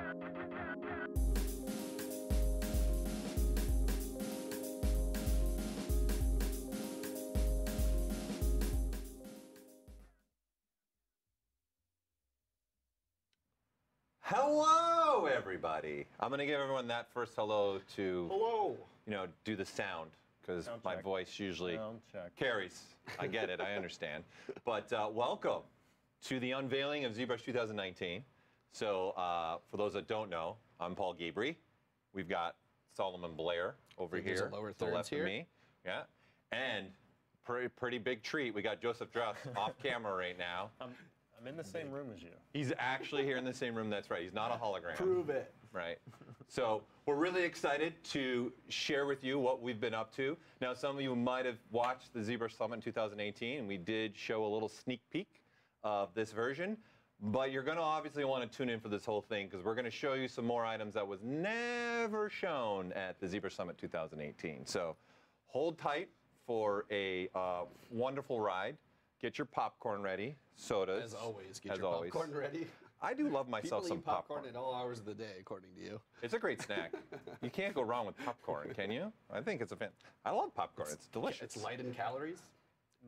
Hello, everybody. I'm going to give everyone that first hello to, Hello. you know, do the sound, because my voice usually carries. I get it. I understand. But welcome to the unveiling of ZBrush 2019. So for those that don't know, I'm Paul Gabry. We've got Solomon Blair over here to the left of me. Yeah. And pretty big treat. We got Joseph Druss off camera right now. I'm in the same room as you. He's actually here in the same room. That's right. He's not a hologram. Prove it. Right. So we're really excited to share with you what we've been up to. Now, some of you might have watched the ZBrush Summit in 2018, and we did show a little sneak peek of this version. But you're going to obviously want to tune in for this whole thing, because we're going to show you some more items that was never shown at the ZBrush Summit 2018. So hold tight for a wonderful ride. Get your popcorn ready, sodas. As always, get your popcorn ready. I do love myself some popcorn. At all hours of the day, according to you. It's a great snack. You can't go wrong with popcorn, can you? I think it's a fan. I love popcorn. It's delicious. It's light in calories.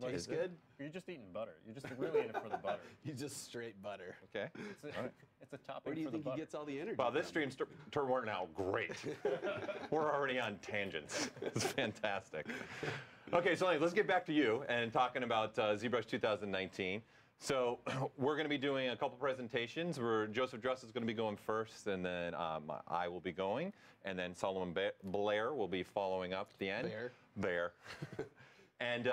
Tastes good. You're just eating butter. You're just really in it for the butter. You just straight butter. Okay. It's a topping. Where do you for the think butter. he gets all the energy? Wow, this stream's turned out great. We're already on tangents. It's fantastic. Okay, so let's get back to you and talking about ZBrush 2019. So we're going to be doing a couple presentations where Joseph Druss is going to be going first, and then I will be going, and then Solomon Blair will be following up at the end. Bear. And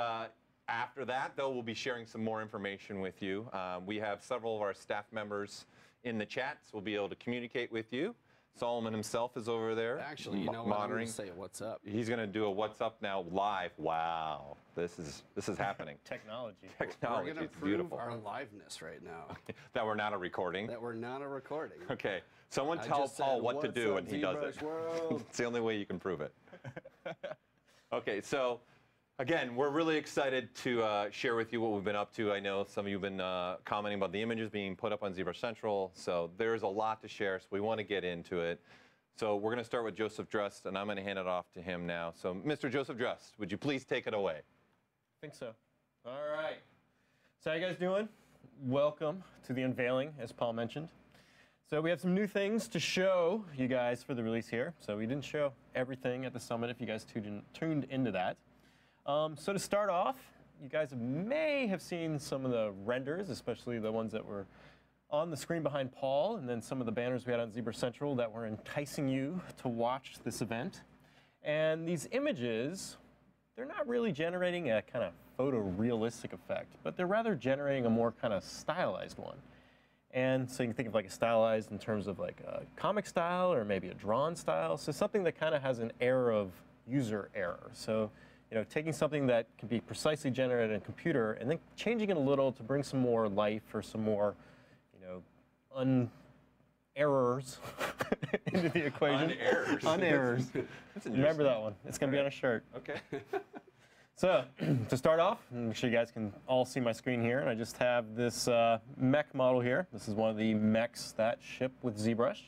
after that, though, we'll be sharing some more information with you. We have several of our staff members in the chat, so we'll be able to communicate with you. Solomon himself is over there. Actually, you know what? I'm going to say what's up. He's going to do a what's up now live. Wow, this is happening. Technology. Technology. We're going to prove beautiful. our aliveness right now. That we're not a recording. That we're not a recording. Okay, someone tell Paul what to do, and he does it. It's the only way you can prove it. Okay, so. Again, we're really excited to share with you what we've been up to. I know some of you have been commenting about the images being put up on ZBrush Central, so there's a lot to share, so we want to get into it. So we're going to start with Joseph Druss, and I'm going to hand it off to him now. So, Mr. Joseph Druss, would you please take it away? I think so. All right. So how you guys doing? Welcome to the unveiling, as Paul mentioned. So we have some new things to show you guys for the release here. So we didn't show everything at the summit if you guys tuned into that. So to start off, you guys may have seen some of the renders, especially the ones that were on the screen behind Paul, and then some of the banners we had on ZBrush Central that were enticing you to watch this event. And these images, they're not really generating a kind of photorealistic effect, but they're rather generating a more kind of stylized one. And so you can think of like a stylized in terms of like a comic style or maybe a drawn style. So something that kind of has an air of user error. So you know, taking something that can be precisely generated in a computer and then changing it a little to bring some more life or some more, you know, errors into the equation. Unerrors. Remember that one. It's going to be on a shirt. Okay. So to start off, I'm sure you guys can all see my screen here, and I just have this mech model here. This is one of the mechs that ship with ZBrush.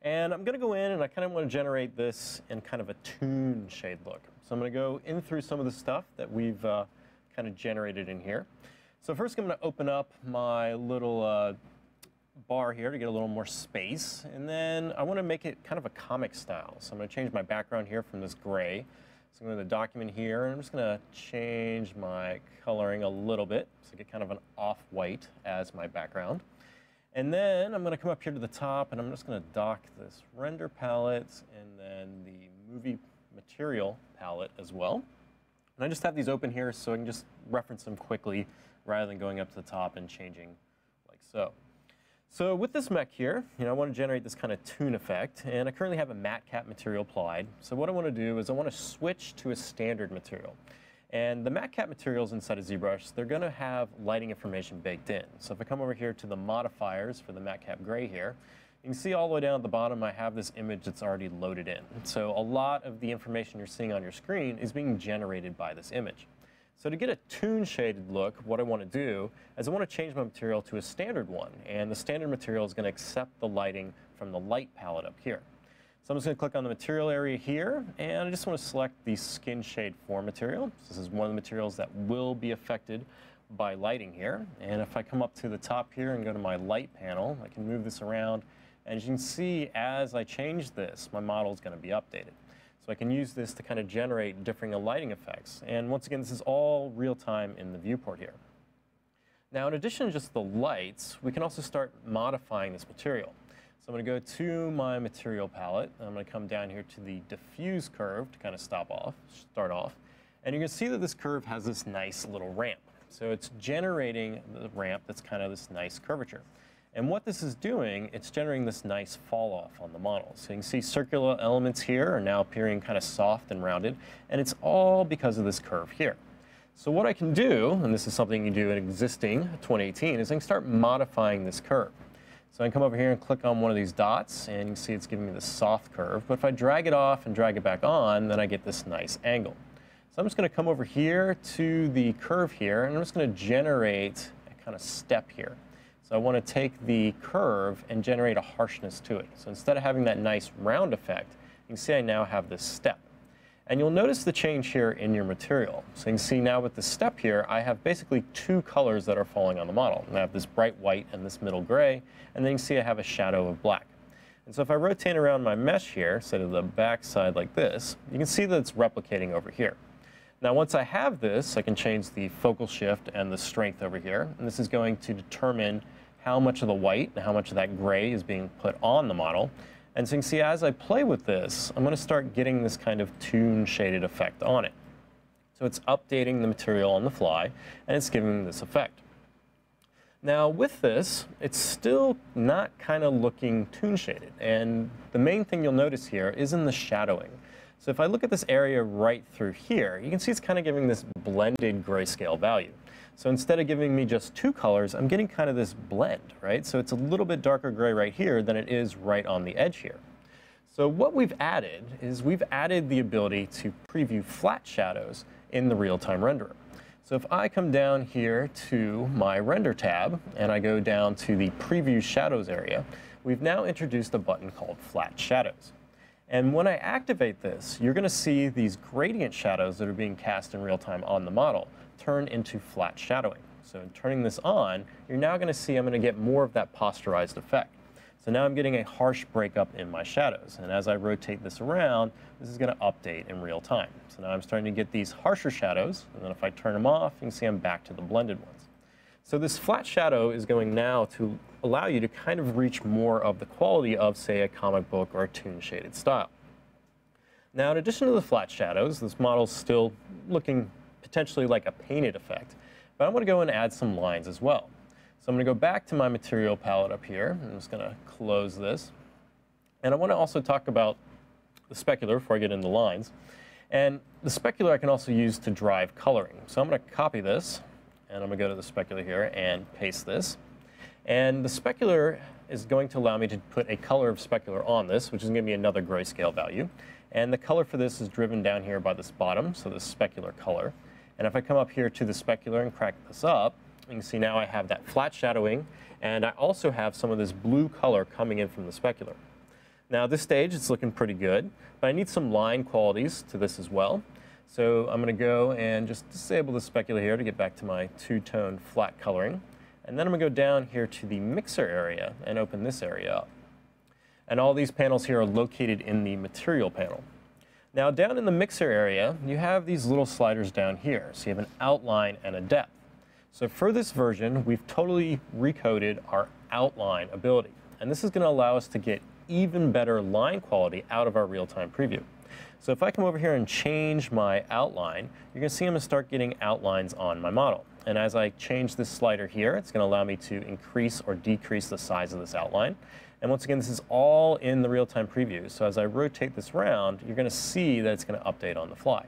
And I'm going to go in, and I kind of want to generate this in kind of a toon shade look. So I'm going to go in through some of the stuff that we've kind of generated in here. So first I'm going to open up my little bar here to get a little more space. And then I want to make it kind of a comic style. So I'm going to change my background here from this gray. So I'm going to the document here, and I'm just going to change my coloring a little bit. So get kind of an off-white as my background. And then I'm going to come up here to the top, and I'm just going to dock this render palette and then the movie material palette as well. And I just have these open here so I can just reference them quickly rather than going up to the top and changing like so. So with this mech here, you know, I want to generate this kind of toon effect, and I currently have a matte cap material applied. So what I want to do is I want to switch to a standard material. And the matte cap materials inside of ZBrush, they're going to have lighting information baked in. So if I come over here to the modifiers for the matte cap gray here, you can see all the way down at the bottom I have this image that's already loaded in. So a lot of the information you're seeing on your screen is being generated by this image. So to get a toon shaded look, what I want to do is I want to change my material to a standard one. And the standard material is going to accept the lighting from the light palette up here. So I'm just going to click on the material area here, and I just want to select the skin shade 4 material. This is one of the materials that will be affected by lighting here. And if I come up to the top here and go to my light panel, I can move this around. And as you can see, as I change this, my model is going to be updated. So I can use this to kind of generate differing lighting effects. And once again, this is all real time in the viewport here. Now, in addition to just the lights, we can also start modifying this material. So I'm going to go to my material palette. And I'm going to come down here to the diffuse curve to kind of start off. And you can see that this curve has this nice little ramp. So it's generating the ramp that's kind of this nice curvature. And what this is doing, it's generating this nice fall off on the model. So you can see circular elements here are now appearing kind of soft and rounded, and it's all because of this curve here. So what I can do, and this is something you do in existing 2018, is I can start modifying this curve. So I can come over here and click on one of these dots, and you can see it's giving me this soft curve. But if I drag it off and drag it back on, then I get this nice angle. So I'm just going to come over here to the curve here, and I'm just going to generate a kind of step here. So I want to take the curve and generate a harshness to it. So instead of having that nice round effect, you can see I now have this step. And you'll notice the change here in your material. So you can see now with the step here, I have basically 2 colors that are falling on the model. And I have this bright white and this middle gray, and then you can see I have a shadow of black. And so if I rotate around my mesh here, say to the back side like this, you can see that it's replicating over here. Now, once I have this, I can change the focal shift and the strength over here. And this is going to determine how much of the white and how much of that gray is being put on the model. And so you can see as I play with this, I'm going to start getting this kind of tune shaded effect on it. So it's updating the material on the fly, and it's giving this effect. Now, with this, it's still not kind of looking tune shaded. And the main thing you'll notice here is in the shadowing. So if I look at this area right through here, you can see it's kind of giving this blended grayscale value. So instead of giving me just 2 colors, I'm getting kind of this blend, right? So it's a little bit darker gray right here than it is right on the edge here. So what we've added is we've added the ability to preview flat shadows in the real-time renderer. So if I come down here to my render tab and I go down to the preview shadows area, we've now introduced a button called flat shadows. And when I activate this, you're going to see these gradient shadows that are being cast in real time on the model turn into flat shadowing. So in turning this on, you're now going to see I'm going to get more of that posterized effect. So now I'm getting a harsh breakup in my shadows. And as I rotate this around, this is going to update in real time. So now I'm starting to get these harsher shadows. And then if I turn them off, you can see I'm back to the blended ones. So this flat shadow is going now to allow you to kind of reach more of the quality of, say, a comic book or a tune shaded style. Now, in addition to the flat shadows, this model's still looking potentially like a painted effect, but I'm going to go and add some lines as well. So I'm going to go back to my material palette up here. I'm just going to close this. And I want to also talk about the specular before I get into lines. And the specular I can also use to drive coloring. So I'm going to copy this, and I'm going to go to the specular here and paste this. And the specular is going to allow me to put a color of specular on this, which is going to be another grayscale value. And the color for this is driven down here by this bottom, so this specular color. And if I come up here to the specular and crack this up, you can see now I have that flat shadowing, and I also have some of this blue color coming in from the specular. Now, at this stage, it's looking pretty good, but I need some line qualities to this as well. So I'm going to go and just disable the specular here to get back to my two-tone flat coloring. And then I'm going to go down here to the mixer area and open this area up. And all these panels here are located in the material panel. Now, down in the mixer area, you have these little sliders down here. So you have an outline and a depth. So for this version, we've totally recoded our outline ability. And this is going to allow us to get even better line quality out of our real-time preview. So if I come over here and change my outline, you're going to see I'm going to start getting outlines on my model. And as I change this slider here, it's going to allow me to increase or decrease the size of this outline. And once again, this is all in the real-time preview. So as I rotate this around, you're going to see that it's going to update on the fly.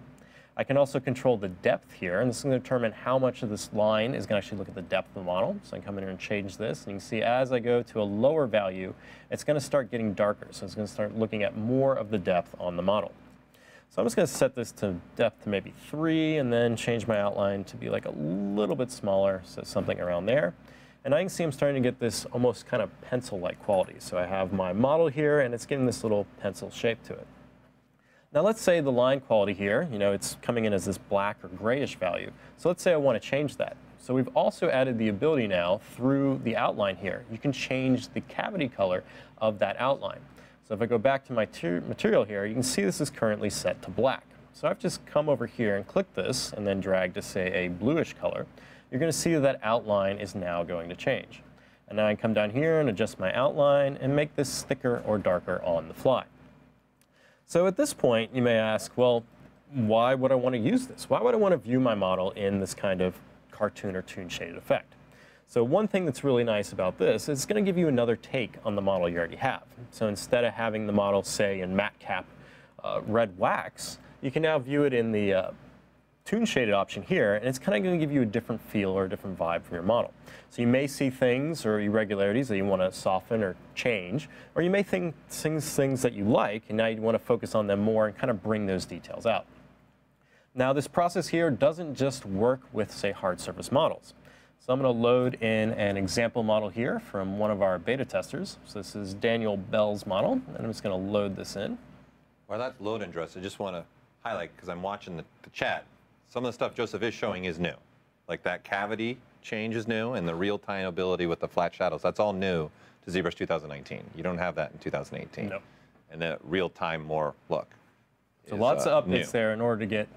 I can also control the depth here, and this is going to determine how much of this line is going to actually look at the depth of the model. So I can come in here and change this, and you can see as I go to a lower value, it's going to start getting darker. So it's going to start looking at more of the depth on the model. So I'm just going to set this to depth to maybe 3, and then change my outline to be like a little bit smaller, so something around there. And I can see I'm starting to get this almost kind of pencil-like quality. So I have my model here, and it's getting this little pencil shape to it. Now let's say the line quality here, it's coming in as this black or grayish value. So let's say I want to change that. So we've also added the ability now through the outline here. You can change the cavity color of that outline. So if I go back to my material here, you can see this is currently set to black. So I've just come over here and clicked this and then dragged to say a bluish color. You're going to see that outline is now going to change. And now I can come down here and adjust my outline and make this thicker or darker on the fly. So at this point, you may ask, well, why would I want to use this? Why would I want to view my model in this kind of cartoon or toon shaded effect? So one thing that's really nice about this is it's going to give you another take on the model you already have. So instead of having the model, say, in matte cap red wax, you can now view it in the toon shaded option here, and it's kind of going to give you a different feel or a different vibe from your model. So you may see things or irregularities that you want to soften or change, or you may think things that you like, and now you want to focus on them more and kind of bring those details out. Now this process here doesn't just work with, say, hard surface models. So I'm going to load in an example model here from one of our beta testers. So this is Daniel Bell's model, and I'm just going to load this in. While that's loading, Dress, I just want to highlight, because I'm watching the chat, some of the stuff Joseph is showing is new. Like that cavity change is new, and the real-time ability with the flat shadows, that's all new to ZBrush 2019. You don't have that in 2018. No. And the real-time more look. So lots of updates there in order to get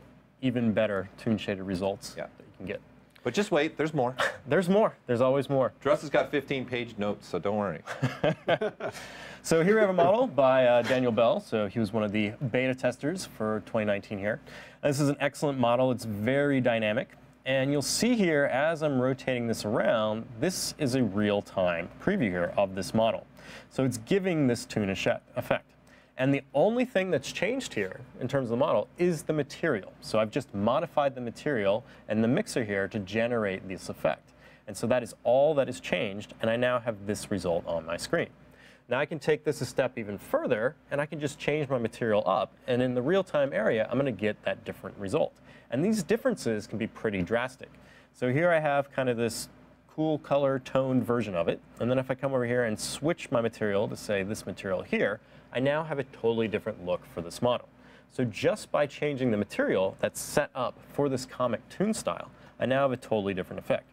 even better toon shaded results that you can get. But just wait, there's more. There's more. There's always more. Dress has got 15-page notes, so don't worry. So here we have a model by Daniel Bell. So he was one of the beta testers for 2019 here. And this is an excellent model. It's very dynamic. And you'll see here, as I'm rotating this around, this is a real-time preview here of this model. So it's giving this toon effect. And the only thing that's changed here in terms of the model is the material. So I've just modified the material and the mixer here to generate this effect. And so that is all that is changed, and I now have this result on my screen. Now I can take this a step even further, and I can just change my material up, and in the real-time area, I'm going to get that different result. And these differences can be pretty drastic. So here I have kind of this cool color toned version of it, and then if I come over here and switch my material to, say, this material here, I now have a totally different look for this model. So just by changing the material that's set up for this comic toon style, I now have a totally different effect.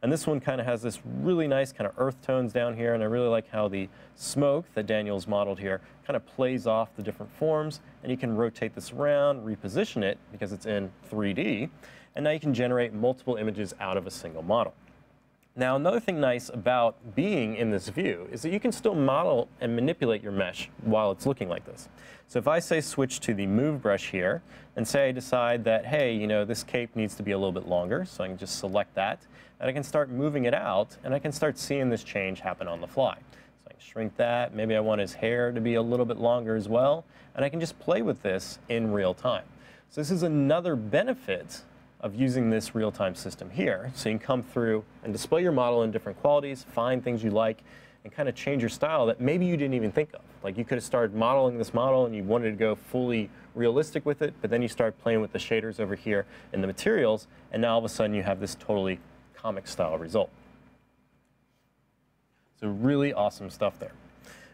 And this one kind of has this really nice kind of earth tones down here, and I really like how the smoke that Daniel's modeled here kind of plays off the different forms, and you can rotate this around, reposition it because it's in 3D, and now you can generate multiple images out of a single model. Now, another thing nice about being in this view is that you can still model and manipulate your mesh while it's looking like this. So if I say switch to the move brush here and say I decide that, hey, this cape needs to be a little bit longer, so I can just select that, and I can start moving it out, and I can start seeing this change happen on the fly. So I can shrink that. Maybe I want his hair to be a little bit longer as well, and I can just play with this in real time. So this is another benefit of using this real-time system here. So you can come through and display your model in different qualities, find things you like, and kind of change your style that maybe you didn't even think of. Like you could have started modeling this model and you wanted to go fully realistic with it, but then you start playing with the shaders over here and the materials, and now all of a sudden you have this totally comic style result. So really awesome stuff there.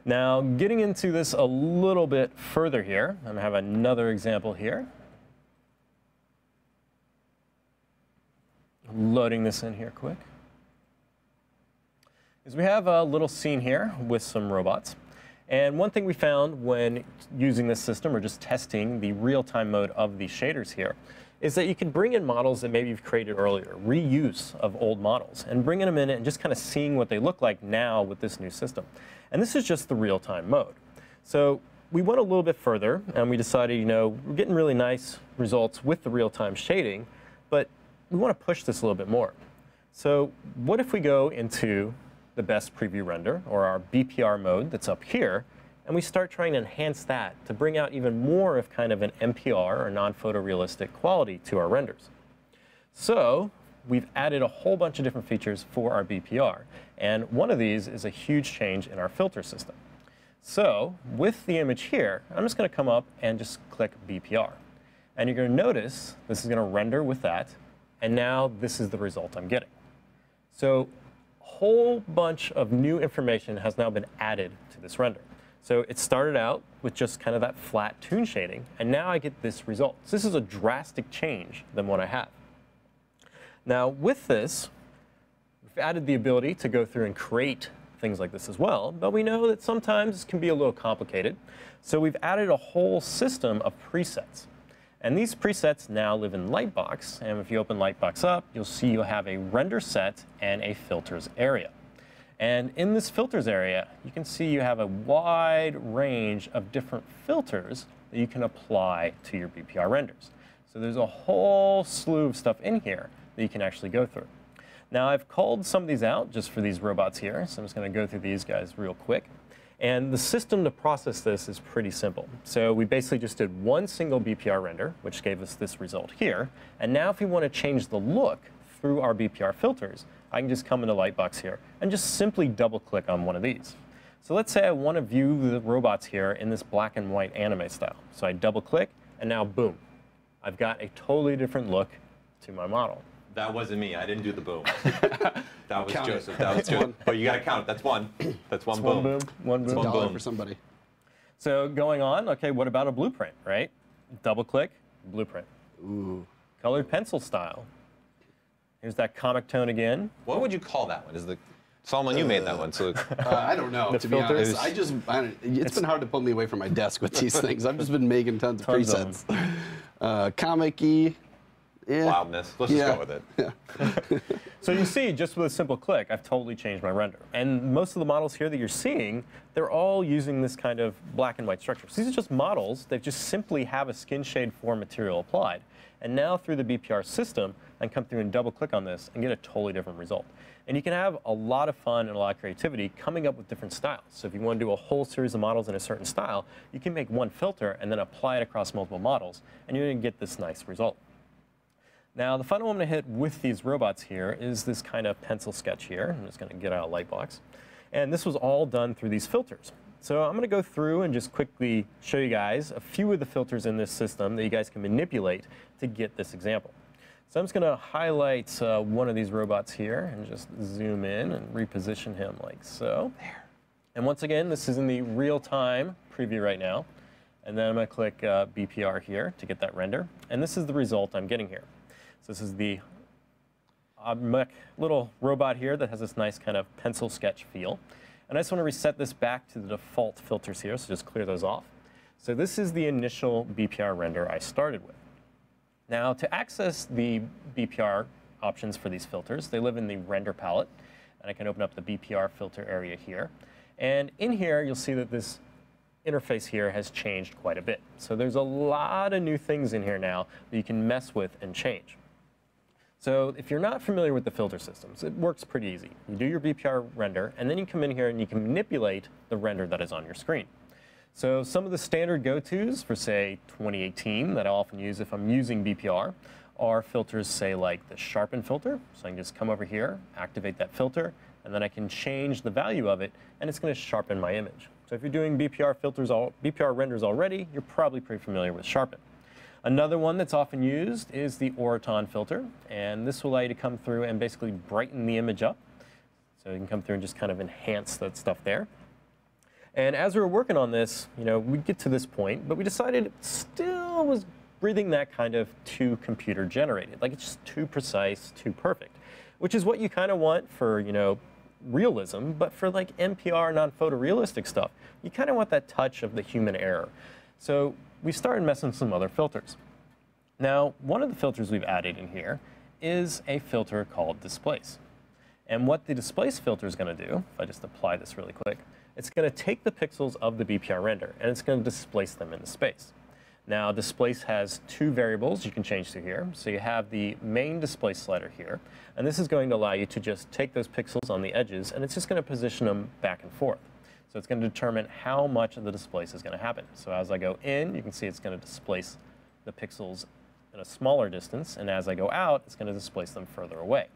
Now getting into this a little bit further here, I'm gonna have another example here. Loading this in here quick. Is we have a little scene here with some robots. And one thing we found when using this system or just testing the real-time mode of these shaders here is that you can bring in models that maybe you've created earlier, reuse of old models, and bringing them in and just kind of seeing what they look like now with this new system. And this is just the real-time mode. So we went a little bit further, and we decided, we're getting really nice results with the real-time shading, but we want to push this a little bit more. So what if we go into the best preview render, or our BPR mode that's up here, and we start trying to enhance that to bring out even more of kind of an NPR, or non-photorealistic quality to our renders. So we've added a whole bunch of different features for our BPR, and one of these is a huge change in our filter system. So with the image here, I'm just going to come up and just click BPR. And you're going to notice this is going to render with that, and now this is the result I'm getting. So whole bunch of new information has now been added to this render. So it started out with just kind of that flat toon shading, and now I get this result. So this is a drastic change than what I have. Now with this, we've added the ability to go through and create things like this as well, but we know that sometimes this can be a little complicated. So we've added a whole system of presets. And these presets now live in Lightbox, and if you open Lightbox up, you'll see you'll have a render set and a filters area. And in this filters area, you can see you have a wide range of different filters that you can apply to your BPR renders. So there's a whole slew of stuff in here that you can actually go through. Now I've called some of these out just for these robots here, so I'm just going to go through these guys real quick. And the system to process this is pretty simple. So we basically just did one single BPR render, which gave us this result here. And now if we want to change the look through our BPR filters, I can just come into Lightbox here and just simply double click on one of these. So let's say I want to view the robots here in this black and white anime style. So I double click and now boom, I've got a totally different look to my model. That wasn't me. I didn't do the boom. That was Count Joseph. it. That was Joseph. But you got to count it. That's one. That's one boom. One boom. One boom. One $1 boom. for somebody. So going on, okay, what about a blueprint, right? Double click, blueprint. Ooh. Colored pencil style. Here's that comic tone again. What would you call that one? Is the Solomon, you made that one, so I don't know, The to be filters. honest. It's been hard to pull me away from my desk with these things. I've just been making tons of Tons presets. Comic-y. Yeah. wildness. Let's just go with it. Yeah. So you see, just with a simple click, I've totally changed my render. And most of the models here that you're seeing, they're all using this kind of black and white structure. So these are just models that just simply have a skin shade form material applied. And now through the BPR system, I can come through and double click on this and get a totally different result. And you can have a lot of fun and a lot of creativity coming up with different styles. So if you want to do a whole series of models in a certain style, you can make one filter and then apply it across multiple models, and you're going to get this nice result. Now, the final one I'm going to hit with these robots here is this kind of pencil sketch here. I'm just going to get out of Lightbox. And this was all done through these filters. So I'm going to go through and just quickly show you guys a few of the filters in this system that you guys can manipulate to get this example. So I'm just going to highlight one of these robots here and just zoom in and reposition him like so. There. And once again, this is in the real-time preview right now. And then I'm going to click BPR here to get that render. And this is the result I'm getting here. So this is the little robot here that has this nice kind of pencil sketch feel. And I just want to reset this back to the default filters here, so just clear those off. So this is the initial BPR render I started with. Now, to access the BPR options for these filters, they live in the render palette. And I can open up the BPR filter area here. And in here, you'll see that this interface here has changed quite a bit. So there's a lot of new things in here now that you can mess with and change. So if you're not familiar with the filter systems, it works pretty easy. You do your BPR render, and then you come in here and you can manipulate the render that is on your screen. So some of the standard go-tos for, say, 2018 that I often use if I'm using BPR are filters, say, like the sharpen filter. So I can just come over here, activate that filter, and then I can change the value of it, and it's going to sharpen my image. So if you're doing BPR renders already, you're probably pretty familiar with sharpen. Another one that's often used is the Oraton filter, and this will allow you to come through and basically brighten the image up. So you can come through and just kind of enhance that stuff there. And as we were working on this, we get to this point, but we decided it still was breathing that kind of too computer generated. Like it's just too precise, too perfect, which is what you kind of want for, realism, but for like NPR, non-photorealistic stuff, you kind of want that touch of the human error. So we started messing with some other filters. Now, one of the filters we've added in here is a filter called Displace. And what the Displace filter is going to do, if I just apply this really quick, it's going to take the pixels of the BPR render and it's going to displace them into space. Now, Displace has two variables you can change to here. So you have the main Displace slider here, and this is going to allow you to just take those pixels on the edges and it's just going to position them back and forth. So it's going to determine how much of the displace is going to happen. So as I go in, you can see it's going to displace the pixels in a smaller distance, and as I go out, it's going to displace them further away.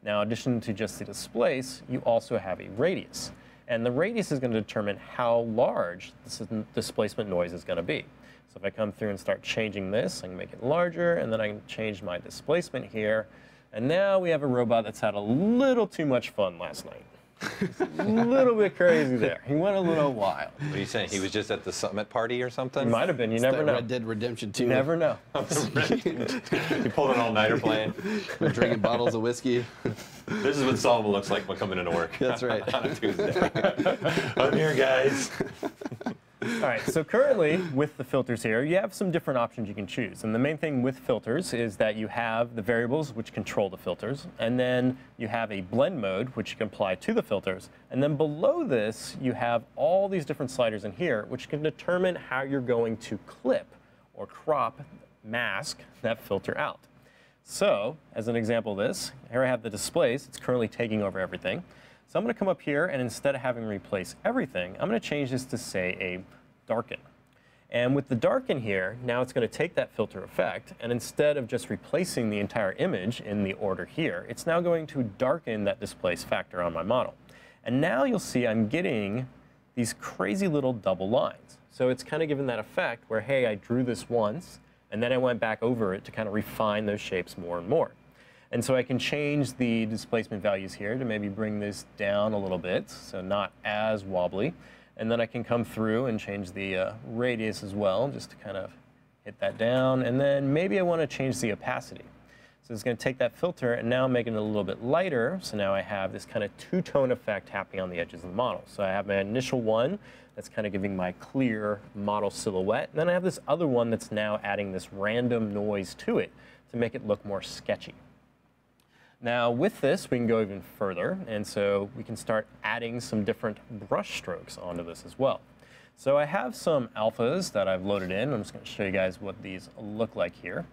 Now, in addition to just the displace, you also have a radius. And the radius is going to determine how large this displacement noise is going to be. So if I come through and start changing this, I can make it larger, and then I can change my displacement here And now we have a robot that's had a little too much fun last night. A little bit crazy there. He went a little wild. What are you saying? He was just at the summit party or something? He might have been. You never know. Red Dead Redemption 2. You never know. He pulled an all-nighter playing. We're drinking bottles of whiskey. This is what Solomon looks like when coming into work. That's right. On a Tuesday. I'm here, guys. All right, so currently with the filters here, you have some different options you can choose. And the main thing with filters is that you have the variables which control the filters, and then you have a blend mode which you can apply to the filters. And then below this, you have all these different sliders in here which can determine how you're going to clip or crop, mask that filter out. So, as an example of this, here I have the displace. It's currently taking over everything. So I'm going to come up here, and instead of having replace everything, I'm going to change this to, say, a darken. And with the darken here, now it's going to take that filter effect, and instead of just replacing the entire image in the order here, it's now going to darken that displace factor on my model. And now you'll see I'm getting these crazy little double lines. So it's kind of given that effect where, hey, I drew this once, and then I went back over it to kind of refine those shapes more and more. And so I can change the displacement values here to maybe bring this down a little bit, so not as wobbly. And then I can come through and change the radius as well, just to kind of hit that down. And then maybe I want to change the opacity. So it's going to take that filter and now make it a little bit lighter. So now I have this kind of two-tone effect happening on the edges of the model. So I have my initial one that's kind of giving my clear model silhouette. And then I have this other one that's now adding this random noise to it to make it look more sketchy. Now with this, we can go even further, and so we can start adding some different brush strokes onto this as well. So I have some alphas that I've loaded in. I'm just going to show you guys what these look like here.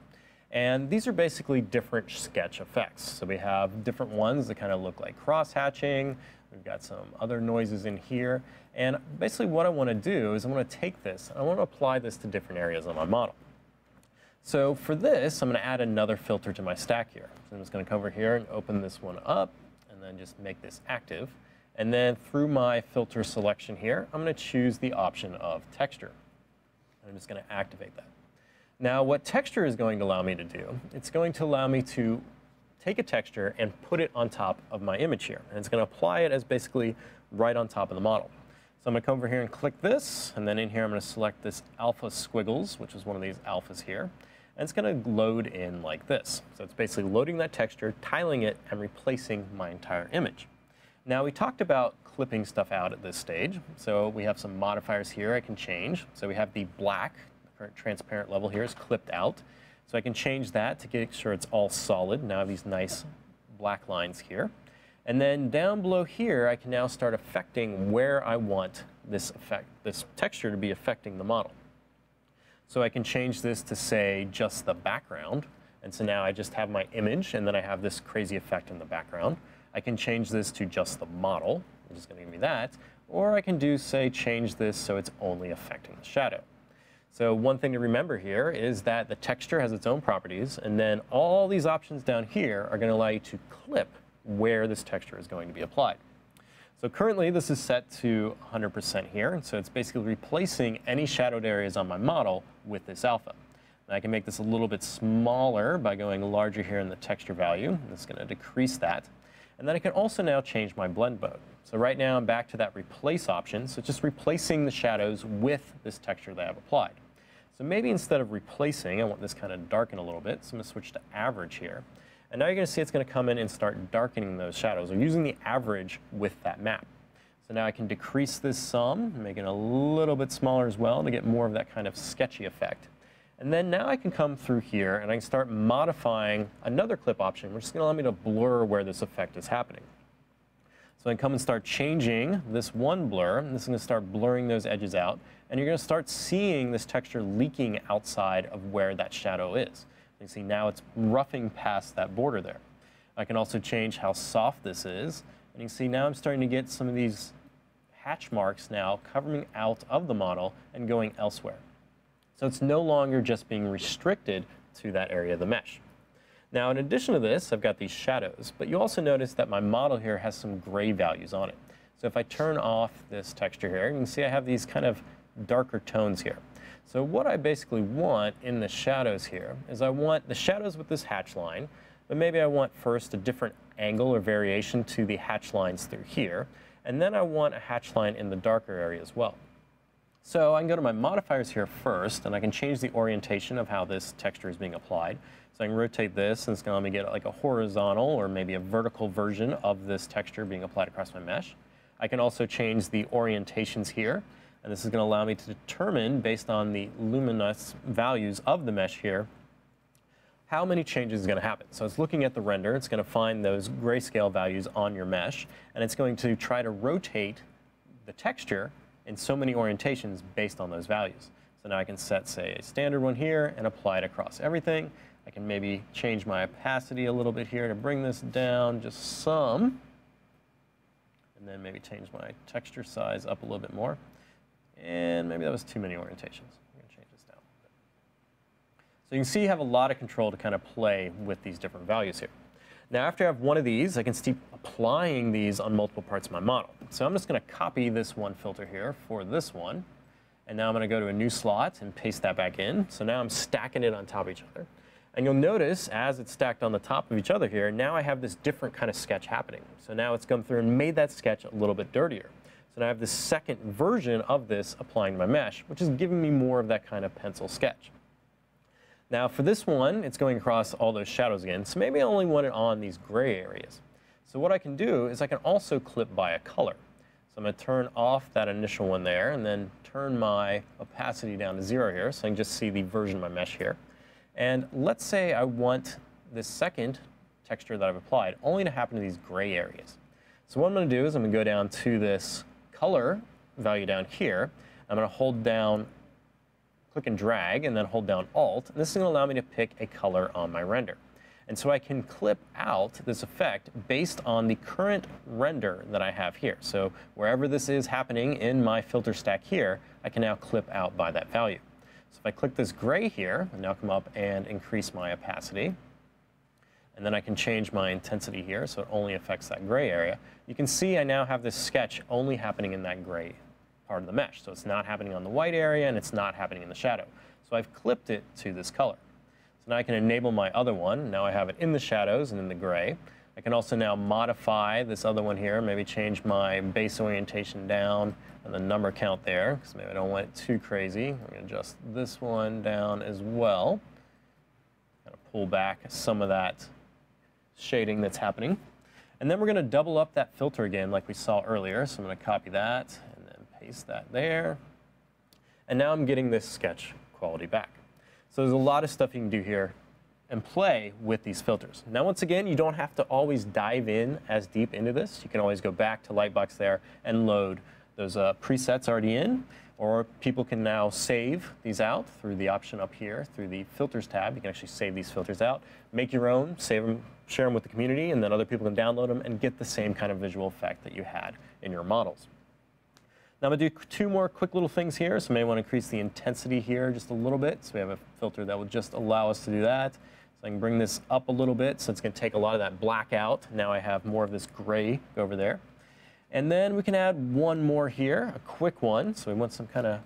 And these are basically different sketch effects. So we have different ones that kind of look like cross-hatching. We've got some other noises in here. And basically what I want to do is I want to take this, and I want to apply this to different areas on my model. So for this, I'm going to add another filter to my stack here. So I'm just going to come over here and open this one up, and then just make this active. And then through my filter selection here, I'm going to choose the option of texture. I'm just going to activate that. Now what texture is going to allow me to do, it's going to allow me to take a texture and put it on top of my image here. And it's going to apply it as basically right on top of the model. So I'm going to come over here and click this, and then in here I'm going to select this alpha squiggles, which is one of these alphas here. And it's going to load in like this. So it's basically loading that texture, tiling it, and replacing my entire image. Now we talked about clipping stuff out at this stage. So we have some modifiers here I can change. So we have the black, the current transparent level here is clipped out. So I can change that to get sure it's all solid. Now I have these nice black lines here. And then down below here, I can now start affecting where I want this texture to be affecting the model. So I can change this to say just the background. And so now I just have my image, and then I have this crazy effect in the background. I can change this to just the model, which is going to give me that. Or I can do, say, change this so it's only affecting the shadow. So one thing to remember here is that the texture has its own properties, and then all these options down here are going to allow you to clip where this texture is going to be applied. So currently this is set to 100% here, and so it's basically replacing any shadowed areas on my model with this alpha. And I can make this a little bit smaller by going larger here in the texture value. It's going to decrease that. And then I can also now change my blend mode. So right now I'm back to that replace option, so just replacing the shadows with this texture that I've applied. So maybe instead of replacing, I want this kind of darken a little bit, so I'm going to switch to average here. And now you're going to see it's going to come in and start darkening those shadows, or using the average with that map. So now I can decrease this some, make it a little bit smaller as well to get more of that kind of sketchy effect. And then now I can come through here and I can start modifying another clip option, which is going to allow me to blur where this effect is happening. So I can come and start changing this one blur, and this is going to start blurring those edges out, and you're going to start seeing this texture leaking outside of where that shadow is. You see now it's roughing past that border there. I can also change how soft this is, and you can see now I'm starting to get some of these hatch marks now coming out of the model and going elsewhere. So it's no longer just being restricted to that area of the mesh. Now in addition to this, I've got these shadows, but you also notice that my model here has some gray values on it. So if I turn off this texture here, you can see I have these kind of darker tones here. So what I basically want in the shadows here is I want the shadows with this hatch line but maybe I want first a different angle or variation to the hatch lines through here, and then I want a hatch line in the darker area as well. So I can go to my modifiers here first, and I can change the orientation of how this texture is being applied. So I can rotate this, and it's going to let me get like a horizontal or maybe a vertical version of this texture being applied across my mesh. I can also change the orientations here, and this is going to allow me to determine, based on the luminance values of the mesh here, how many changes is going to happen. So it's looking at the render, it's going to find those grayscale values on your mesh, and it's going to try to rotate the texture in so many orientations based on those values. So now I can set, say, a standard one here and apply it across everything. I can maybe change my opacity a little bit here to bring this down just some. And then maybe change my texture size up a little bit more. And maybe that was too many orientations. I'm going to change this down. So you can see you have a lot of control to kind of play with these different values here. Now after I have one of these, I can keep applying these on multiple parts of my model. So I'm just going to copy this one filter here for this one. And now I'm going to go to a new slot and paste that back in. So now I'm stacking it on top of each other. And you'll notice, as it's stacked on the top of each other here, now I have this different kind of sketch happening. So now it's come through and made that sketch a little bit dirtier. So now I have this second version of this applying to my mesh, which is giving me more of that kind of pencil sketch. Now for this one, it's going across all those shadows again, so maybe I only want it on these gray areas. So what I can do is I can also clip by a color. So I'm going to turn off that initial one there, and then turn my opacity down to 0 here, so I can just see the version of my mesh here. And let's say I want this second texture that I've applied only to happen to these gray areas. So what I'm going to do is I'm going to go down to this color value down here. I'm going to hold down, click and drag, and then hold down Alt. And this is going to allow me to pick a color on my render. And so I can clip out this effect based on the current render that I have here. So wherever this is happening in my filter stack here, I can now clip out by that value. So if I click this gray here, I now come up and increase my opacity. And then I can change my intensity here so it only affects that gray area. You can see I now have this sketch only happening in that gray part of the mesh. So it's not happening on the white area and it's not happening in the shadow. So I've clipped it to this color. So now I can enable my other one. Now I have it in the shadows and in the gray. I can also now modify this other one here, maybe change my base orientation down and the number count there, because maybe I don't want it too crazy. I'm going to adjust this one down as well. Kind of pull back some of that shading that's happening. And then we're going to double up that filter again like we saw earlier. So I'm going to copy that and then paste that there. And now I'm getting this sketch quality back. So there's a lot of stuff you can do here and play with these filters. Now once again, you don't have to always dive in as deep into this. You can always go back to Lightbox there and load those presets already in, or people can now save these out through the option up here through the filters tab. You can actually save these filters out, make your own, save them, share them with the community, and then other people can download them and get the same kind of visual effect that you had in your models. Now I'm going to do two more quick little things here. So I may want to increase the intensity here just a little bit. So we have a filter that will just allow us to do that. So I can bring this up a little bit, so it's going to take a lot of that black out. Now I have more of this gray over there. And then we can add one more here, a quick one. So we want some kind of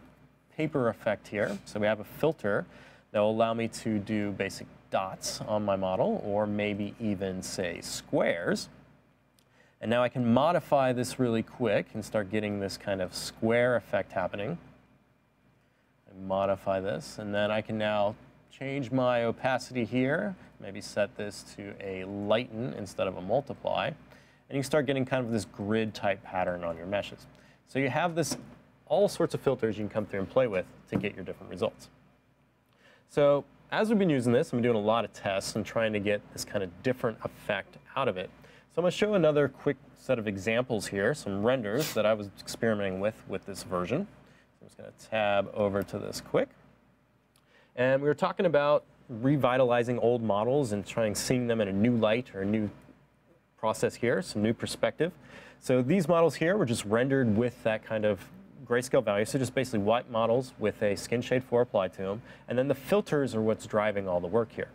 paper effect here. So we have a filter that will allow me to do basic dots on my model, or maybe even, say, squares. And now I can modify this really quick and start getting this kind of square effect happening. I modify this, and then I can now change my opacity here, maybe set this to a lighten instead of a multiply, and you start getting kind of this grid type pattern on your meshes. So you have this, all sorts of filters you can come through and play with to get your different results. So as we've been using this, I'm doing a lot of tests and trying to get this kind of different effect out of it. So I'm going to show another quick set of examples here, some renders that I was experimenting with this version. So I'm just going to tab over to this quick. And we were talking about revitalizing old models and seeing them in a new light or a new process here, some new perspective. So these models here were just rendered with that kind of grayscale value, so just basically white models with a skin shade 4 applied to them. And then the filters are what's driving all the work here.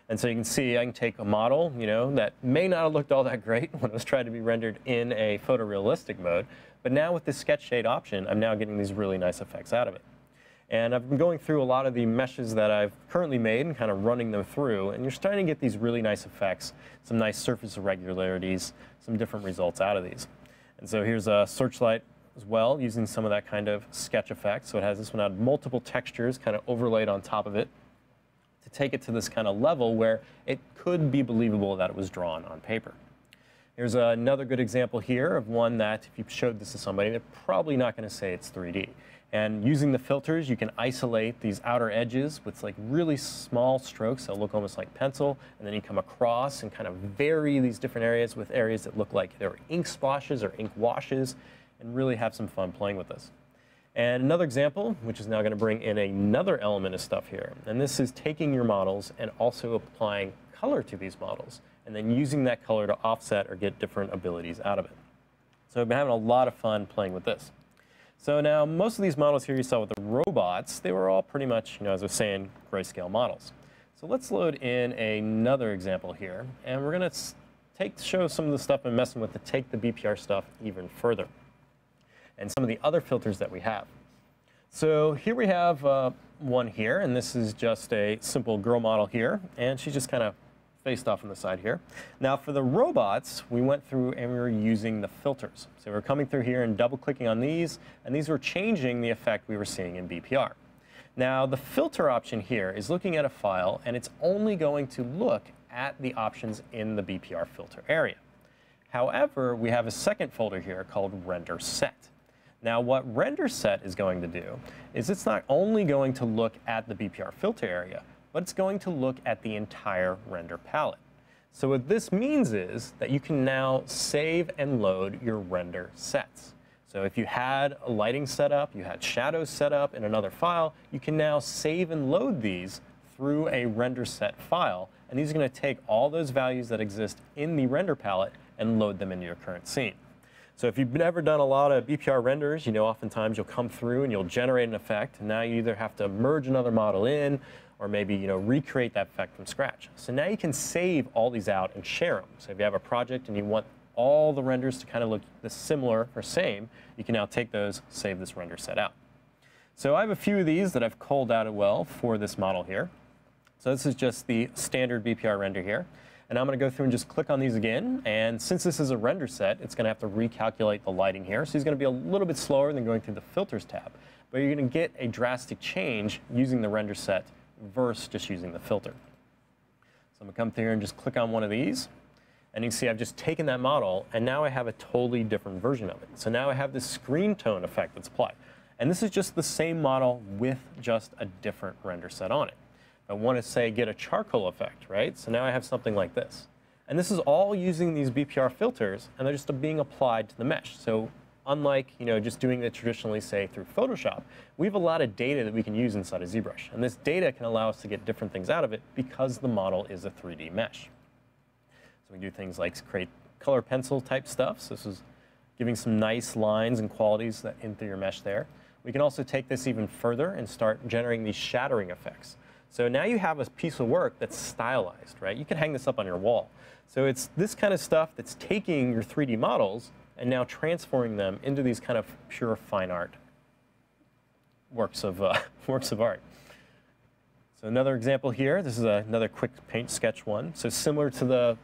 And so you can see I can take a model, that may not have looked all that great when it was trying to be rendered in a photorealistic mode, but now with this sketch shade option, I'm now getting these really nice effects out of it. And I've been going through a lot of the meshes that I've currently made and kind of running them through, and you're starting to get these really nice effects, some nice surface irregularities, some different results out of these. And so here's a searchlight as well, using some of that kind of sketch effect. So it has this one had multiple textures kind of overlaid on top of it to take it to this kind of level where it could be believable that it was drawn on paper. Here's another good example here of one that if you showed this to somebody, they're probably not going to say it's 3D. And using the filters, you can isolate these outer edges with like really small strokes that look almost like pencil, and then you come across and kind of vary these different areas with areas that look like they're ink splashes or ink washes, and really have some fun playing with this. And another example, which is now going to bring in another element of stuff here, and this is taking your models and also applying color to these models, and then using that color to offset or get different abilities out of it. So I've been having a lot of fun playing with this. So now, most of these models here you saw with the robots, they were all pretty much, as I was saying, grayscale models. So let's load in another example here, and we're going to show some of the stuff I'm messing with to take the BPR stuff even further, and some of the other filters that we have. So here we have one here, and this is just a simple girl model here, and she's just kind of faced off on the side here. Now for the robots, we went through and we were using the filters. So we're coming through here and double-clicking on these, and these were changing the effect we were seeing in BPR. Now the filter option here is looking at a file, and it's only going to look at the options in the BPR filter area. However, we have a second folder here called Render Set. Now what Render Set is going to do is it's not only going to look at the BPR filter area, but it's going to look at the entire render palette. So what this means is that you can now save and load your render sets. So if you had a lighting setup, you had shadows set up in another file, you can now save and load these through a render set file, and these are going to take all those values that exist in the render palette and load them into your current scene. So if you've never done a lot of BPR renders, oftentimes you'll come through and you'll generate an effect, and now you either have to merge another model in, or maybe recreate that effect from scratch. So now you can save all these out and share them. So if you have a project and you want all the renders to kind of look similar or same, you can now take those, save this render set out. So I have a few of these that I've culled out as well for this model here. So this is just the standard BPR render here. And I'm going to go through and just click on these again. And since this is a render set, it's going to have to recalculate the lighting here. So it's going to be a little bit slower than going through the filters tab. But you're going to get a drastic change using the render set versus just using the filter. So I'm going to come through here and just click on one of these. And you can see I've just taken that model, and now I have a totally different version of it. So now I have this screen tone effect that's applied. And this is just the same model with just a different render set on it. I want to say get a charcoal effect, right? So now I have something like this. And this is all using these BPR filters, and they're just being applied to the mesh. So unlike just doing it traditionally, say, through Photoshop, we have a lot of data that we can use inside of ZBrush. And this data can allow us to get different things out of it because the model is a 3D mesh. So we do things like create color pencil type stuff. So this is giving some nice lines and qualities into your mesh there. We can also take this even further and start generating these shattering effects. So now you have a piece of work that's stylized, right? You can hang this up on your wall. So it's this kind of stuff that's taking your 3D models and now transforming them into these kind of pure fine art works of art. So another example here. This is another quick paint sketch one. So similar to the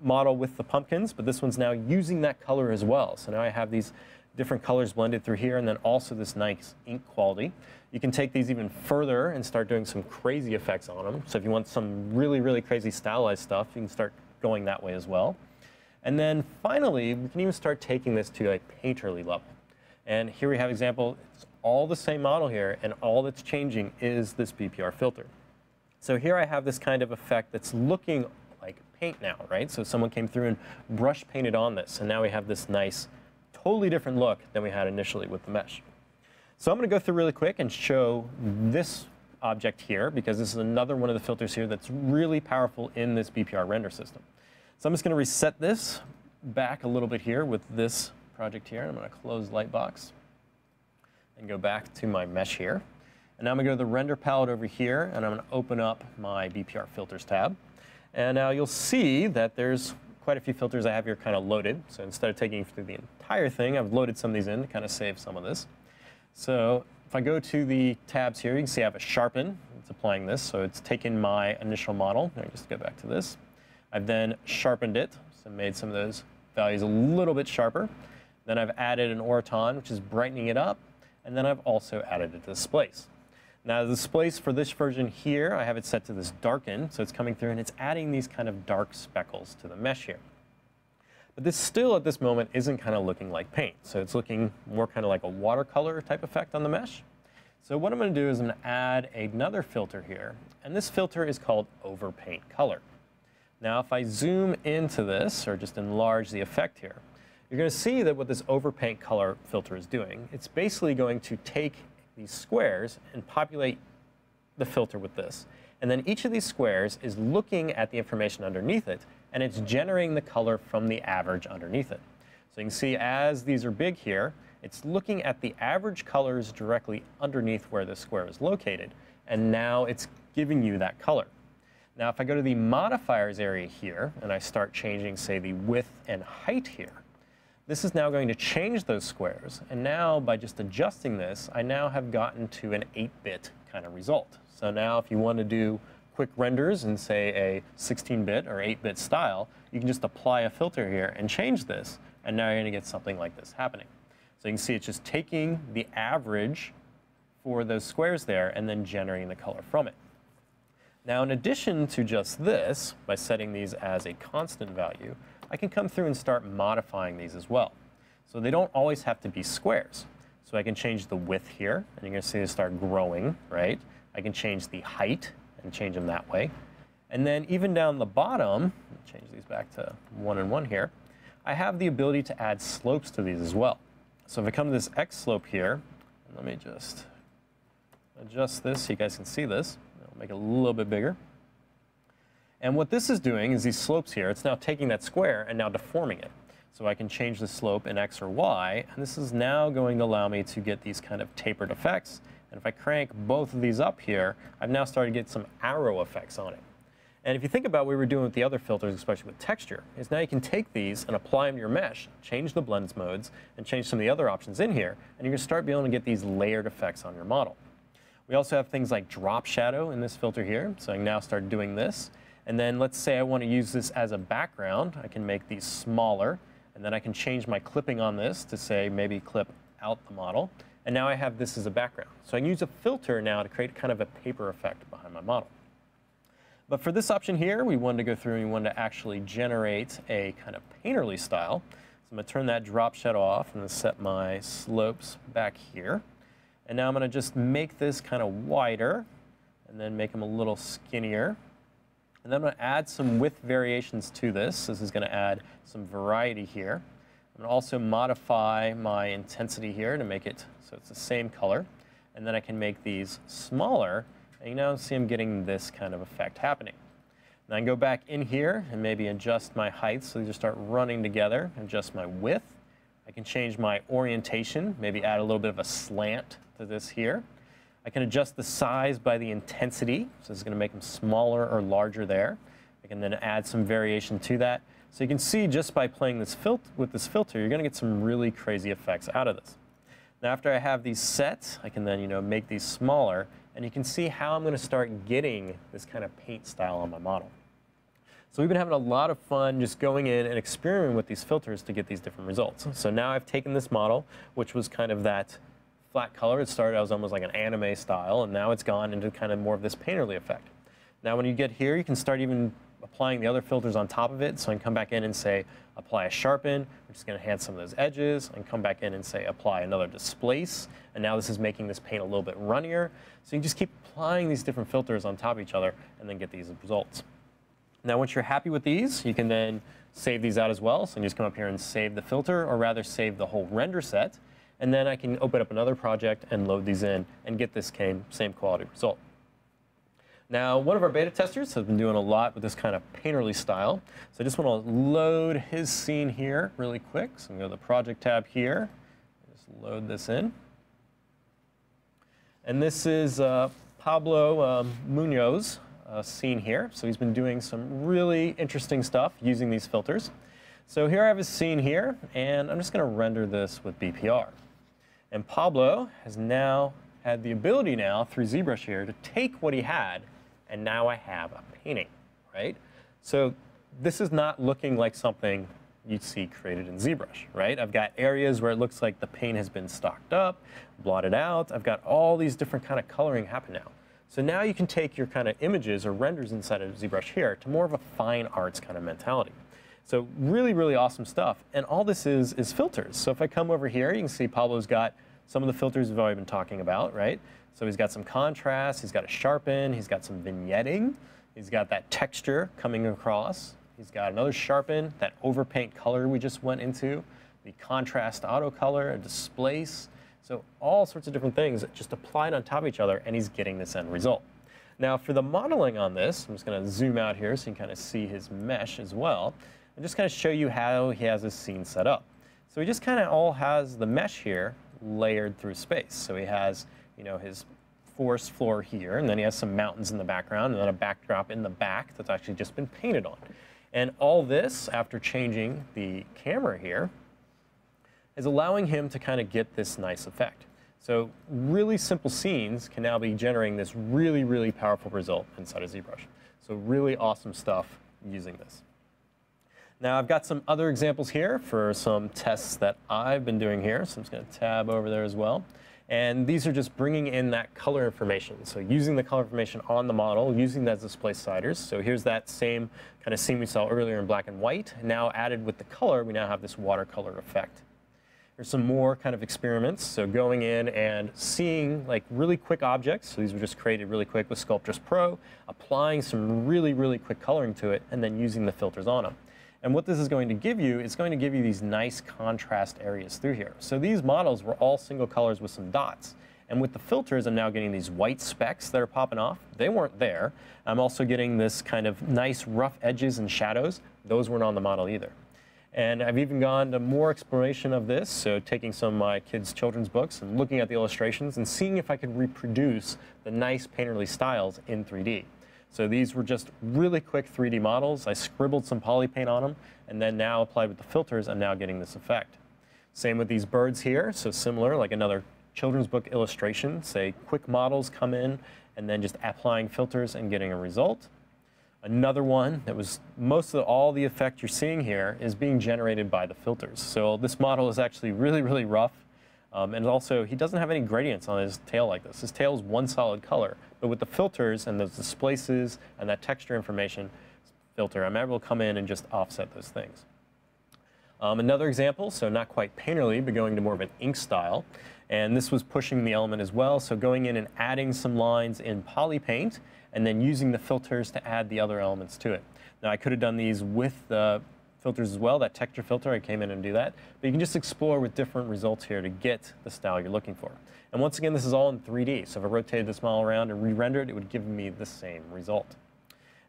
model with the pumpkins, but this one's now using that color as well. So now I have these different colors blended through here, and then also this nice ink quality. You can take these even further and start doing some crazy effects on them. So if you want some really, really crazy stylized stuff, you can start going that way as well. And then finally, we can even start taking this to a painterly level. And here we have an example. It's all the same model here, and all that's changing is this BPR filter. So here I have this kind of effect that's looking like paint now, right? So someone came through and brush painted on this, and now we have this nice, totally different look than we had initially with the mesh. So I'm going to go through really quick and show this object here, because this is another one of the filters here that's really powerful in this BPR render system. So I'm just going to reset this back a little bit here with this project here. I'm going to close Lightbox and go back to my mesh here. And now I'm going to go to the render palette over here, and I'm going to open up my BPR filters tab. And now you'll see that there's quite a few filters I have here kind of loaded. So instead of taking you through the entire thing, I've loaded some of these in to kind of save some of this. So if I go to the tabs here, you can see I have a sharpen. It's applying this, so it's taken my initial model. Let me just go back to this. I've then sharpened it, so made some of those values a little bit sharper. Then I've added an orton, which is brightening it up, and then I've also added a displace. Now the displace for this version here, I have it set to this darken, so it's coming through and it's adding these kind of dark speckles to the mesh here. But this still, at this moment, isn't kind of looking like paint. So it's looking more kind of like a watercolor type effect on the mesh. So what I'm going to do is I'm going to add another filter here. And this filter is called Overpaint Color. Now if I zoom into this, or just enlarge the effect here, you're going to see that what this Overpaint Color filter is doing, it's basically going to take these squares and populate the filter with this. And then each of these squares is looking at the information underneath it, and it's generating the color from the average underneath it. So you can see as these are big here, it's looking at the average colors directly underneath where the square is located, and now it's giving you that color. Now if I go to the modifiers area here, and I start changing, say, the width and height here, this is now going to change those squares, and now by just adjusting this, I now have gotten to an 8-bit kind of result. So now if you want to do quick renders in, say, a 16-bit or 8-bit style, you can just apply a filter here and change this, and now you're going to get something like this happening. So you can see it's just taking the average for those squares there and then generating the color from it. Now in addition to just this, by setting these as a constant value, I can come through and start modifying these as well. So they don't always have to be squares. So I can change the width here, and you're going to see it start growing, right? I can change the height and change them that way. And then even down the bottom, change these back to 1 and 1 here, I have the ability to add slopes to these as well. So if I come to this X slope here, let me just adjust this so you guys can see this. I'll make it a little bit bigger. And what this is doing is these slopes here, it's now taking that square and now deforming it. So I can change the slope in X or Y, and this is now going to allow me to get these kind of tapered effects. And if I crank both of these up here, I've now started to get some arrow effects on it. And if you think about what we were doing with the other filters, especially with texture, is now you can take these and apply them to your mesh, change the blends modes, and change some of the other options in here, and you're going to start being able to get these layered effects on your model. We also have things like drop shadow in this filter here, so I can now start doing this. And then let's say I want to use this as a background. I can make these smaller, and then I can change my clipping on this to say maybe clip out the model. And now I have this as a background. So I can use a filter now to create kind of a paper effect behind my model. But for this option here, we wanted to go through and we wanted to actually generate a kind of painterly style. So I'm going to turn that drop shadow off and then set my slopes back here. And now I'm going to just make this kind of wider and then make them a little skinnier. And then I'm going to add some width variations to this. This is going to add some variety here. I'm going to also modify my intensity here to make it so it's the same color. And then I can make these smaller. And you now see I'm getting this kind of effect happening. Now I can go back in here and maybe adjust my height so these just start running together, adjust my width. I can change my orientation, maybe add a little bit of a slant to this here. I can adjust the size by the intensity, so this is going to make them smaller or larger there. I can then add some variation to that. So you can see just by playing this with this filter, you're going to get some really crazy effects out of this. Now after I have these set, I can then make these smaller, and you can see how I'm going to start getting this kind of paint style on my model. So we've been having a lot of fun just going in and experimenting with these filters to get these different results. So now I've taken this model, which was kind of that flat color. It started as almost like an anime style, and now it's gone into kind of more of this painterly effect. Now when you get here, you can start even applying the other filters on top of it. So I can come back in and say, apply a sharpen, which is going to enhance some of those edges, and come back in and say, apply another displace. And now this is making this paint a little bit runnier. So you can just keep applying these different filters on top of each other and then get these results. Now once you're happy with these, you can then save these out as well. So you can just come up here and save the filter, or rather save the whole render set. And then I can open up another project and load these in and get this same quality result. Now, one of our beta testers has been doing a lot with this kind of painterly style. So I just want to load his scene here really quick. So I'm going to go to the project tab here. Just load this in. And this is Pablo Munoz scene here. So he's been doing some really interesting stuff using these filters. So here I have his scene here, and I'm just going to render this with BPR. And Pablo has now had the ability now, through ZBrush here, to take what he had, and now I have a painting, right? So this is not looking like something you'd see created in ZBrush, right? I've got areas where it looks like the paint has been stocked up, blotted out. I've got all these different kind of coloring happen now. So now you can take your kind of images or renders inside of ZBrush here to more of a fine arts kind of mentality. So really, really awesome stuff. And all this is filters. So if I come over here, you can see Pablo's got some of the filters we've already been talking about, right? So he's got some contrast, he's got a sharpen, he's got some vignetting, he's got that texture coming across, he's got another sharpen, that overpaint color we just went into, the contrast auto color, a displace. So all sorts of different things just applied on top of each other, and he's getting this end result. Now for the modeling on this, I'm just going to zoom out here so you can kind of see his mesh as well, and just kind of show you how he has his scene set up. So he just kind of all has the mesh here layered through space. So he has, you know, his forest floor here, and then he has some mountains in the background, and then a backdrop in the back that's actually just been painted on. And all this, after changing the camera here, is allowing him to kind of get this nice effect. So really simple scenes can now be generating this really, really powerful result inside of ZBrush. So really awesome stuff using this. Now I've got some other examples here for some tests that I've been doing here. So I'm just going to tab over there as well. And these are just bringing in that color information. So using the color information on the model, using that as display sliders. So here's that same kind of scene we saw earlier in black and white. Now added with the color, we now have this watercolor effect. There's some more kind of experiments. So going in and seeing like really quick objects. So these were just created really quick with Sculptris Pro, applying some really, really quick coloring to it, and then using the filters on them. And what this is going to give you, it's going to give you these nice contrast areas through here. So these models were all single colors with some dots. And with the filters, I'm now getting these white specks that are popping off. They weren't there. I'm also getting this kind of nice rough edges and shadows. Those weren't on the model either. And I've even gone to more exploration of this, so taking some of my kids' children's books and looking at the illustrations and seeing if I could reproduce the nice painterly styles in 3D. So these were just really quick 3D models. I scribbled some poly paint on them, and then now applied with the filters, I'm now getting this effect. Same with these birds here, so similar, like another children's book illustration. Say quick models come in, and then just applying filters and getting a result. Another one that was most of all the effect you're seeing here is being generated by the filters. So this model is actually really, really rough. And also, he doesn't have any gradients on his tail like this. His tail is one solid color. But with the filters and those displaces and that texture information filter, I'm able to come in and just offset those things. Another example, so not quite painterly, but going to more of an ink style. And this was pushing the element as well. So going in and adding some lines in poly paint, and then using the filters to add the other elements to it. Now, I could have done these with the filters as well, that texture filter, I came in and do that. But you can just explore with different results here to get the style you're looking for. And once again, this is all in 3D. So if I rotated this model around and re-rendered, it would give me the same result.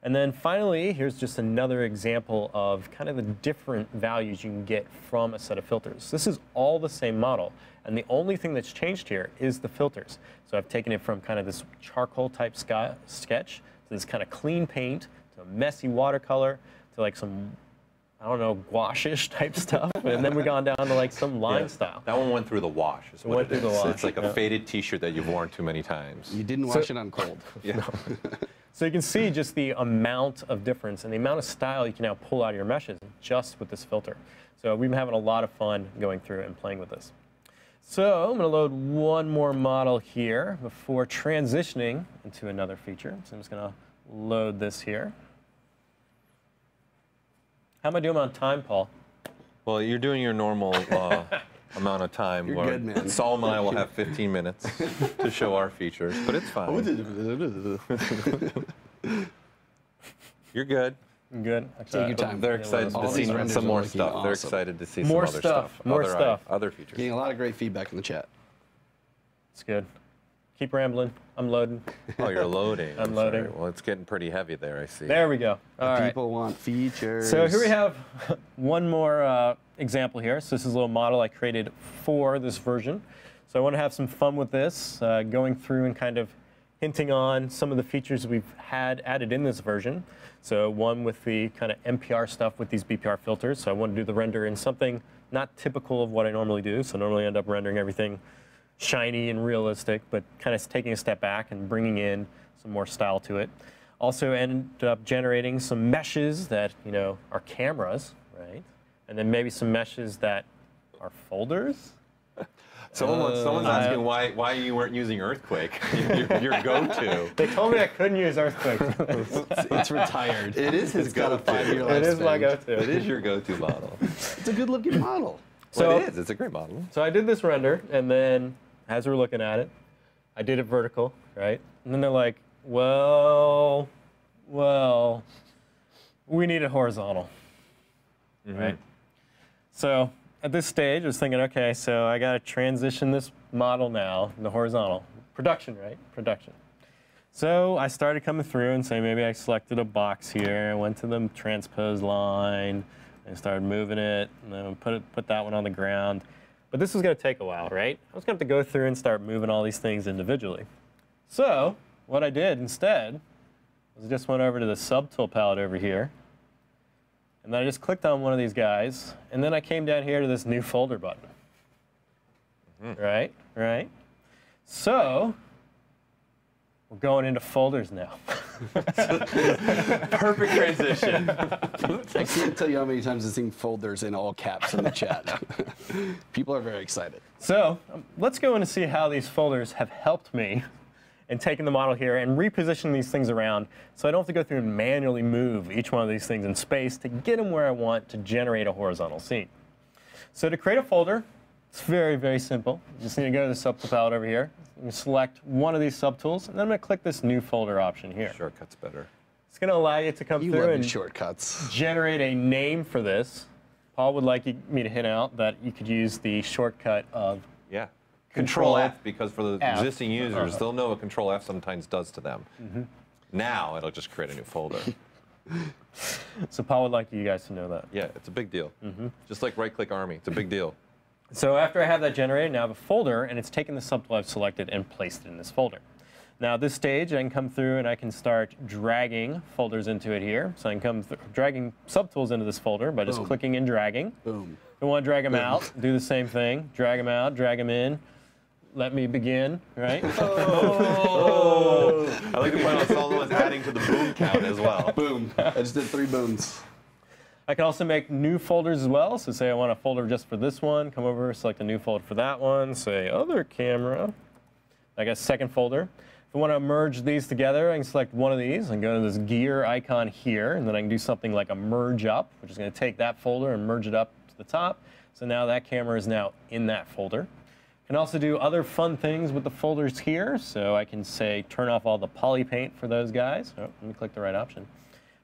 And then finally, here's just another example of kind of the different values you can get from a set of filters. This is all the same model, and the only thing that's changed here is the filters. So I've taken it from kind of this charcoal type sketch to this kind of clean paint to a messy watercolor to like some, I don't know, gouache-ish type stuff, and then we've gone down to like some line style. That one went through the wash. Is what went through the wash. It's like a faded T-shirt that you've worn too many times. You didn't wash it on cold. Yeah. So you can see just the amount of difference and the amount of style you can now pull out of your meshes just with this filter. So we've been having a lot of fun going through and playing with this. So I'm going to load one more model here before transitioning into another feature. So I'm just going to load this here. How am I doing on time, Paul? Well, you're doing your normal amount of time. You're good, man. Saul and I will have 15 minutes to show our features, but it's fine. You're good. Good. Take your time. They're excited to see some more stuff. Awesome. They're excited to see More some other stuff. More stuff. Other features. Getting a lot of great feedback in the chat. It's good. Keep rambling. I'm loading. Oh, you're loading. I'm loading. Sorry. Well, it's getting pretty heavy there, I see. There we go. All right. People want features. So here we have one more example here. So this is a little model I created for this version. So I want to have some fun with this, going through and kind of hinting on some of the features we've had added in this version. So one with the kind of MPR stuff with these BPR filters. So I want to do the render in something not typical of what I normally do. So normally I end up rendering everything shiny and realistic, but kind of taking a step back and bringing in some more style to it. Also ended up generating some meshes that, you know, are cameras, right? And then maybe some meshes that are folders. Someone's asking why you weren't using Earthquake, your go-to. They told me I couldn't use Earthquake. It's retired. It is his go-to. 5-year lifespan. It is my go-to. It is your go-to model. It's a good-looking model. So it is. It's a great model. So I did this render, and then as we're looking at it, I did it vertical, right? And then they're like, well, we need it horizontal, right? So at this stage, I was thinking, okay, so I got to transition this model now into horizontal. Production, right? Production. So I started coming through and saying maybe I selected a box here, I went to the transpose line, and started moving it, and then put that one on the ground. But this was going to take a while, right? I was going to have to go through and start moving all these things individually. So what I did instead was I just went over to the subtool palette over here, and then I just clicked on one of these guys, and then I came down here to this new folder button. Right? So we're going into folders now. Perfect transition. I can't tell you how many times I've seen folders in all caps in the chat. People are very excited. So let's go in and see how these folders have helped me in taking the model here and repositioning these things around so I don't have to go through and manually move each one of these things in space to get them where I want to generate a horizontal scene. So to create a folder, it's very, very simple. You just need to go to the subtool palette over here. You select one of these subtools, and then I'm going to click this new folder option here. Shortcut's better. It's going to allow you to come You through love and these shortcuts. generate a name for this. Paul would like me to hint out that you could use the shortcut of Yeah. Control F, because for the F. existing users, they'll know what Control F sometimes does to them. Now it'll just create a new folder. So Paul would like you guys to know that. Yeah, it's a big deal. Just like right-click Army, it's a big deal. So after I have that generated, now I have a folder, and it's taken the subtool I've selected and placed it in this folder. Now at this stage, I can come through and I can start dragging folders into it here. So I can come dragging subtools into this folder by just clicking and dragging. Boom. If I want to drag them out, do the same thing. Drag them out, drag them in. Let me begin, right? Oh! I like to point out someone's adding to the boom count as well. Boom. I just did 3 booms. I can also make new folders as well. So say I want a folder just for this one. Come over, select a new folder for that one. Say other camera. I got a second folder. If I want to merge these together, I can select one of these and go to this gear icon here. And then I can do something like a merge up, which is going to take that folder and merge it up to the top. So now that camera is now in that folder. I can also do other fun things with the folders here. So I can say turn off all the poly paint for those guys. Oh, let me click the right option.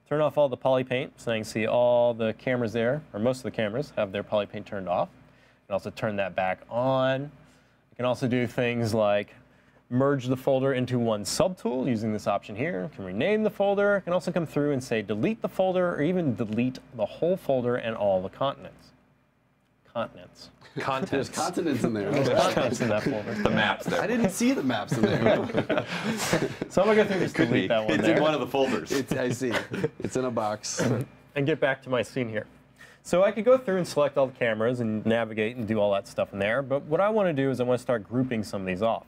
Turn off all the poly paint so I can see all the cameras there, or most of the cameras have their poly paint turned off. I can also turn that back on. I can also do things like merge the folder into one subtool using this option here. I can rename the folder. I can also come through and say delete the folder, or even delete the whole folder and all the continents. Continents. There's continents in there. There's continents in that folder. The maps there. I didn't see the maps in there. So I'm going to go through and just delete that one It's there. in one of the folders. I see. It's in a box. And get back to my scene here. So I could go through and select all the cameras and navigate and do all that stuff in there. But what I want to do is I want to start grouping some of these off.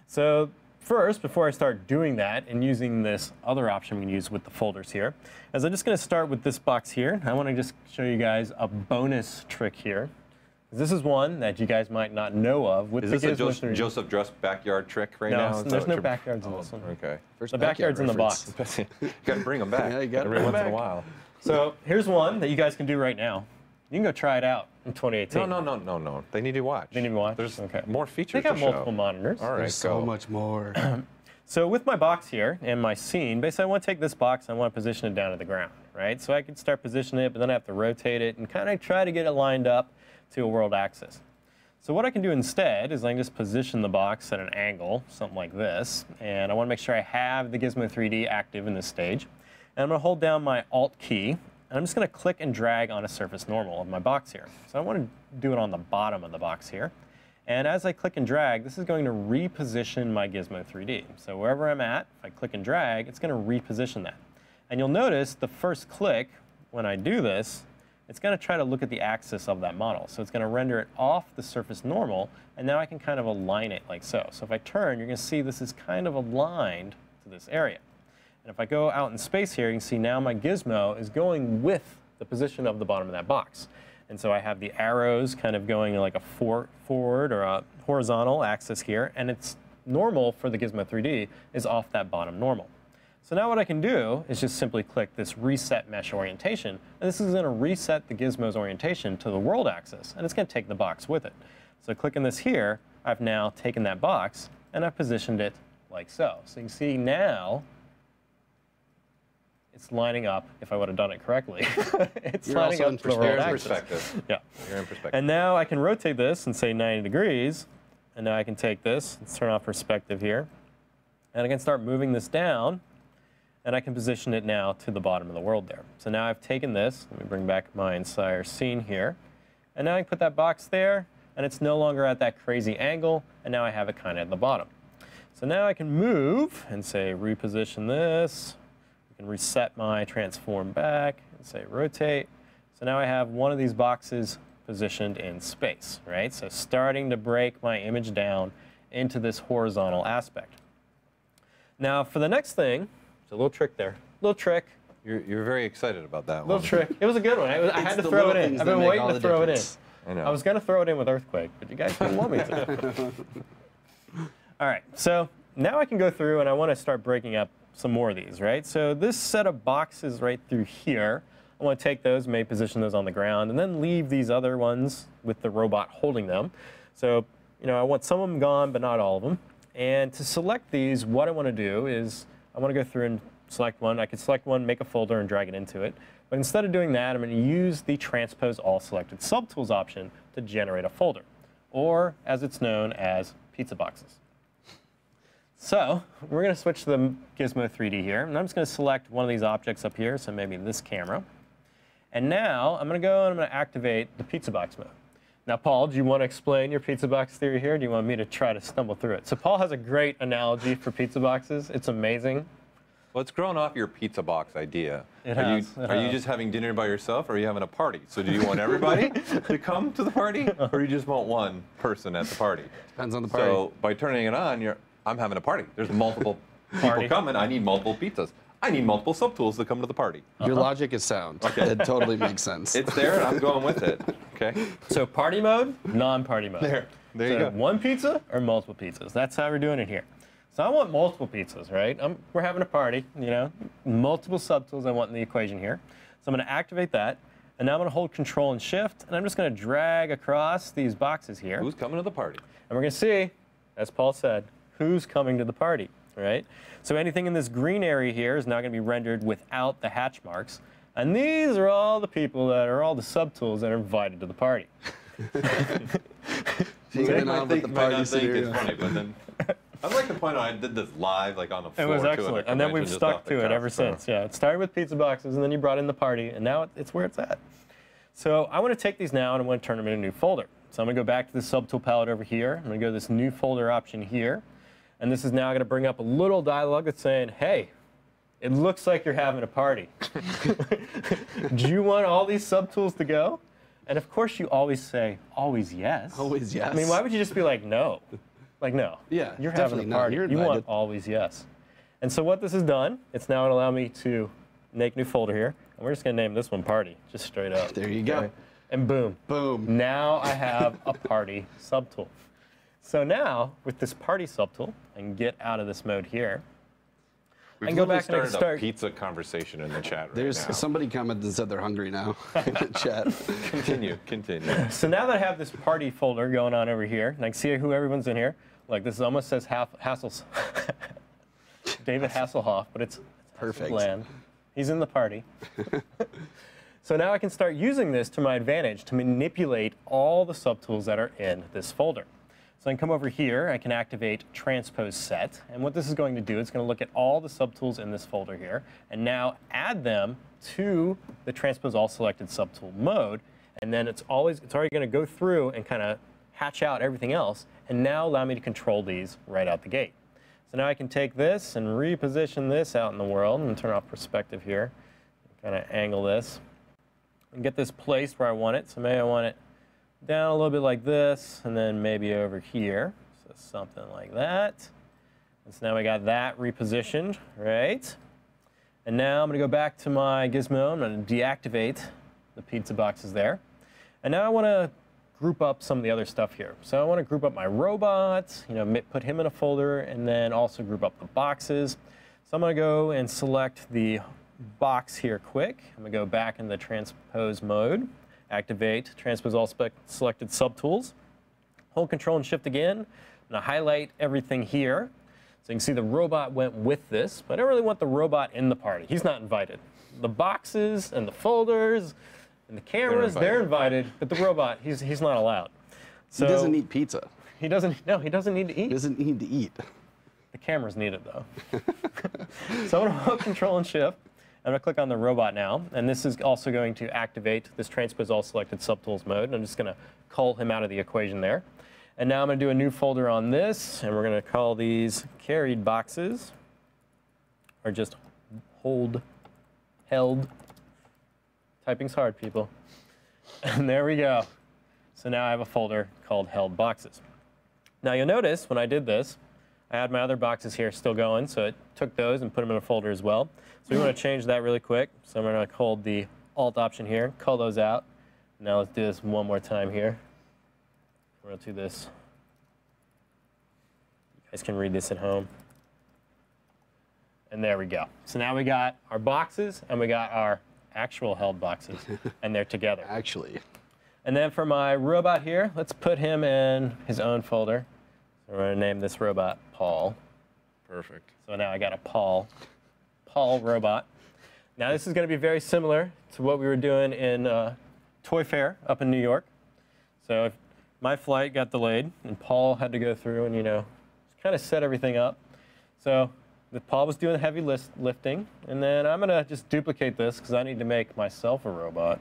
So first, before I start doing that and using this other option we can use with the folders here, is I'm just going to start with this box here. I want to just show you guys a bonus trick here. This is one that you guys might not know of. With Is the this a Gizmo 3D. Joseph Dress backyard trick right now? No, Is that there's what no you're- backyards in this one. Okay. First The backyard backyard's in the reference. box. You got to bring them back Yeah, you gotta every bring 'em once in a back. while. So here's one that you guys can do right now. You can go try it out in 2018. No. They need to watch. They need to watch? There's Okay. more features They got to show. multiple monitors. All right, There's so go. much more. So with my box here and my scene, basically I want to take this box and I want to position it down to the ground, right? So I can start positioning it, but then I have to rotate it and kind of try to get it lined up to a world axis. So what I can do instead is I can just position the box at an angle, something like this, and I want to make sure I have the Gizmo 3D active in this stage. And I'm going to hold down my Alt key, and I'm just going to click and drag on a surface normal of my box here. So I want to do it on the bottom of the box here. And as I click and drag, this is going to reposition my Gizmo 3D. So wherever I'm at, if I click and drag, it's going to reposition that. And you'll notice the first click, when I do this, it's going to try to look at the axis of that model. So it's going to render it off the surface normal, and now I can kind of align it like so. So if I turn, you're going to see this is kind of aligned to this area. And if I go out in space here, you can see now my gizmo is going with the position of the bottom of that box. And so I have the arrows kind of going like a forward or a horizontal axis here, and it's normal for the Gizmo 3D is off that bottom normal. So now what I can do is just simply click this Reset Mesh Orientation, and this is going to reset the gizmo's orientation to the world axis, and it's going to take the box with it. So clicking this here, I've now taken that box, and I've positioned it like so. So you can see now, it's lining up, if I would have done it correctly. It's You're lining also up in to the world axis. perspective. Yeah. You're in perspective. And now I can rotate this and say 90 degrees, and now I can take this, let's turn off perspective here, and I can start moving this down, and I can position it now to the bottom of the world there. So now I've taken this, let me bring back my entire scene here, and now I can put that box there, and it's no longer at that crazy angle, and now I have it kind of at the bottom. So now I can move and say reposition this. I can reset my transform back and say rotate. So now I have one of these boxes positioned in space, right? So starting to break my image down into this horizontal aspect. Now for the next thing, there's a little trick there. Little trick. You're very excited about that Little one. trick. It was a good one. I had to throw it in. I've been waiting to throw it in. I know. I was going to throw it in with Earthquake, but you guys didn't want me to. All right, so now I can go through and I want to start breaking up some more of these, right? So this set of boxes right through here, I want to take those, maybe position those on the ground, and then leave these other ones with the robot holding them. So, you know, I want some of them gone, but not all of them. And to select these, what I want to do is I want to go through and select one. I could select one, make a folder, and drag it into it. But instead of doing that, I'm going to use the Transpose All Selected Subtools option to generate a folder, or as it's known as pizza boxes. So we're going to switch to the Gizmo 3D here, and I'm just going to select one of these objects up here, so maybe this camera. And now I'm going to go and I'm going to activate the pizza box mode. Now, Paul, do you want to explain your pizza box theory here, or do you want me to try to stumble through it? So Paul has a great analogy for pizza boxes. It's amazing. Well, it's grown off your pizza box idea. Are you just having dinner by yourself, or are you having a party? So do you want everybody to come to the party, or you just want one person at the party? Depends on the party. So by turning it on, I'm having a party. There's multiple people coming. I need multiple pizzas. I need multiple subtools to come to the party. Your logic is sound. Okay. It totally makes sense. It's there, and I'm going with it. Okay. So party mode, non-party mode. There you go. One pizza or multiple pizzas. That's how we're doing it here. So I want multiple pizzas, right? We're having a party, you know, multiple subtools I want in the equation here. So I'm going to activate that, and now I'm going to hold Control and Shift, and I'm just going to drag across these boxes here. Who's coming to the party? And we're going to see, as Paul said, who's coming to the party, right? So anything in this green area here is now going to be rendered without the hatch marks. And these are all the people that are all the subtools that are invited to the party. You might not think it's funny, but then I'd like to point out I did this live, like on the floor. It was excellent, and then we've stuck to it ever since. Yeah, it started with pizza boxes, and then you brought in the party, and now it's where it's at. So I want to take these now, and I want to turn them in a new folder. So I'm going to go back to the subtool palette over here. I'm going to go to this new folder option here. And this is now going to bring up a little dialog that's saying, hey, it looks like you're having a party. Do you want all these subtools to go? And of course, you always say, always yes. Always yes. I mean, why would you just be like, no? Like, no. Yeah, You're having a party. You want always yes. And so what this has done, it's now going to allow me to make a new folder here. And we're just going to name this one party, just straight up. There you go. And boom. Boom. Now I have a party subtool. So now, with this party subtool, I can get out of this mode here. We've and go back and I can started start a pizza conversation in the chat right There's now. somebody commented and said they're hungry now in the chat. Continue. So now that I have this party folder going on over here, and I can see who everyone's in here. Like this almost says Hassels. David Hasselhoff, but it's Perfect. Bland. He's in the party. So now I can start using this to my advantage to manipulate all the subtools that are in this folder. So I can come over here, I can activate Transpose Set, and what this is going to do, it's going to look at all the subtools in this folder here, and now add them to the Transpose All Selected Subtool mode, and then it's already going to go through and kind of hatch out everything else, and now allow me to control these right out the gate. So now I can take this and reposition this out in the world, and turn off perspective here, kind of angle this. and get this placed where I want it. So maybe I want it down a little bit like this, and then maybe over here. So something like that. And so now we got that repositioned, right? And now I'm going to go back to my gizmo. I'm going to deactivate the pizza boxes there. And now I want to group up some of the other stuff here. So I want to group up my robot, put him in a folder, and then also group up the boxes. So I'm going to go and select the box here quick. I'm going to go back in the transpose mode, activate transpose all selected subtools, hold Control and Shift again. I'm going to highlight everything here. So you can see the robot went with this, but I don't really want the robot in the party. He's not invited. The boxes and the folders and the cameras, they're invited, but the robot, he's not allowed. So he doesn't eat pizza. He doesn't need to eat. He doesn't need to eat. The cameras need it, though. So I'm going to hold Control and Shift. I'm going to click on the robot now, and this is also going to activate this transpose all selected subtools mode. And I'm just going to cull him out of the equation there. And now I'm going to do a new folder on this, and we're going to call these carried boxes, or just held. Typing's hard, people. And there we go. So now I have a folder called held boxes. Now you'll notice when I did this, I had my other boxes here still going, so it took those and put them in a folder as well. So we want to change that really quick. So I'm going to hold the Alt option here, cull those out. Now let's do this one more time here. We're going to do this. You guys can read this at home. And there we go. So now we got our boxes and we got our actual held boxes, and they're together. Actually. And then for my robot here, let's put him in his own folder. So we're going to name this robot Paul. Perfect. So now I got a Paul robot. Now this is going to be very similar to what we were doing in Toy Fair up in New York. So if my flight got delayed, and Paul had to go through and, kind of set everything up. So Paul was doing the heavy lifting, and then I'm going to just duplicate this because I need to make myself a robot.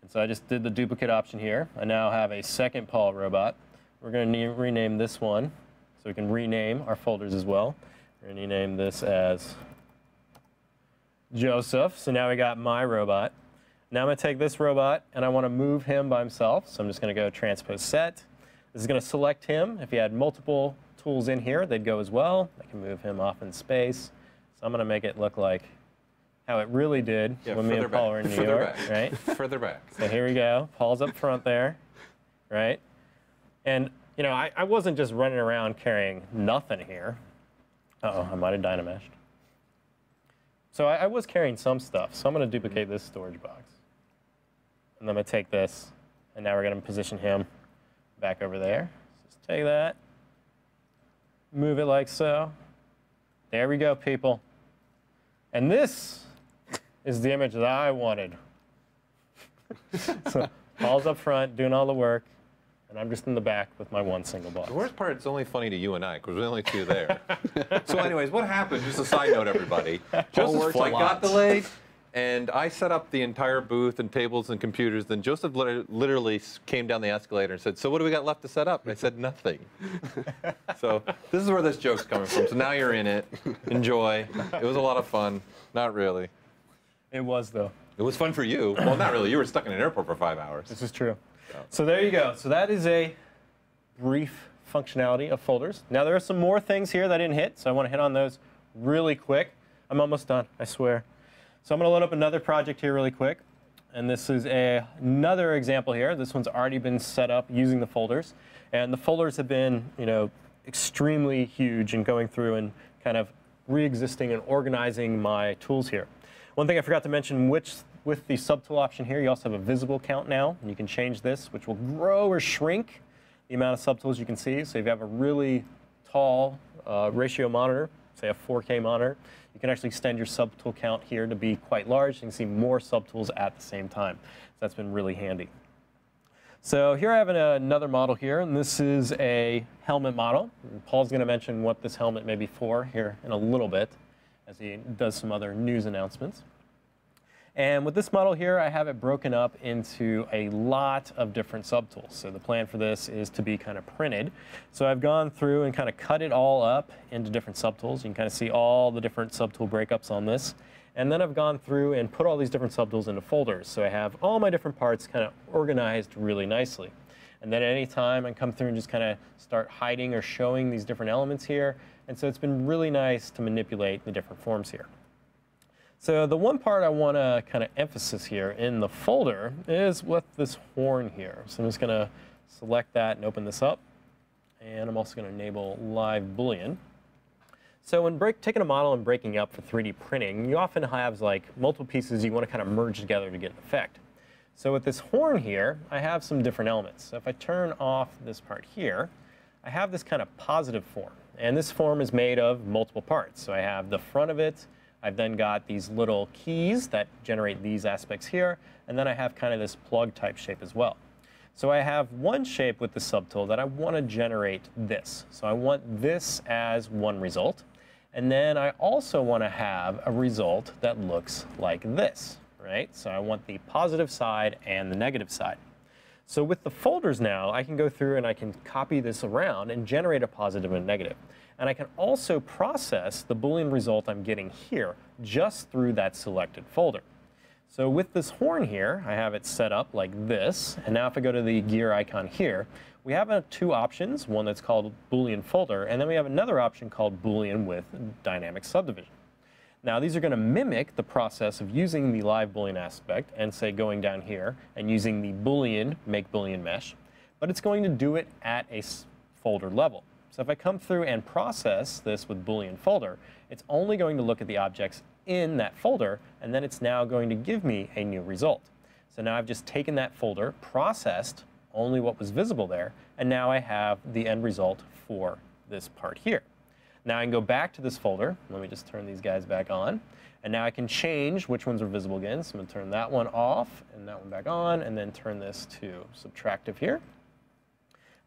And so I just did the duplicate option here. I now have a second Paul robot. We're going to rename this one so we can rename our folders as well. We're going to name this as Joseph. So now we got my robot. Now I'm going to take this robot, and I want to move him by himself. So I'm just going to go transpose set. This is going to select him. If you had multiple tools in here, they'd go as well. I can move him off in space. So I'm going to make it look like how it really did when me and Paul were in New York, right? Further back. So here we go. Paul's up front there, right? And, I wasn't just running around carrying nothing here. Uh-oh, I might have dynamashed. So I was carrying some stuff. So I'm going to duplicate this storage box. And then I'm going to take this, and now we're going to position him back over there. Just take that. Move it like so. There we go, people. And this is the image that I wanted. So Paul's up front doing all the work, and I'm just in the back with my one single box. The worst part, it's only funny to you and I, because we're the only two there. So anyways, what happened? Just a side note, everybody. Joseph's flight got delayed, and I set up the entire booth and tables and computers. Then Joseph literally came down the escalator and said, "So what do we got left to set up?" And I said, "Nothing." So this is where this joke's coming from. So now you're in it. Enjoy. It was a lot of fun. Not really. It was, though. It was fun for you. Well, not really. You were stuck in an airport for 5 hours. This is true. So there you go. So that is a brief functionality of folders. Now there are some more things here that I didn't hit, so I want to hit on those really quick. I'm almost done, I swear. So I'm going to load up another project here really quick. And this is another example here. This one's already been set up using the folders. And the folders have been, extremely huge in going through and kind of re-existing and organizing my tools here. One thing I forgot to mention, with the subtool option here, you also have a visible count now. And you can change this, which will grow or shrink the amount of subtools you can see. So if you have a really tall ratio monitor, say a 4K monitor, you can actually extend your subtool count here to be quite large. You can see more subtools at the same time. So that's been really handy. So here I have another model here, and this is a helmet model. And Paul's going to mention what this helmet may be for here in a little bit as he does some other news announcements. And with this model here, I have it broken up into a lot of different subtools. So the plan for this is to be kind of printed. So I've gone through and kind of cut it all up into different subtools. You can kind of see all the different subtool breakups on this. And then I've gone through and put all these different subtools into folders. So I have all my different parts kind of organized really nicely. And then at any time I come through and just kind of start hiding or showing these different elements here. And so it's been really nice to manipulate the different forms here. So the one part I want to kind of emphasize here in the folder is with this horn here. So I'm just going to select that and open this up. And I'm also going to enable live Boolean. So when taking a model and breaking up for 3D printing, you often have like multiple pieces you want to kind of merge together to get an effect. So with this horn here, I have some different elements. So if I turn off this part here, I have this kind of positive form. And this form is made of multiple parts. So I have the front of it. I've then got these little keys that generate these aspects here. And then I have kind of this plug type shape as well. So I have one shape with the subtool that I want to generate this. So I want this as one result. And then I also want to have a result that looks like this, right? So I want the positive side and the negative side. So with the folders now, I can go through and I can copy this around and generate a positive and a negative. And I can also process the Boolean result I'm getting here just through that selected folder. So with this horn here, I have it set up like this. And now if I go to the gear icon here, we have two options, one that's called Boolean folder, and then we have another option called Boolean with dynamic subdivision. Now these are going to mimic the process of using the live Boolean aspect and say going down here and using the Boolean make Boolean mesh, but it's going to do it at a folder level. So if I come through and process this with Boolean folder, it's only going to look at the objects in that folder, and then it's now going to give me a new result. So now I've just taken that folder, processed only what was visible there, and now I have the end result for this part here. Now I can go back to this folder. Let me just turn these guys back on. And now I can change which ones are visible again. So I'm going to turn that one off and that one back on, and then turn this to subtractive here.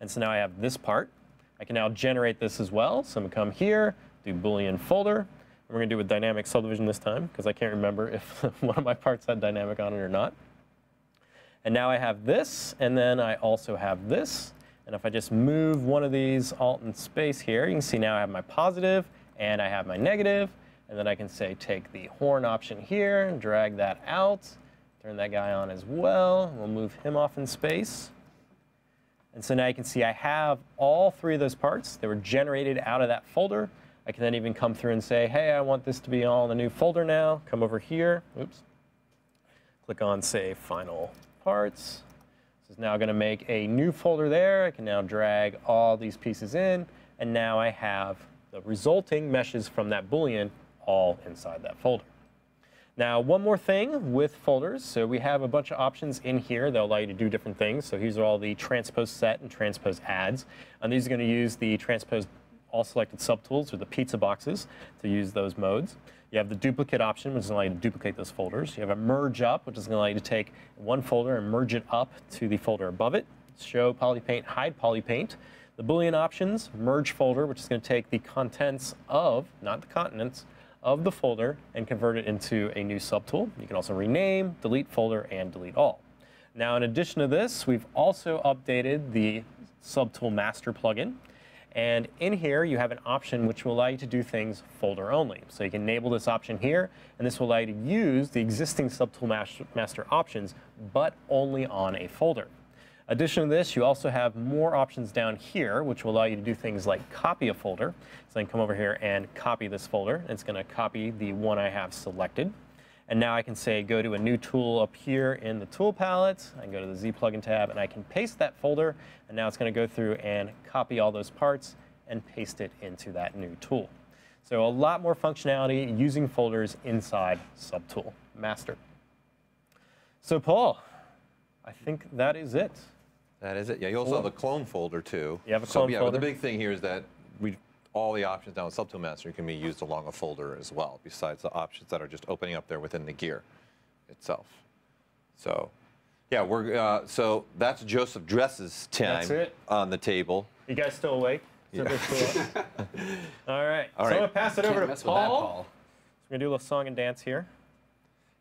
And so now I have this part. I can now generate this as well. So I'm going to come here, do Boolean folder. And we're going to do with dynamic subdivision this time, because I can't remember if one of my parts had dynamic on it or not. And now I have this, and then I also have this. And if I just move one of these alt and space here, you can see now I have my positive and I have my negative. And then I can say take the horn option here and drag that out. Turn that guy on as well. We'll move him off in space. And so now you can see I have all three of those parts. They were generated out of that folder. I can then even come through and say, hey, I want this to be all in a new folder now. Come over here. Oops. Click on, say, Final Parts. This is now going to make a new folder there. I can now drag all these pieces in. And now I have the resulting meshes from that Boolean all inside that folder. Now, one more thing with folders. So we have a bunch of options in here that allow you to do different things. So here's all the transpose set and transpose adds. And these are going to use the transpose all selected subtools or the pizza boxes to use those modes. You have the duplicate option, which is going to allow you to duplicate those folders. You have a merge up, which is going to allow you to take one folder and merge it up to the folder above it. Show polypaint, hide polypaint. The Boolean options, merge folder, which is going to take the contents of, not the contents, of the folder and convert it into a new subtool. You can also rename, delete folder, and delete all. Now, in addition to this, we've also updated the subtool master plugin. And in here, you have an option which will allow you to do things folder only. So you can enable this option here, and this will allow you to use the existing subtool master options, but only on a folder. Addition to this, you also have more options down here, which will allow you to do things like copy a folder. So I can come over here and copy this folder. It's going to copy the one I have selected. And now I can say go to a new tool up here in the tool palette. I can go to the Z plugin tab, and I can paste that folder. And now it's going to go through and copy all those parts and paste it into that new tool. So a lot more functionality using folders inside Subtool Master. So Paul, I think that is it. That is it. Yeah, you also have a clone folder too. You have a clone folder. But the big thing here is that all the options down with Subtool Master can be used along a folder as well, besides the options that are just opening up there within the gear itself. So, yeah, so that's Joseph Dress's time on the table. You guys still awake? Yeah. All right. So I'm going to pass it over to Paul. Paul. We're going to do a little song and dance here.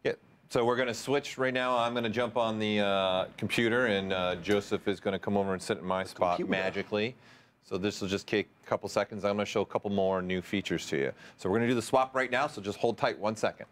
Yeah. So we're going to switch right now. I'm going to jump on the computer, and Joseph is going to come over and sit in my spot magically. So this will just take a couple seconds. I'm going to show a couple more new features to you. So we're going to do the swap right now, so just hold tight 1 second.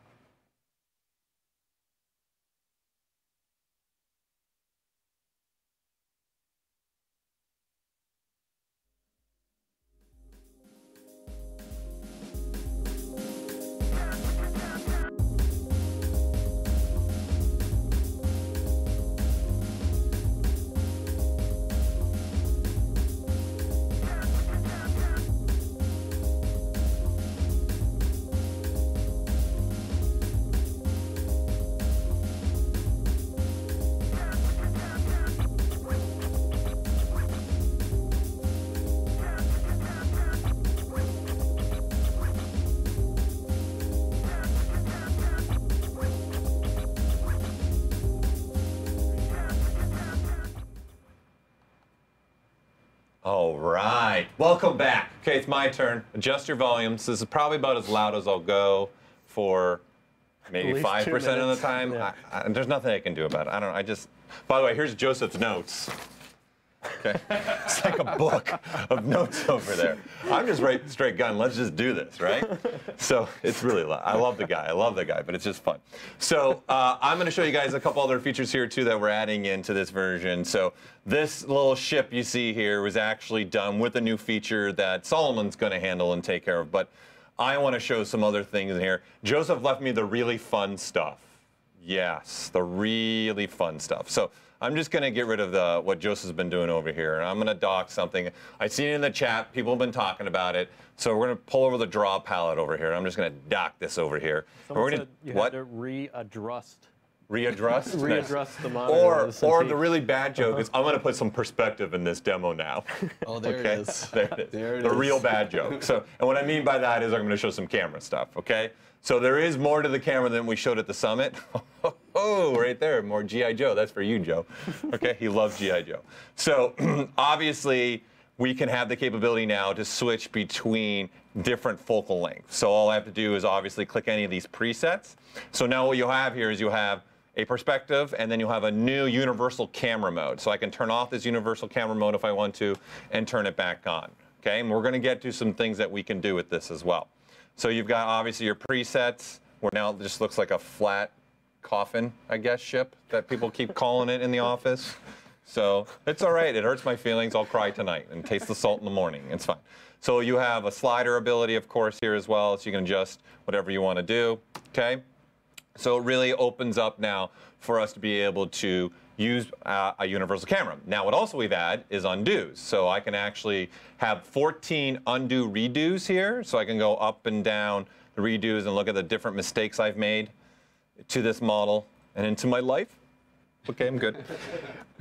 All right, welcome back. Okay, it's my turn. Adjust your volumes. This is probably about as loud as I'll go for maybe 5% of the time. Yeah. There's nothing I can do about it. I don't know. I just. By the way, here's Joseph's notes. Okay, it's like a book of notes over there. I'm just right straight gun. Let's just do this, right? So it's really loud. I love the guy. I love the guy, but it's just fun. So I'm going to show you guys a couple other features here too that we're adding into this version. So this little ship you see here was actually done with a new feature that Solomon's going to handle and take care of. But I want to show some other things in here. Joseph left me the really fun stuff. Yes, the really fun stuff. So I'm just going to get rid of what Joseph's been doing over here. And I'm going to dock something. I've seen it in the chat. People have been talking about it. So we're going to pull over the draw palette over here. I'm just going to dock this over here. Someone said you had to readjust. Readjust? Readjust the monitor. Or the really bad joke is I'm going to put some perspective in this demo now. Oh, there okay? it is. There it is. There it the is. real bad joke. So, and what I mean by that is I'm going to show some camera stuff, okay? So there is more to the camera than we showed at the summit. Oh, right there, more G.I. Joe. That's for you, Joe. Okay, he loves G.I. Joe. So obviously, we can have the capability now to switch between different focal lengths. So all I have to do is obviously click any of these presets. So now what you'll have here is you'll have a perspective, and then you'll have a new universal camera mode. So I can turn off this universal camera mode if I want to and turn it back on. Okay, and we're going to get to some things that we can do with this as well. So you've got obviously your presets, where now it just looks like a flat coffin, I guess, ship that people keep calling it in the office. So it's all right. It hurts my feelings. I'll cry tonight and taste the salt in the morning. It's fine. So you have a slider ability, of course, here as well, so you can adjust whatever you want to do. Okay. So it really opens up now for us to be able to use a universal camera. Now, what also we've added is undos. So I can actually have 14 undo redos here. So I can go up and down the redos and look at the different mistakes I've made to this model and into my life. Okay, I'm good.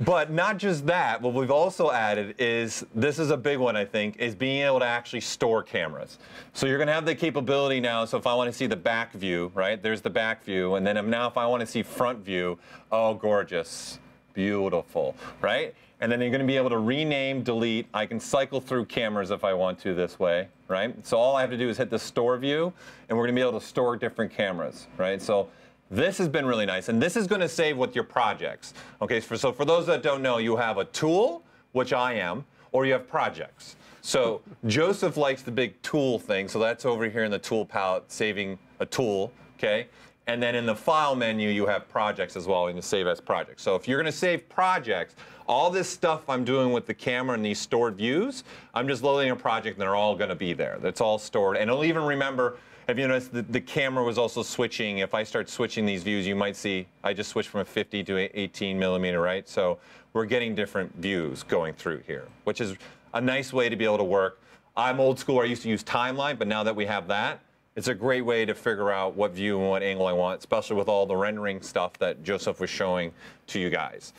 But not just that, what we've also added is, this is a big one, I think, is being able to actually store cameras. So you're going to have the capability now, so if I want to see the back view, right, there's the back view, and then now if I want to see front view, oh, gorgeous, beautiful, right? And then you're going to be able to rename, delete. I can cycle through cameras if I want to this way, right? So all I have to do is hit the store view, and we're going to be able to store different cameras, right? So this has been really nice, and this is going to save with your projects. Okay, so for those that don't know, you have a tool, which I am, or you have projects. So Joseph likes the big tool thing, so that's over here in the tool palette, saving a tool, okay? And then in the file menu, you have projects as well, and you save as projects. So if you're going to save projects, all this stuff I'm doing with the camera and these stored views, I'm just loading a project, and they're all going to be there. That's all stored, and it'll even remember. Have you noticed the camera was also switching? If I start switching these views, you might see I just switched from a 50 to 18 millimeter, right? So we're getting different views going through here, which is a nice way to be able to work. I'm old school. I used to use timeline, but now that we have that, it's a great way to figure out what view and what angle I want, especially with all the rendering stuff that Joseph was showing to you guys.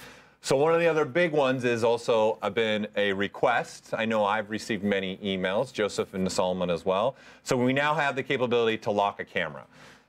So one of the other big ones is also been a request. I know I've received many emails, Joseph and Solomon as well. So we now have the capability to lock a camera.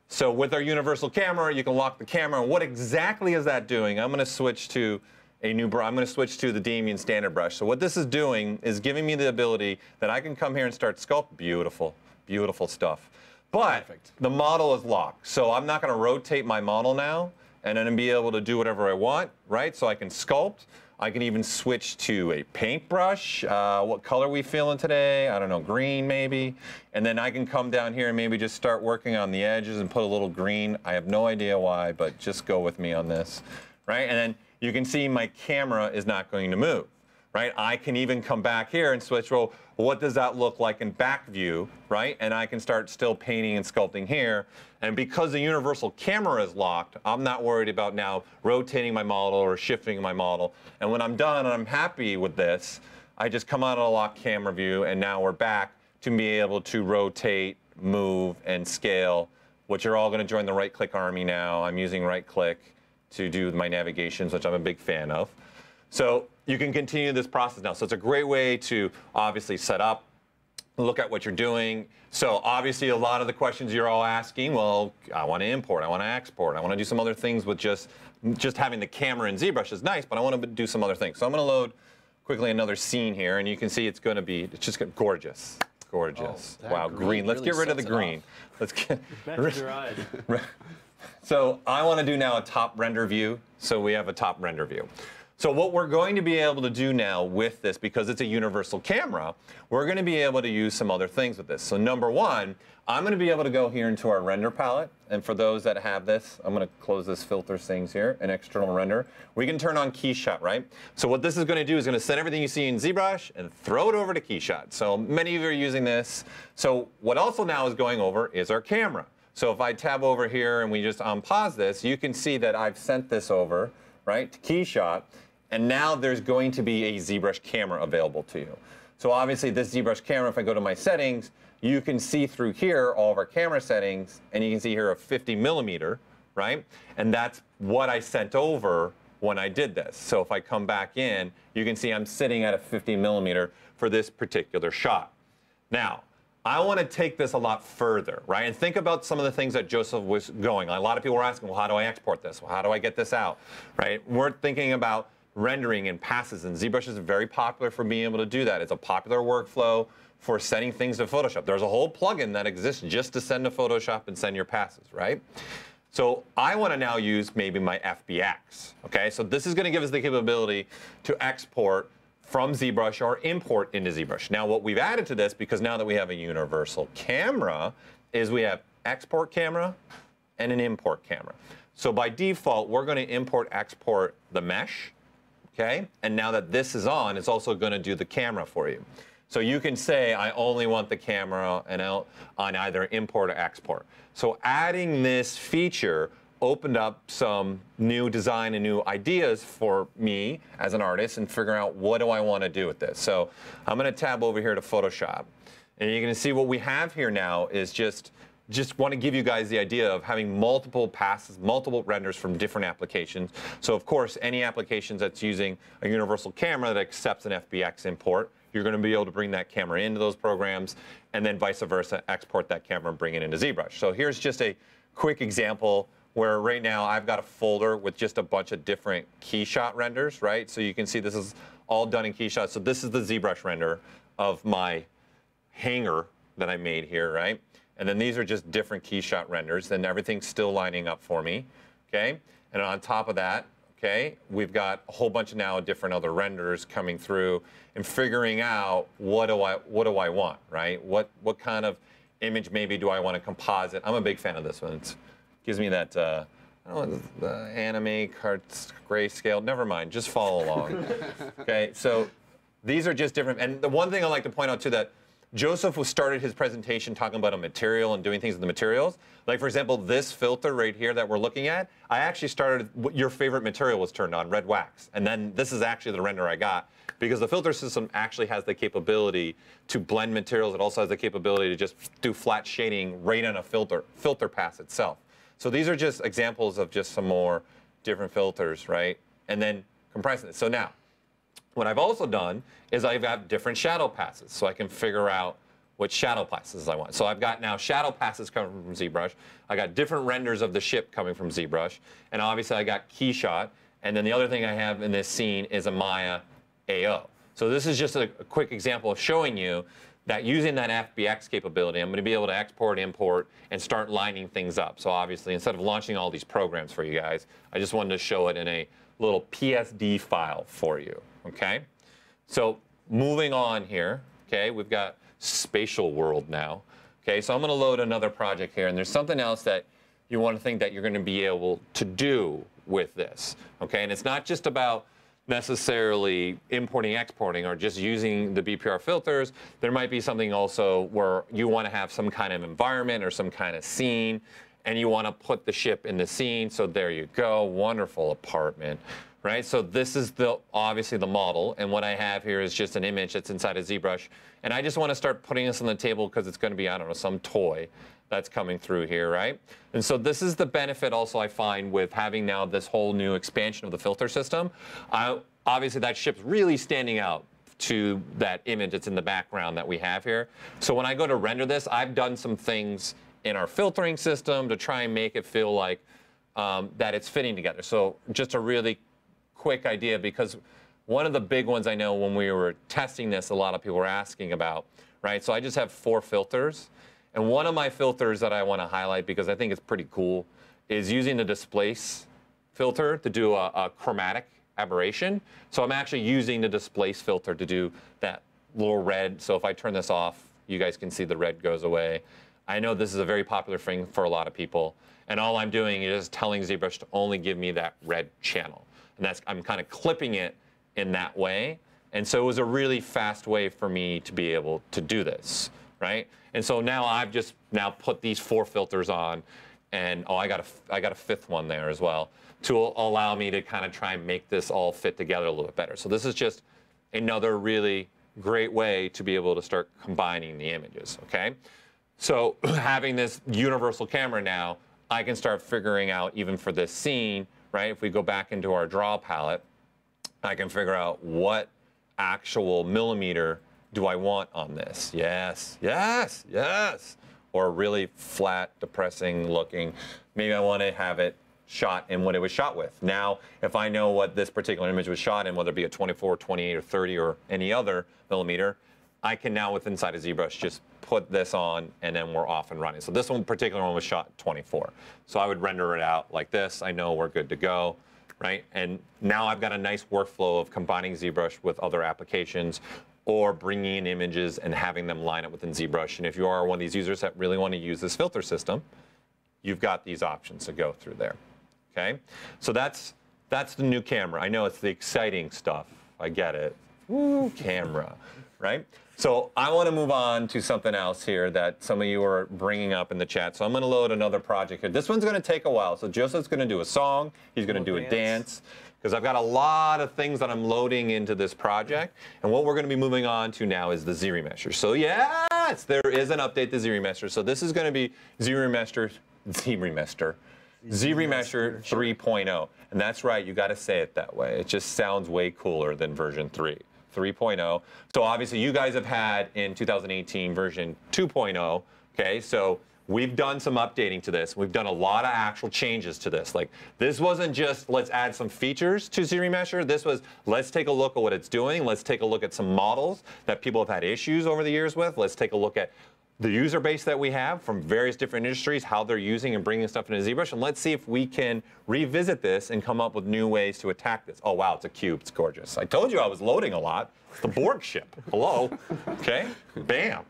So with our universal camera, you can lock the camera. And what exactly is that doing? I'm going to switch to I'm going to switch to the Damien standard brush. So what this is doing is giving me the ability that I can come here and start sculpt. Beautiful, beautiful stuff. But the model is locked. So I'm not going to rotate my model now. and then be able to do whatever I want, right? So I can sculpt. I can even switch to a paintbrush. What color are we feeling today? I don't know, green maybe. And then I can come down here and maybe just start working on the edges and put a little green. I have no idea why, but just go with me on this, right? And then you can see my camera is not going to move, right? I can even come back here and switch, well, what does that look like in back view, right? And I can start still painting and sculpting here. And because the universal camera is locked, I'm not worried about now rotating my model or shifting my model. And when I'm done and I'm happy with this, I just come out of the locked camera view, and now we're back to be able to rotate, move, and scale, which are all going to join the right-click army now. I'm using right-click to do my navigations, which I'm a big fan of. So you can continue this process now. So it's a great way to obviously set up, look at what you're doing. So obviously a lot of the questions you're all asking, well, I want to import, I want to export, I want to do some other things with just having the camera in ZBrush is nice, but I want to do some other things. So I'm going to load quickly another scene here, and you can see it's just gorgeous. Gorgeous. Oh, wow, green. Let's really get rid of the sets it green. off. Let's get Right. So I want to do now a top render view. So we have a top render view. So what we're going to be able to do now with this, because it's a universal camera, we're going to be able to use some other things with this. So number one, I'm going to be able to go here into our render palette. And for those that have this, I'm going to close this filter things here, an external render. We can turn on Keyshot, right? So what this is going to do is going to set everything you see in ZBrush and throw it over to Keyshot. So many of you are using this. So what also now is going over is our camera. So if I tab over here and we just unpause this, you can see that I've sent this over, right, to Keyshot. And now there's going to be a ZBrush camera available to you. So obviously this ZBrush camera, if I go to my settings, you can see through here all of our camera settings, and you can see here a 50mm, right? And that's what I sent over when I did this. So if I come back in, you can see I'm sitting at a 50mm for this particular shot. Now, I want to take this a lot further, right? And think about some of the things that Joseph was going. A lot of people were asking, well, how do I export this? Well, how do I get this out, right? We're thinking about rendering and passes, and ZBrush is very popular for being able to do that. It's a popular workflow for sending things to Photoshop. There's a whole plugin that exists just to send to Photoshop and send your passes, right? So I want to now use maybe my FBX, okay? So this is going to give us the capability to export from ZBrush or import into ZBrush. Now what we've added to this, because now that we have a universal camera, is we have export camera and an import camera. So by default, we're going to import-export the mesh, okay? And now that this is on, it's also going to do the camera for you. So you can say, I only want the camera on either import or export. So adding this feature opened up some new design and new ideas for me as an artist and figuring out what do I want to do with this. So I'm going to tab over here to Photoshop. And you're going to see what we have here now is just want to give you guys the idea of having multiple passes, multiple renders from different applications. So of course, any applications that's using a universal camera that accepts an FBX import, you're going to be able to bring that camera into those programs, and then vice versa, export that camera and bring it into ZBrush. So here's just a quick example where right now I've got a folder with just a bunch of different Keyshot renders, right? So you can see this is all done in Keyshot. So this is the ZBrush render of my hanger that I made here, right? And then these are just different Keyshot renders, and everything's still lining up for me, okay? And on top of that, okay, we've got a whole bunch of now different other renders coming through and figuring out what do I want, right? What kind of image maybe do I want to composite? I'm a big fan of this one. It gives me that, I don't know, the anime, grayscale, never mind, just follow along. Okay, so these are just different, and the one thing I like to point out too that Joseph started his presentation talking about a material and doing things with the materials. Like for example, this filter right here that we're looking at, I actually started, your favorite material was turned on, red wax. And then this is actually the render I got because the filter system actually has the capability to blend materials. It also has the capability to just do flat shading right on a filter pass itself. So these are just examples of just some more different filters, right? And then compressing it. So now, what I've also done is I've got different shadow passes, so I can figure out what shadow passes I want. So I've got now shadow passes coming from ZBrush. I got different renders of the ship coming from ZBrush, and obviously I got Keyshot. And then the other thing I have in this scene is a Maya AO. So this is just a quick example of showing you that using that FBX capability, I'm going to be able to export, import, and start lining things up. So obviously, instead of launching all these programs for you guys, I just wanted to show it in a little PSD file for you, okay? So moving on here, okay, we've got spatial world now. Okay, so I'm going to load another project here, and there's something else that you want to think that you're going to be able to do with this. Okay, and it's not just about necessarily importing, exporting, or just using the BPR filters. There might be something also where you want to have some kind of environment or some kind of scene, and you want to put the ship in the scene. So there you go, wonderful apartment. Right, so this is obviously the model, and what I have here is just an image that's inside of ZBrush, and I just want to start putting this on the table because it's going to be, I don't know, some toy that's coming through here, right? And so this is the benefit also I find with having now this whole new expansion of the filter system. Obviously, that ship's really standing out to that image that's in the background that we have here. So when I go to render this, I've done some things in our filtering system to try and make it feel like that it's fitting together. So just a really quick idea, because one of the big ones I know when we were testing this, a lot of people were asking about, right? So I just have 4 filters, and one of my filters that I want to highlight because I think it's pretty cool is using the displace filter to do a chromatic aberration. So I'm actually using the displace filter to do that little red. So if I turn this off, you guys can see the red goes away. I know this is a very popular thing for a lot of people, and all I'm doing is telling ZBrush to only give me that red channel. And I'm kind of clipping it in that way. And so it was a really fast way for me to be able to do this, right? And so now I've just put these 4 filters on, and I got a 5th one there as well to allow me to kind of try and make this all fit together a little bit better. So this is just another really great way to be able to start combining the images, okay? So having this universal camera now, I can start figuring out, even for this scene, right? If we go back into our draw palette, I can figure out what actual millimeter do I want on this. Yes, yes, yes. Or really flat, depressing looking. Maybe I want to have it shot in what it was shot with. Now, if I know what this particular image was shot in, whether it be a 24, 28, or 30, or any other millimeter, I can now, with inside of ZBrush, just put this on, and then we're off and running. So this one, particular one was shot 24. So I would render it out like this. I know we're good to go, right? And now I've got a nice workflow of combining ZBrush with other applications or bringing in images and having them line up within ZBrush. And if you are one of these users that really want to use this filter system, you've got these options to go through there, okay? So that's the new camera. I know it's the exciting stuff. I get it. Woo, camera, right? So I want to move on to something else here that some of you are bringing up in the chat. So I'm going to load another project here. This one's going to take a while. So Joseph's going to do a song. He's going to do a dance. Because I've got a lot of things that I'm loading into this project. And what we're going to be moving on to now is the ZRemesher. So yes, there is an update to ZRemesher. So this is going to be ZRemesher 3.0. And that's right, you got to say it that way. It just sounds way cooler than version 3.0. So obviously you guys have had in 2018 version 2.0, okay? So we've done some updating to this. We've done a lot of actual changes to this. Like, this wasn't just let's add some features to ZRemesher. This was let's take a look at what it's doing. Let's take a look at some models that people have had issues over the years with. Let's take a look at the user base that we have from various different industries, how they're using and bringing stuff into ZBrush, and let's see if we can revisit this and come up with new ways to attack this. Oh, wow, it's a cube. It's gorgeous. I told you I was loading a lot. It's the Borg ship. Hello. Okay. Bam.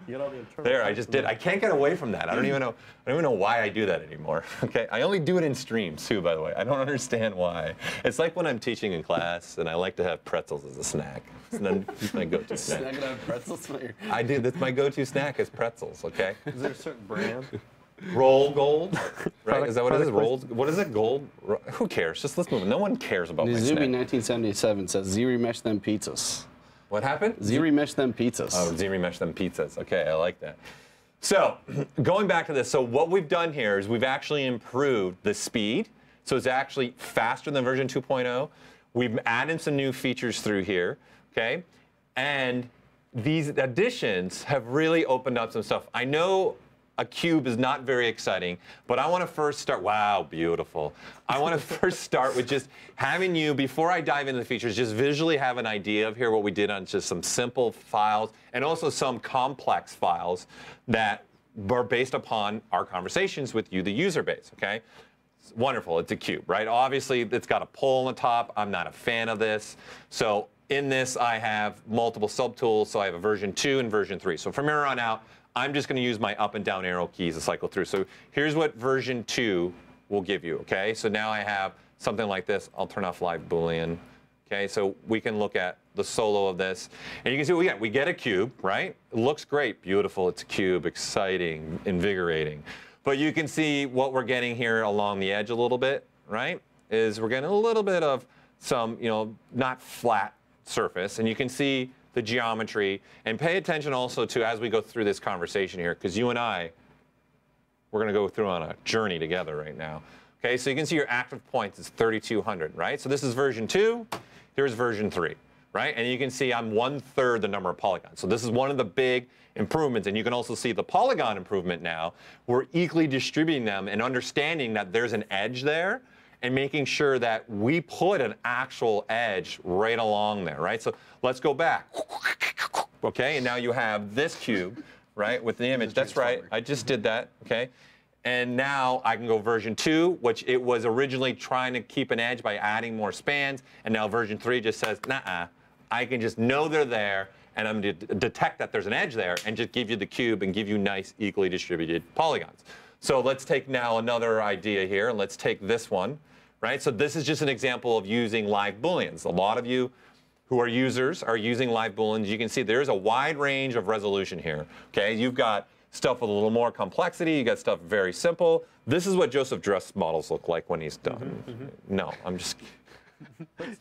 There, I just did. I can't get away from that. I don't even know why I do that anymore. Okay. I only do it in streams too, by the way. I don't understand why. It's like when I'm teaching in class and I like to have pretzels as a snack. And then it's my go-to snack. Snack and have pretzels? I do. That's my go-to snack is pretzels. Okay. Is there a certain brand? Roll Gold, right? Is that what it is? Roll. What is it? Gold? Who cares? Just let's move on. No one cares about my snack. Nizubi 1977 says ZRemesh them pizzas. What happened? ZRemesh them pizzas. Oh, ZRemesh them pizzas. Okay, I like that. So going back to this, so what we've done here is we've actually improved the speed. So it's actually faster than version 2.0. We've added some new features through here, okay? And these additions have really opened up some stuff. I know a cube is not very exciting, but I want to first start, wow, beautiful. I want to first start with just having you, before I dive into the features, just visually have an idea of here what we did on just some simple files and also some complex files that were based upon our conversations with you, the user base, okay? It's wonderful, it's a cube, right? Obviously, it's got a pole on the top. I'm not a fan of this. So in this, I have multiple subtools. So I have a version 2 and version 3. So from here on out, I'm just going to use my up and down arrow keys to cycle through. So here's what version 2 will give you, okay? So now I have something like this. I'll turn off live Boolean, okay? So we can look at the solo of this. And you can see what we get. We get a cube, right? It looks great, beautiful. It's a cube, exciting, invigorating. But you can see what we're getting here along the edge a little bit, right? Is we're getting a little bit of some, not flat surface. And you can see the geometry, and pay attention also to as we go through this conversation here, because you and I, we're going to go through on a journey together right now. Okay, so you can see your active points is 3,200, right? So this is version 2, here's version 3, right? And you can see I'm 1/3 the number of polygons. So this is one of the big improvements, and you can also see the polygon improvement now. We're equally distributing them and understanding that there's an edge there, and making sure that we put an actual edge right along there, right? So let's go back, okay? And now you have this cube, right, with the image. That's right, I just did that, okay? And now I can go version 2, which it was originally trying to keep an edge by adding more spans, and now version 3 just says, nah, I can just know they're there, and I'm going to detect that there's an edge there, and just give you the cube and give you nice, equally distributed polygons. So let's take now another idea here, and let's take this one. Right? So this is just an example of using live Booleans. A lot of you who are users are using live Booleans. You can see there's a wide range of resolution here. Okay, you've got stuff with a little more complexity. You got stuff very simple. This is what Joseph Dress models look like when he's done. No, I'm just.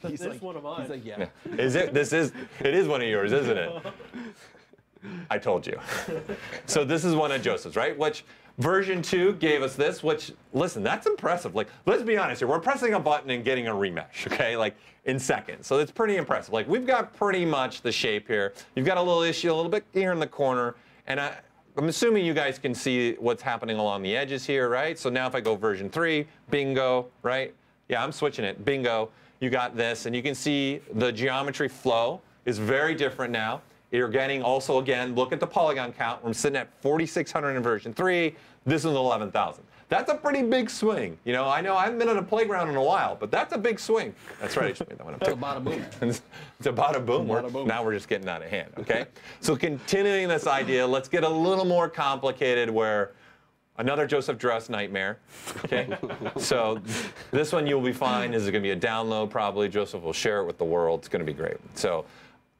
He's like, one of mine. He's like, yeah. Is it? It is one of yours, isn't it? I told you. So this is one of Joseph's, right? Which version 2 gave us this, which, listen, that's impressive. Like, let's be honest here. We're pressing a button and getting a remesh, okay? Like, in seconds. So it's pretty impressive. Like, we've got pretty much the shape here. You've got a little issue a little bit here in the corner. And I'm assuming you guys can see what's happening along the edges here, right? So now if I go version 3, bingo, right? Yeah, I'm switching it. Bingo. You got this. And you can see the geometry flow is very different now. You're getting also, again, look at the polygon count. We're sitting at 4,600 in version 3. This is 11,000. That's a pretty big swing. I know I haven't been on a playground in a while, but that's a big swing. That's right, I just made that one up. It's a bada boom. It's a bada boom. Now we're just getting out of hand, okay? So continuing this idea, let's get a little more complicated where another Joseph Dress nightmare, okay? So this one you'll be fine. This is going to be a download probably. Joseph will share it with the world. It's going to be great. So,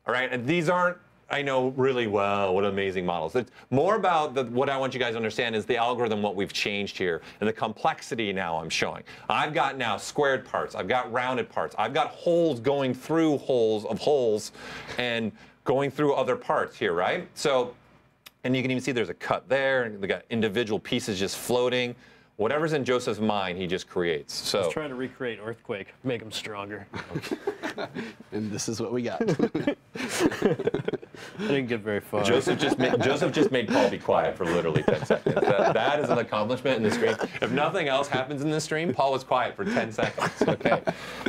all right, and these aren't, I know, really, wow, what amazing models. It's more about what I want you guys to understand is the algorithm, what we've changed here, and the complexity now I'm showing. I've got now squared parts. I've got rounded parts. I've got holes going through holes of holes and going through other parts here, right? So, and you can even see there's a cut there, and they got individual pieces just floating. Whatever's in Joseph's mind, he just creates. So I was trying to recreate Earthquake, make him stronger. And this is what we got. I didn't get very far. Joseph just made Paul be quiet for literally 10 seconds. That is an accomplishment in the stream. If nothing else happens in the stream, Paul was quiet for 10 seconds. Okay.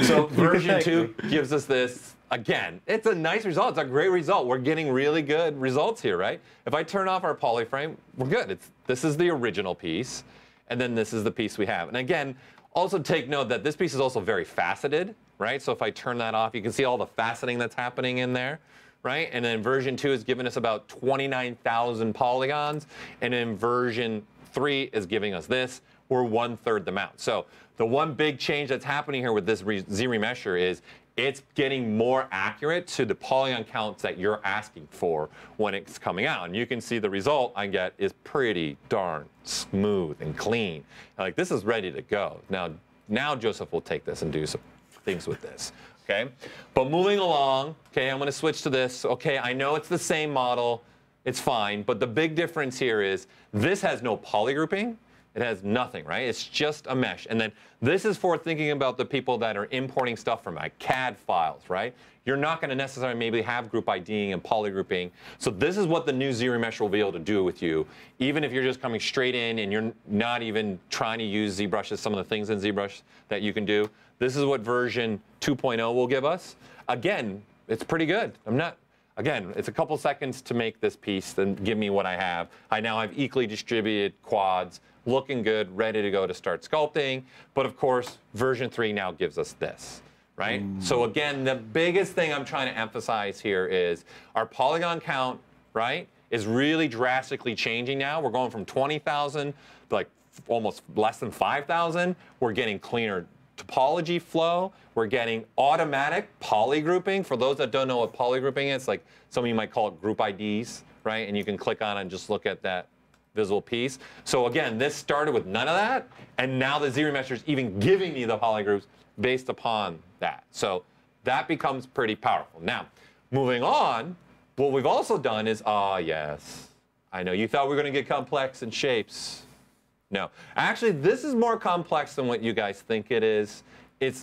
So version 2 gives us this. Again, it's a nice result. It's a great result. We're getting really good results here, right? If I turn off our polyframe, we're good. This is the original piece, and then this is the piece we have. And again, also take note that this piece is also very faceted, right? So if I turn that off, you can see all the faceting that's happening in there, right? And then version 2 is giving us about 29,000 polygons, and then version 3 is giving us this. We're 1/3 the amount. So the one big change that's happening here with this Z-remesher is it's getting more accurate to the polygon counts that you're asking for when it's coming out. And you can see the result I get is pretty darn smooth and clean. Like, this is ready to go. Now Joseph will take this and do some things with this. Okay? But moving along, okay, I'm going to switch to this. Okay, I know it's the same model. It's fine. But the big difference here is this has no polygrouping. It has nothing, right? It's just a mesh. And then this is for thinking about the people that are importing stuff from like CAD files, right? You're not going to necessarily maybe have group IDing and polygrouping. So this is what the new ZRemesh will be able to do with you, even if you're just coming straight in and you're not even trying to use ZBrush as some of the things in ZBrush that you can do. This is what version 2.0 will give us. Again, it's pretty good. Again, it's a couple seconds to make this piece, then give me what I have. I now have equally distributed quads, looking good, ready to go to start sculpting. But of course, version 3 now gives us this, right? So again, the biggest thing I'm trying to emphasize here is our polygon count, right, is really drastically changing now. We're going from 20,000 to like almost less than 5,000. We're getting cleaner topology flow. We're getting automatic polygrouping. For those that don't know what polygrouping is, like some of you might call it group IDs, right? And you can click on it and just look at that visible piece. So again, this started with none of that, and now the ZRemesher is even giving me the polygroups based upon that. So that becomes pretty powerful. Now, moving on, what we've also done is, yes, I know you thought we were going to get complex in shapes. No, actually, this is more complex than what you guys think it is.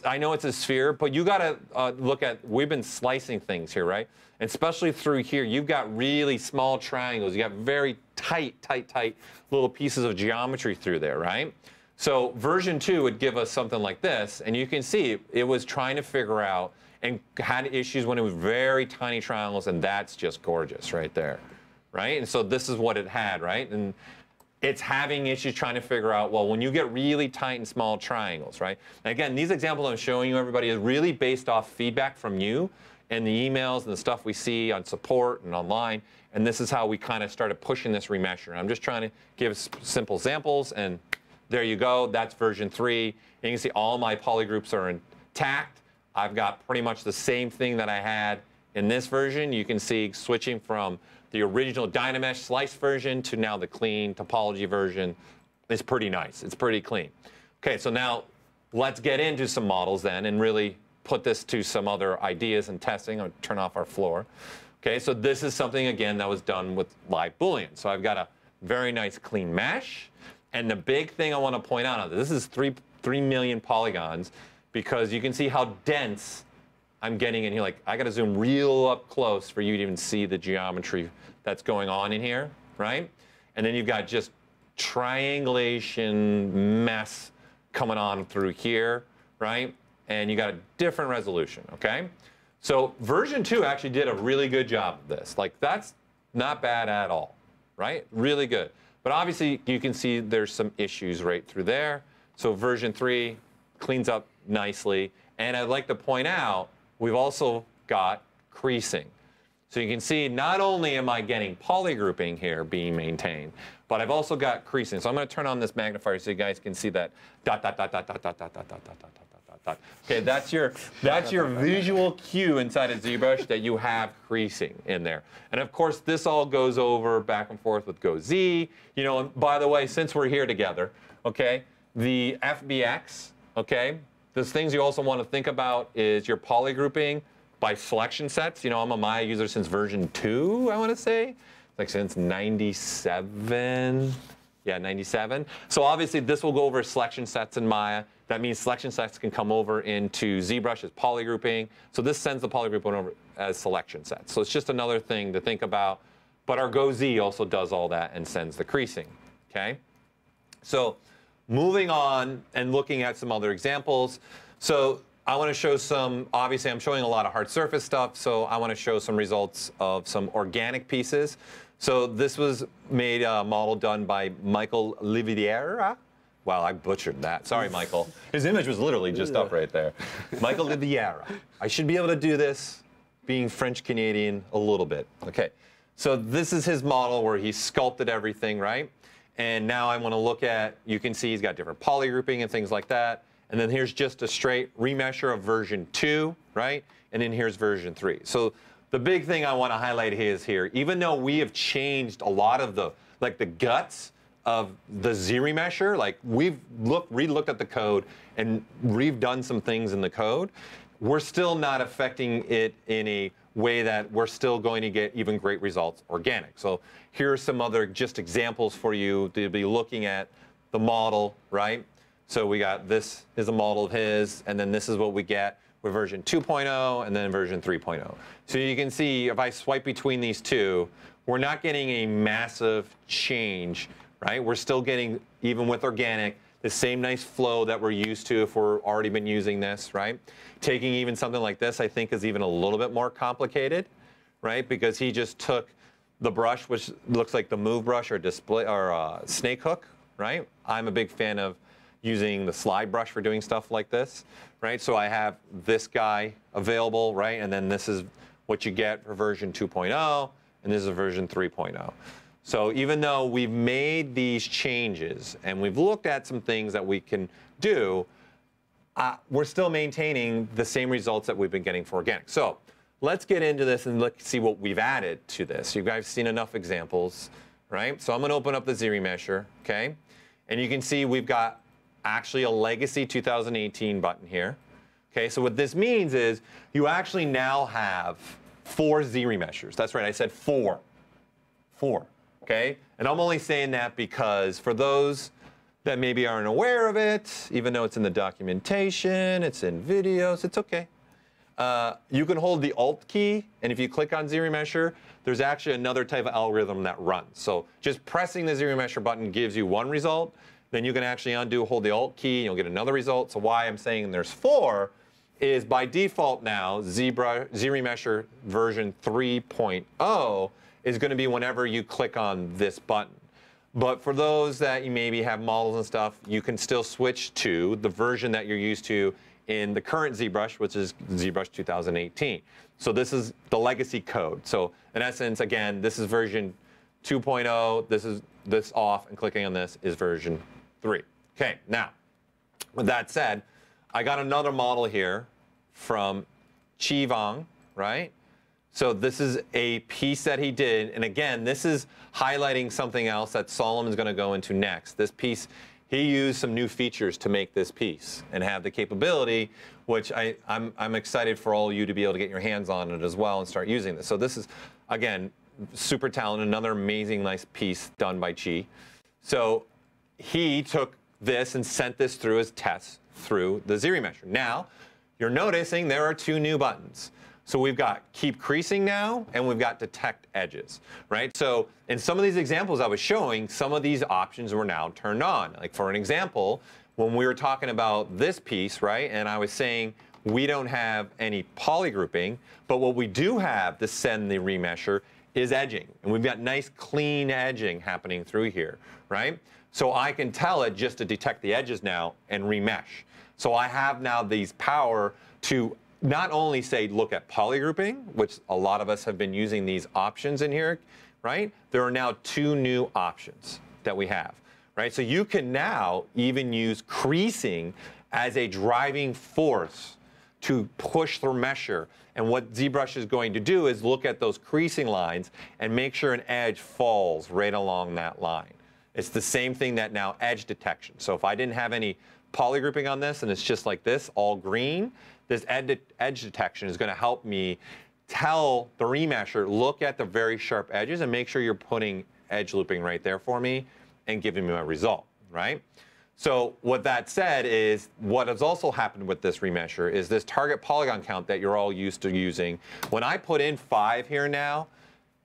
I know it's a sphere, but you got to look at, we've been slicing things here, right? And especially through here, you've got really small triangles. You got very tight little pieces of geometry through there, right? So version 2 would give us something like this, and you can see it was trying to figure out and had issues when it was very tiny triangles, and that's just gorgeous right there, right? And so this is what it had, right? And it's having issues trying to figure out, well, when you get really tight and small triangles, right? And again, these examples I'm showing you, everybody, is really based off feedback from you and the emails and the stuff we see on support and online. And this is how we kind of started pushing this remesher. I'm just trying to give simple examples, and there you go. That's version 3. And you can see all my polygroups are intact. I've got pretty much the same thing that I had in this version. You can see switching from the original Dynamesh slice version to now the clean topology version is pretty nice. It's pretty clean. Okay, so now let's get into some models then and really put this to some other ideas and testing. I'll turn off our floor. Okay, so this is something, again, that was done with live Boolean. So I've got a very nice clean mesh. And the big thing I want to point out, this is 3 million polygons, because you can see how dense I'm getting in here. Like, I got to zoom real up close for you to even see the geometry that's going on in here, right? And then you've got just triangulation mess coming on through here, right? And you got a different resolution, okay? So version 2 actually did a really good job of this. Like, that's not bad at all, right? Really good. But obviously, you can see there's some issues right through there. So version 3 cleans up nicely. And I'd like to point out, we've also got creasing. So you can see not only am I getting polygrouping here being maintained, but I've also got creasing. So I'm going to turn on this magnifier so you guys can see that dot, dot, dot, dot, dot, dot, dot, dot, dot, dot, dot, dot, dot, dot. Okay, that's your visual cue inside of ZBrush that you have creasing in there. And of course, this all goes over back and forth with GoZ. You know, and by the way, since we're here together, okay, the FBX, okay, those things you also want to think about is your polygrouping by selection sets. You know, I'm a Maya user since version 2, I want to say. Like since 97. Yeah, 97. So obviously this will go over selection sets in Maya. That means selection sets can come over into ZBrush as polygrouping. So this sends the polygrouping over as selection sets. So it's just another thing to think about. But our GoZ also does all that and sends the creasing, okay? So moving on and looking at some other examples. So I want to show some, obviously I'm showing a lot of hard surface stuff, so I want to show some results of some organic pieces. So this was made a model done by Michael Liviera. Wow, I butchered that. Sorry, Michael. His image was literally just up right there. Michael Liviera. I should be able to do this being French-Canadian a little bit. Okay, so this is his model where he sculpted everything, right? And now I want to look at, you can see he's got different polygrouping and things like that. And then here's just a straight remesher of version 2, right? And then here's version 3. So the big thing I want to highlight is here, even though we have changed a lot of the, like the guts of the ZRemesher, like we've re-looked at the code and redone some things in the code, we're still not affecting it in a way that we're still going to get even great results organic. So here are some other just examples for you to be looking at the model, right? So we got this is a model of his, and then this is what we get with version 2.0 and then version 3.0. So you can see if I swipe between these two, we're not getting a massive change, right? We're still getting, even with organic, the same nice flow that we're used to if we're already been using this, right? Taking even something like this, I think, is even a little bit more complicated, right? Because he just took the brush, which looks like the move brush or display or snake hook, right? I'm a big fan of using the slide brush for doing stuff like this, right? So I have this guy available, right? And then this is what you get for version 2.0, and this is version 3.0. So even though we've made these changes and we've looked at some things that we can do, we're still maintaining the same results that we've been getting for organic. So let's get into this and let's see what we've added to this. You guys have seen enough examples, right? So I'm going to open up the ZRemesher, okay? And you can see we've got actually a legacy 2018 button here. Okay, so what this means is you actually now have 4 ZRemeshers. That's right, I said 4. 4, okay? And I'm only saying that because for those that maybe aren't aware of it, even though it's in the documentation, it's in videos, it's okay. You can hold the Alt key, and if you click on ZRemesher, there's actually another type of algorithm that runs. So just pressing the ZRemesher button gives you one result. Then you can actually hold the Alt key, and you'll get another result. So why I'm saying there's 4 is by default now, ZRemesher version 3.0 is going to be whenever you click on this button. But for those that you maybe have models and stuff, you can still switch to the version that you're used to in the current ZBrush, which is ZBrush 2018. So this is the legacy code. So in essence, again, this is version 2.0. This is this off, and clicking on this is version 3. Okay, now, with that said, I got another model here from Chivang, right? So this is a piece that he did, and again, this is highlighting something else that Solomon's going to go into next. This piece, he used some new features to make this piece and have the capability, which I'm excited for all of you to be able to get your hands on it as well and start using this. So this is, again, super talented, another amazing, nice piece done by Chi. So he took this and sent this through as tests through the ZRemesher. Now, you're noticing there are 2 new buttons. So we've got keep creasing now, and we've got detect edges, right? So in some of these examples I was showing, some of these options were now turned on. Like for an example, when we were talking about this piece, right, and I was saying we don't have any polygrouping, but what we do have to send the remesher is edging. And we've got nice clean edging happening through here, right? So I can tell it just to detect the edges now and remesh. So I have now these power to not only say look at polygrouping, which a lot of us have been using these options in here, right? There are now 2 new options that we have, right? So you can now even use creasing as a driving force to push the mesher. And what ZBrush is going to do is look at those creasing lines and make sure an edge falls right along that line. It's the same thing that now edge detection. So if I didn't have any polygrouping on this and it's just like this, all green, this edge detection is going to help me tell the remesher, look at the very sharp edges and make sure you're putting edge looping right there for me and giving me my result, right? So what that said is what has also happened with this remesher is this target polygon count that you're all used to using. When I put in 5 here now,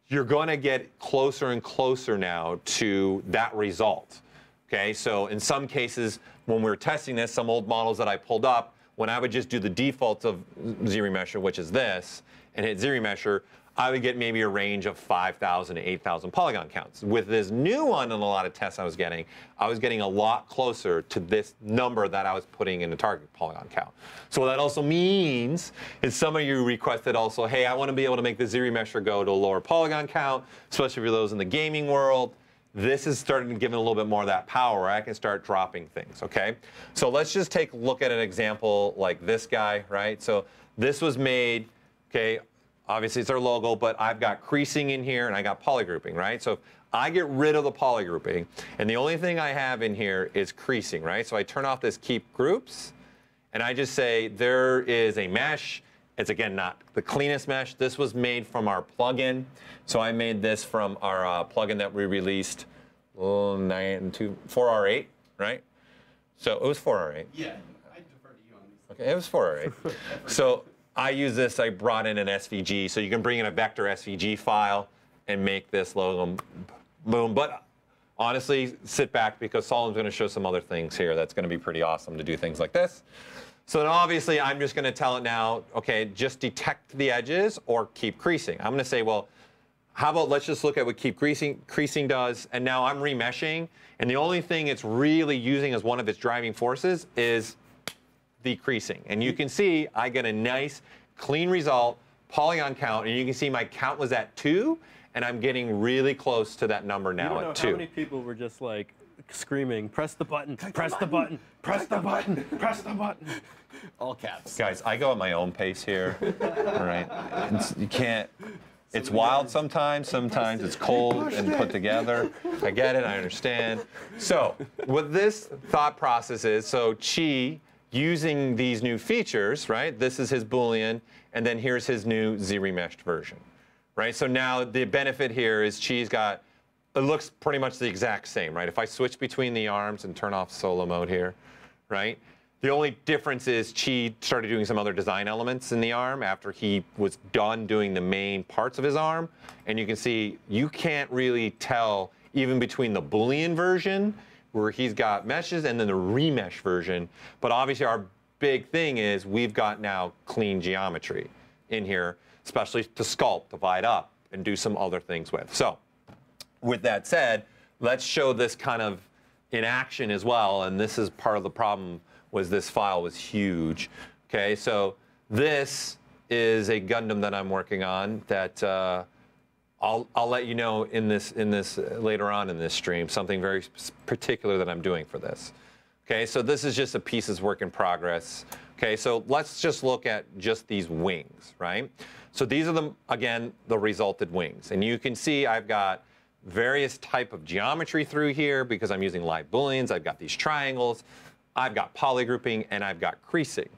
you're going to get closer and closer now to that result. Okay, so in some cases, when we were testing this, some old models that I pulled up, when I would just do the default of ZRemesher, which is this, and hit ZRemesher, I would get maybe a range of 5,000 to 8,000 polygon counts. With this new one and a lot of tests I was getting a lot closer to this number that I was putting in the target polygon count. So what that also means is some of you requested also, hey, I want to be able to make the ZRemesher go to a lower polygon count, especially for those in the gaming world. This is starting to give it a little bit more of that power where I can start dropping things, okay? So let's just take a look at an example like this guy, right? So this was made, okay, obviously it's our logo, but I've got creasing in here and I got polygrouping, right? So if I get rid of the polygrouping and the only thing I have in here is creasing, right? So I turn off this keep groups and I just say there is a mesh. It's, again, not the cleanest mesh. This was made from our plugin. So I made this from our plugin that we released 4R8, right? So it was 408. Yeah, I defer to you on these. Okay, it was 408. So I use this, I brought in an SVG, so you can bring in a vector SVG file and make this logo boom. But honestly, sit back because Solomon's going to show some other things here that's going to be pretty awesome to do things like this. So then obviously I'm just going to tell it now, okay, just detect the edges or keep creasing. I'm going to say, well, how about let's just look at what keep creasing does. And now I'm remeshing. And the only thing it's really using as one of its driving forces is the creasing. And you can see I get a nice clean result, polygon count. And you can see my count was at 2. And I'm getting really close to that number now at 2. How many people were just like screaming, press the button, press the button, press the button, press the button. All caps. Guys, I go at my own pace here. All right. You can't. It's wild sometimes. Sometimes it's cold and put together. I get it. I understand. So what this thought process is, so Chi, using these new features, right? This is his Boolean, and then here's his new Z-remeshed version. Right, so now the benefit here is Chi's got, it looks pretty much the exact same, right? If I switch between the arms and turn off solo mode here, right? The only difference is Chi started doing some other design elements in the arm after he was done doing the main parts of his arm. And you can see, you can't really tell even between the Boolean version, where he's got meshes, and then the remesh version. But obviously our big thing is we've got now clean geometry in here, especially to sculpt, divide up, and do some other things with. So with that said, let's show this kind of in action as well. And this is part of the problem, was this file was huge. Okay, so this is a Gundam that I'm working on that I'll let you know in this later on in this stream, something very particular that I'm doing for this. Okay, so this is just a pieces work in progress. Okay, so let's just look at just these wings, right? So these are again, the resulted wings. And you can see I've got various type of geometry through here because I'm using live Booleans. I've got these triangles. I've got polygrouping, and I've got creasing.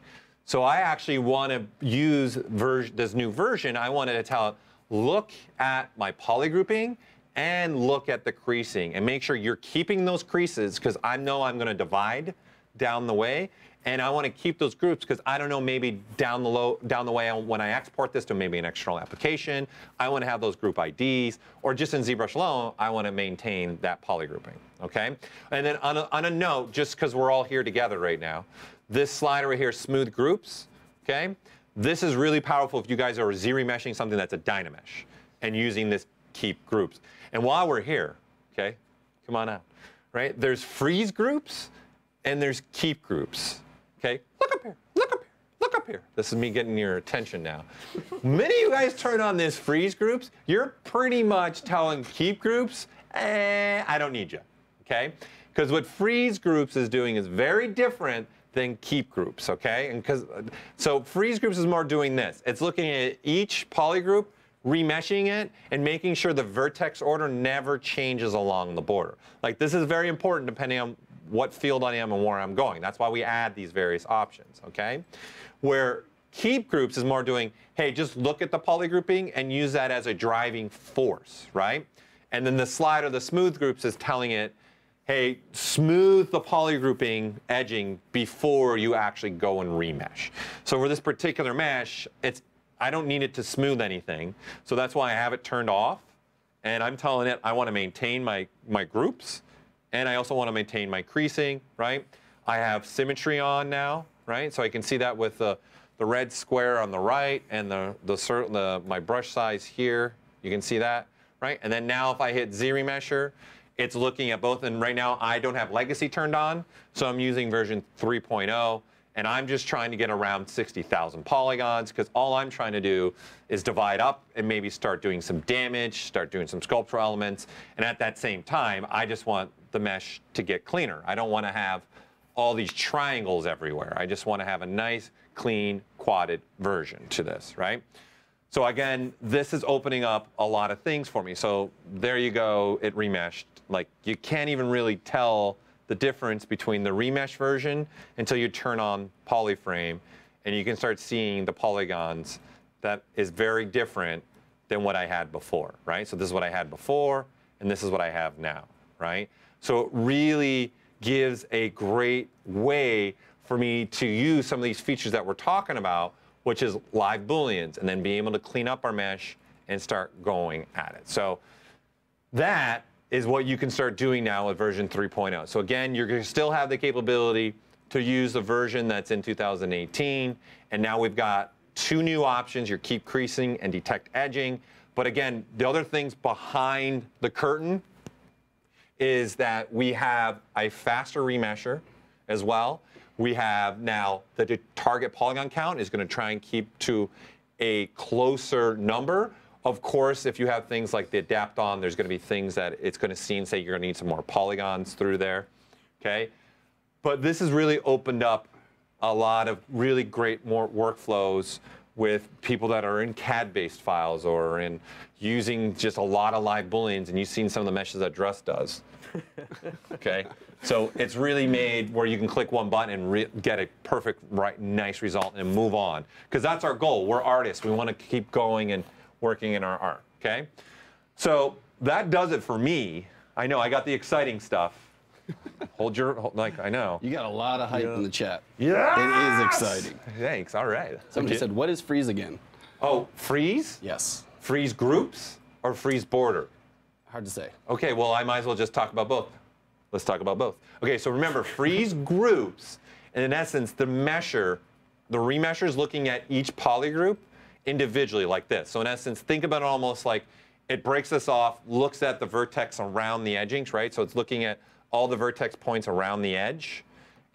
So I actually want to use this new version. I wanted to tell it, look at my polygrouping and look at the creasing and make sure you're keeping those creases because I know I'm going to divide down the way. And I want to keep those groups because I don't know, maybe down the way when I export this to maybe an external application, I want to have those group IDs, or just in ZBrush alone, I want to maintain that polygrouping, okay? And then on a note, just because we're all here together right now, this slider right here, smooth groups, okay? This is really powerful if you guys are Z-remeshing something that's a Dynamesh and using this keep groups. And while we're here, okay, come on out, right? There's freeze groups and there's keep groups. Okay, look up here, look up here, look up here. This is me getting your attention now. Many of you guys turn on this freeze groups, you're pretty much telling keep groups, I don't need you, okay? Because what freeze groups is doing is very different than keep groups, okay? And so freeze groups is more doing this. It's looking at each polygroup, remeshing it, and making sure the vertex order never changes along the border. Like this is very important depending on what field I am and where I'm going. That's why we add these various options, okay? Where keep groups is more doing, hey, just look at the polygrouping and use that as a driving force, right? And then the slider, the smooth groups, is telling it, hey, smooth the polygrouping edging before you actually go and remesh. So for this particular mesh, I don't need it to smooth anything. So that's why I have it turned off. And I'm telling it I want to maintain my groups. And I also want to maintain my creasing, right? I have symmetry on now, right? So I can see that with the red square on the right and my brush size here. You can see that, right? And then now if I hit Z-remesher, it's looking at both. And right now I don't have legacy turned on, so I'm using version 3.0. And I'm just trying to get around 60,000 polygons because all I'm trying to do is divide up and maybe start doing some damage, start doing some sculptural elements. And at that same time, I just want the mesh to get cleaner. I don't want to have all these triangles everywhere. I just want to have a nice, clean, quadded version to this, right? So again, this is opening up a lot of things for me. So there you go, it remeshed. Like you can't even really tell the difference between the remesh version until you turn on polyframe, and you can start seeing the polygons that is very different than what I had before, right? So this is what I had before, and this is what I have now, right? So it really gives a great way for me to use some of these features that we're talking about, which is live booleans, and then being able to clean up our mesh and start going at it. So that is what you can start doing now with version 3.0. So again, you're going to still have the capability to use the version that's in 2018. And now we've got 2 new options, your keep creasing and detect edging. But again, the other things behind the curtain is that we have a faster remesher as well. We have now the target polygon count is going to try and keep to a closer number. Of course, if you have things like the adapt on, there's going to be things that it's going to see and say you're going to need some more polygons through there. Okay? But this has really opened up a lot of really great more workflows with people that are in CAD-based files or in using just a lot of live booleans, and you've seen some of the meshes that Druss does. Okay? So it's really made where you can click one button and get a perfect, nice result and move on. Because that's our goal. We're artists. We want to keep going and working in our art. Okay? So that does it for me. I know, I got the exciting stuff. I know. You got a lot of hype in the chat. Yeah. It is exciting. Thanks, all right. Somebody said, what is freeze again? Oh, freeze? Yes. Freeze groups or freeze border? Hard to say. Okay, well, I might as well just talk about both. Let's talk about both. Okay, so remember, freeze groups, and in essence, the remesher is looking at each polygroup individually like this. So in essence, think about it almost like it breaks this off, looks at the vertex around the edgings, right? So it's looking at all the vertex points around the edge,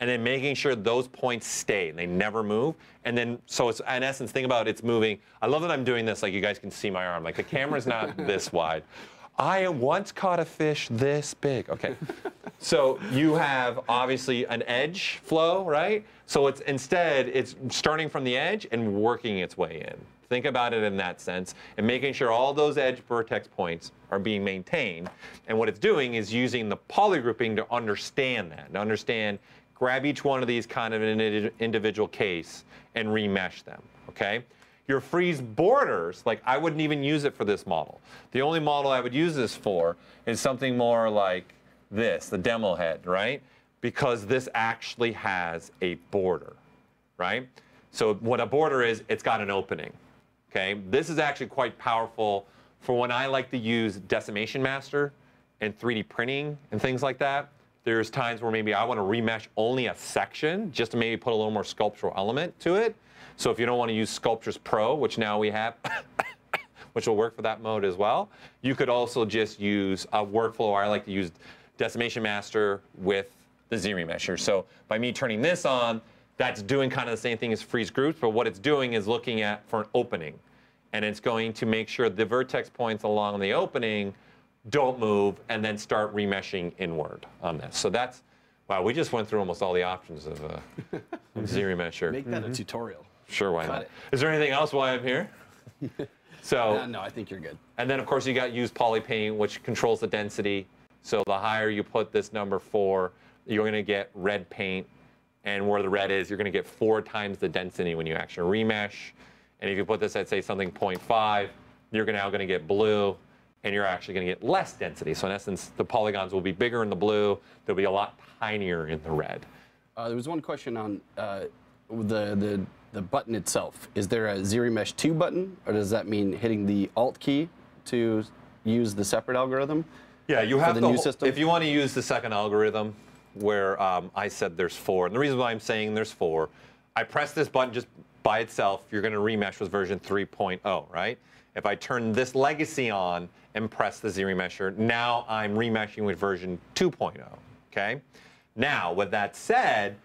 and then making sure those points stay and they never move. And then, so it's in essence, think about it's moving. I love that I'm doing this, like you guys can see my arm. Like the camera's not this wide. I once caught a fish this big. Okay. So you have obviously an edge flow, right? So it's instead, it's starting from the edge and working its way in. Think about it in that sense and making sure all those edge vertex points are being maintained. And what it's doing is using the polygrouping to understand that, to understand, grab each one of these kind of in an individual case and remesh them, okay? Your freeze borders, like I wouldn't even use it for this model. The only model I would use this for is something more like this, the demo head, right? Because this actually has a border, right? So what a border is, it's got an opening, okay? This is actually quite powerful for when I like to use Decimation Master and 3D printing and things like that. There's times where maybe I want to remesh only a section just to maybe put a little more sculptural element to it. So if you don't want to use Sculptures Pro, which now we have, which will work for that mode as well, you could also just use a workflow. I like to use Decimation Master with the Z-Remesher. So by me turning this on, that's doing kind of the same thing as freeze groups, but what it's doing is looking at for an opening. And it's going to make sure the vertex points along the opening don't move and then start remeshing inward on this. So that's, wow, we just went through almost all the options of Z-Remesher. Make that a tutorial. Sure, why not? Is there anything else while I'm here? So no, I think you're good. And then, of course, you got use polypaint, which controls the density. So the higher you put this number 4, you're going to get red paint. And where the red is, you're going to get 4 times the density when you actually remesh. And if you put this at, say, something 0.5, you're now going to get blue, and you're actually going to get less density. So in essence, the polygons will be bigger in the blue. They'll be a lot tinier in the red. There was one question on the button itself. Is there a Z-Remesh 2 button, or does that mean hitting the Alt key to use the separate algorithm? Yeah, you have the new system? If you want to use the second algorithm, where I said there's 4, and the reason why I'm saying there's 4, I press this button just by itself, you're going to remesh with version 3.0, right? If I turn this legacy on and press the Z-Remesher, now I'm remeshing with version 2.0, okay? Now, with that said,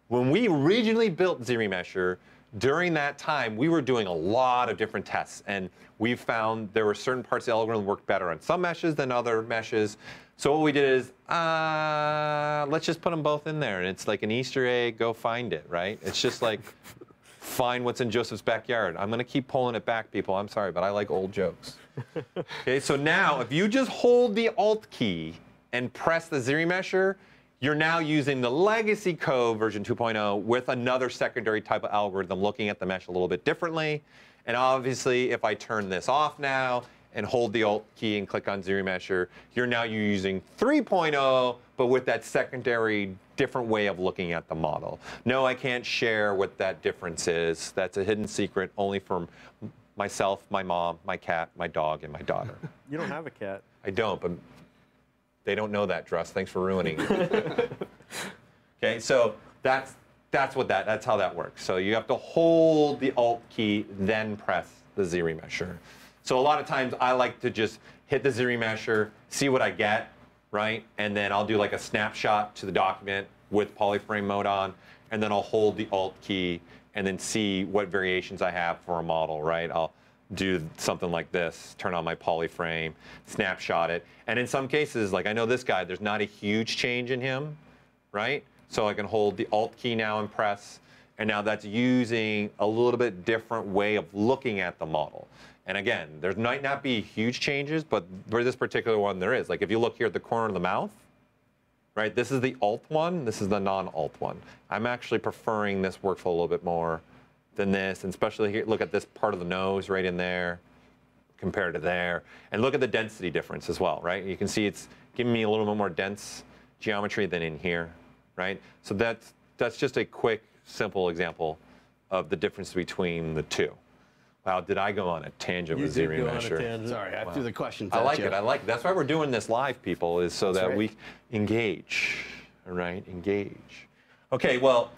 when we originally built Z-Remesher, during that time, we were doing a lot of different tests, and we found there were certain parts of the algorithm worked better on some meshes than other meshes. So what we did is, let's just put them both in there, and it's like an Easter egg, go find it, right? It's just like, find what's in Joseph's backyard. I'm going to keep pulling it back, people. I'm sorry, but I like old jokes. Okay, so now, if you just hold the Alt key and press the Z-Remesher, you're now using the legacy code version 2.0 with another secondary type of algorithm looking at the mesh a little bit differently. And obviously, if I turn this off now and hold the Alt key and click on ZRemesher, you're now using 3.0, but with that secondary different way of looking at the model. No, I can't share what that difference is. That's a hidden secret only from myself, my mom, my cat, my dog, and my daughter. You don't have a cat. I don't, but they don't know that, Druss. Thanks for ruining it. Okay, so that's how that works. So you have to hold the Alt key, then press the ZRemesher. So a lot of times I like to just hit the ZRemesher, see what I get, right? And then I'll do like a snapshot to the document with polyframe mode on, and then I'll hold the Alt key and then see what variations I have for a model, right? I'll do something like this, turn on my polyframe, snapshot it. And in some cases, like I know this guy, there's not a huge change in him, right? So I can hold the Alt key now and press, and now that's using a little bit different way of looking at the model. And again, there might not be huge changes, but for this particular one, there is. Like if you look here at the corner of the mouth, right, this is the Alt one, this is the non-Alt one. I'm actually preferring this workflow a little bit more than this, and especially here, look at this part of the nose right in there compared to there. And look at the density difference as well, right? You can see it's giving me a little bit more dense geometry than in here, right? So that's just a quick, simple example of the difference between the two. Wow, did I go on a tangent with ZRemesher? Sorry, I threw the questions I at like you. it. I like it. That's why we're doing this live, people, is so that right. we engage. All right, engage. Okay, well,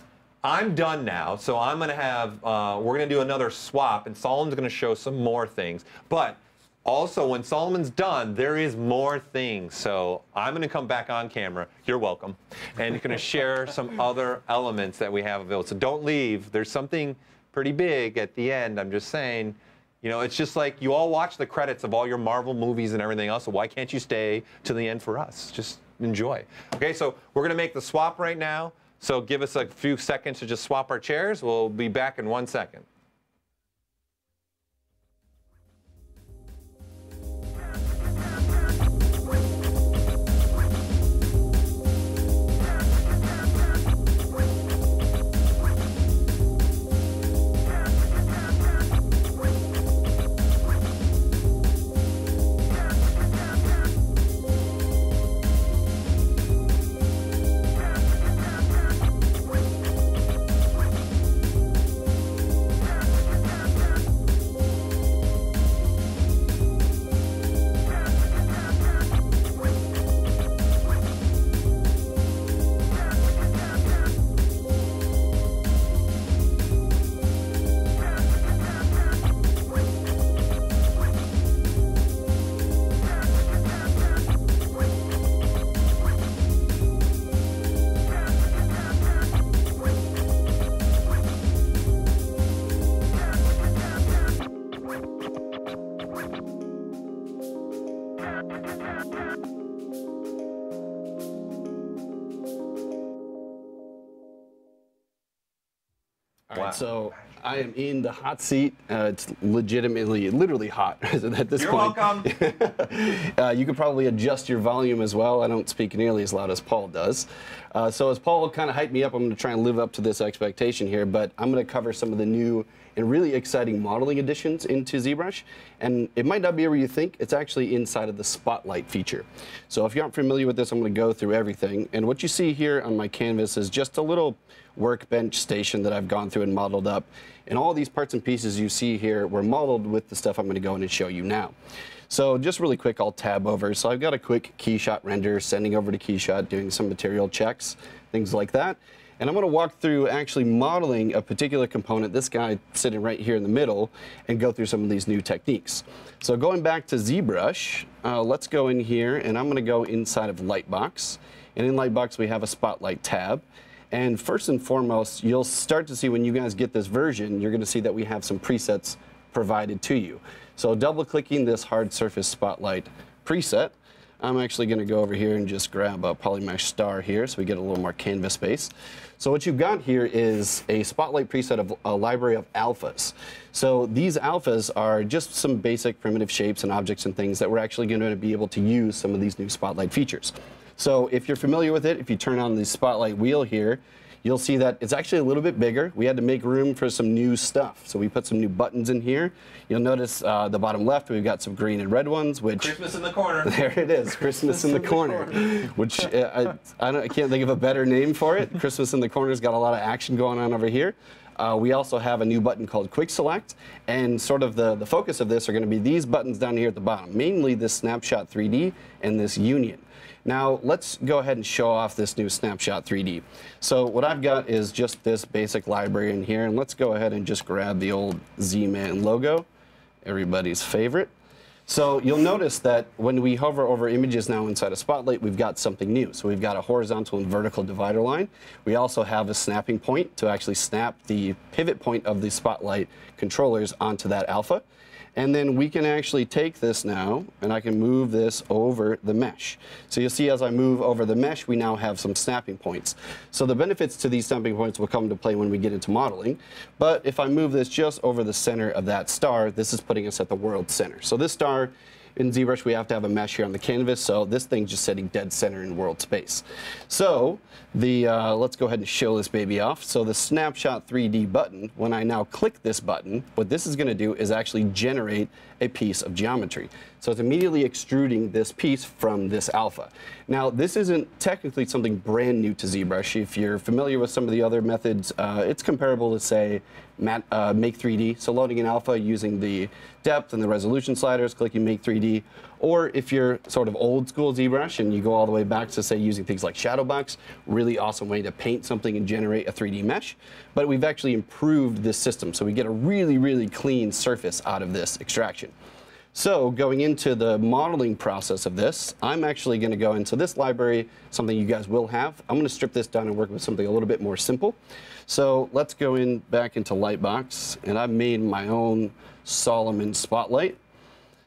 I'm done now, so I'm going to have, we're going to do another swap, and Solomon's going to show some more things. But also, when Solomon's done, there is more things. So I'm going to come back on camera. You're welcome. And you're going to share some other elements that we have available. So don't leave. There's something pretty big at the end. I'm just saying, you know, it's just like you all watch the credits of all your Marvel movies and everything else, so why can't you stay to the end for us? Just enjoy. Okay, so we're going to make the swap right now. So give us a few seconds to just swap our chairs. We'll be back in 1 second. All right, so I am in the hot seat. It's literally hot at this point. You're welcome. You could probably adjust your volume as well. I don't speak nearly as loud as Paul does. So as Paul kind of hyped me up, I'm going to try and live up to this expectation here, but I'm going to cover some of the new and really exciting modeling additions into ZBrush. And it might not be where you think. It's actually inside of the Spotlight feature. So if you aren't familiar with this, I'm going to go through everything. And what you see here on my canvas is just a little workbench station that I've gone through and modeled up. And all these parts and pieces you see here were modeled with the stuff I'm going to go in and show you now. So just really quick, I'll tab over. So I've got a quick Keyshot render, sending over to Keyshot, doing some material checks, things like that. And I'm going to walk through actually modeling a particular component, this guy sitting right here in the middle, and go through some of these new techniques. So going back to ZBrush, let's go in here, and I'm going to go inside of Lightbox. And in Lightbox, we have a Spotlight tab. And first and foremost, you'll start to see when you guys get this version, you're going to see that we have some presets provided to you. So double-clicking this hard surface Spotlight preset, I'm actually going to go over here and just grab a polymesh star here so we get a little more canvas space. So what you've got here is a Spotlight preset of a library of alphas. So these alphas are just some basic primitive shapes and objects and things that we're actually going to be able to use some of these new Spotlight features. So if you're familiar with it, if you turn on the Spotlight wheel here, you'll see that it's actually a little bit bigger. We had to make room for some new stuff. So we put some new buttons in here. You'll notice the bottom left, we've got some green and red ones, which... Christmas in the corner. There it is, Christmas in the corner, which I can't think of a better name for it. Christmas in the corner's got a lot of action going on over here. We also have a new button called Quick Select, and sort of the focus of this are going to be these buttons down here at the bottom, mainly this Snapshot 3D and this Union. Now, let's go ahead and show off this new Snapshot 3D. So what I've got is just this basic library in here, and let's go ahead and just grab the old Z-Man logo, everybody's favorite. So you'll notice that when we hover over images now inside of Spotlight, we've got something new. So we've got a horizontal and vertical divider line. We also have a snapping point to actually snap the pivot point of the Spotlight controllers onto that alpha. And then we can actually take this now, and I can move this over the mesh. So you'll see as I move over the mesh, we now have some snapping points. So the benefits to these snapping points will come into play when we get into modeling. But if I move this just over the center of that star, this is putting us at the world center. So this star, in ZBrush, we have to have a mesh here on the canvas, so this thing's just sitting dead center in world space. So let's go ahead and show this baby off. So the Snapshot 3D button, when I now click this button, what this is going to do is actually generate a piece of geometry. So it's immediately extruding this piece from this alpha. Now, this isn't technically something brand new to ZBrush. If you're familiar with some of the other methods, it's comparable to, say, Make 3D. So loading an alpha using the depth and the resolution sliders, clicking Make 3D. Or if you're sort of old school ZBrush and you go all the way back to, say, using things like Shadowbox, really awesome way to paint something and generate a 3D mesh. But we've actually improved this system, so we get a really, really clean surface out of this extraction. So going into the modeling process of this, I'm actually going to go into this library, something you guys will have. I'm going to strip this down and work with something a little bit more simple. So let's go back into Lightbox, and I've made my own Solomon Spotlight.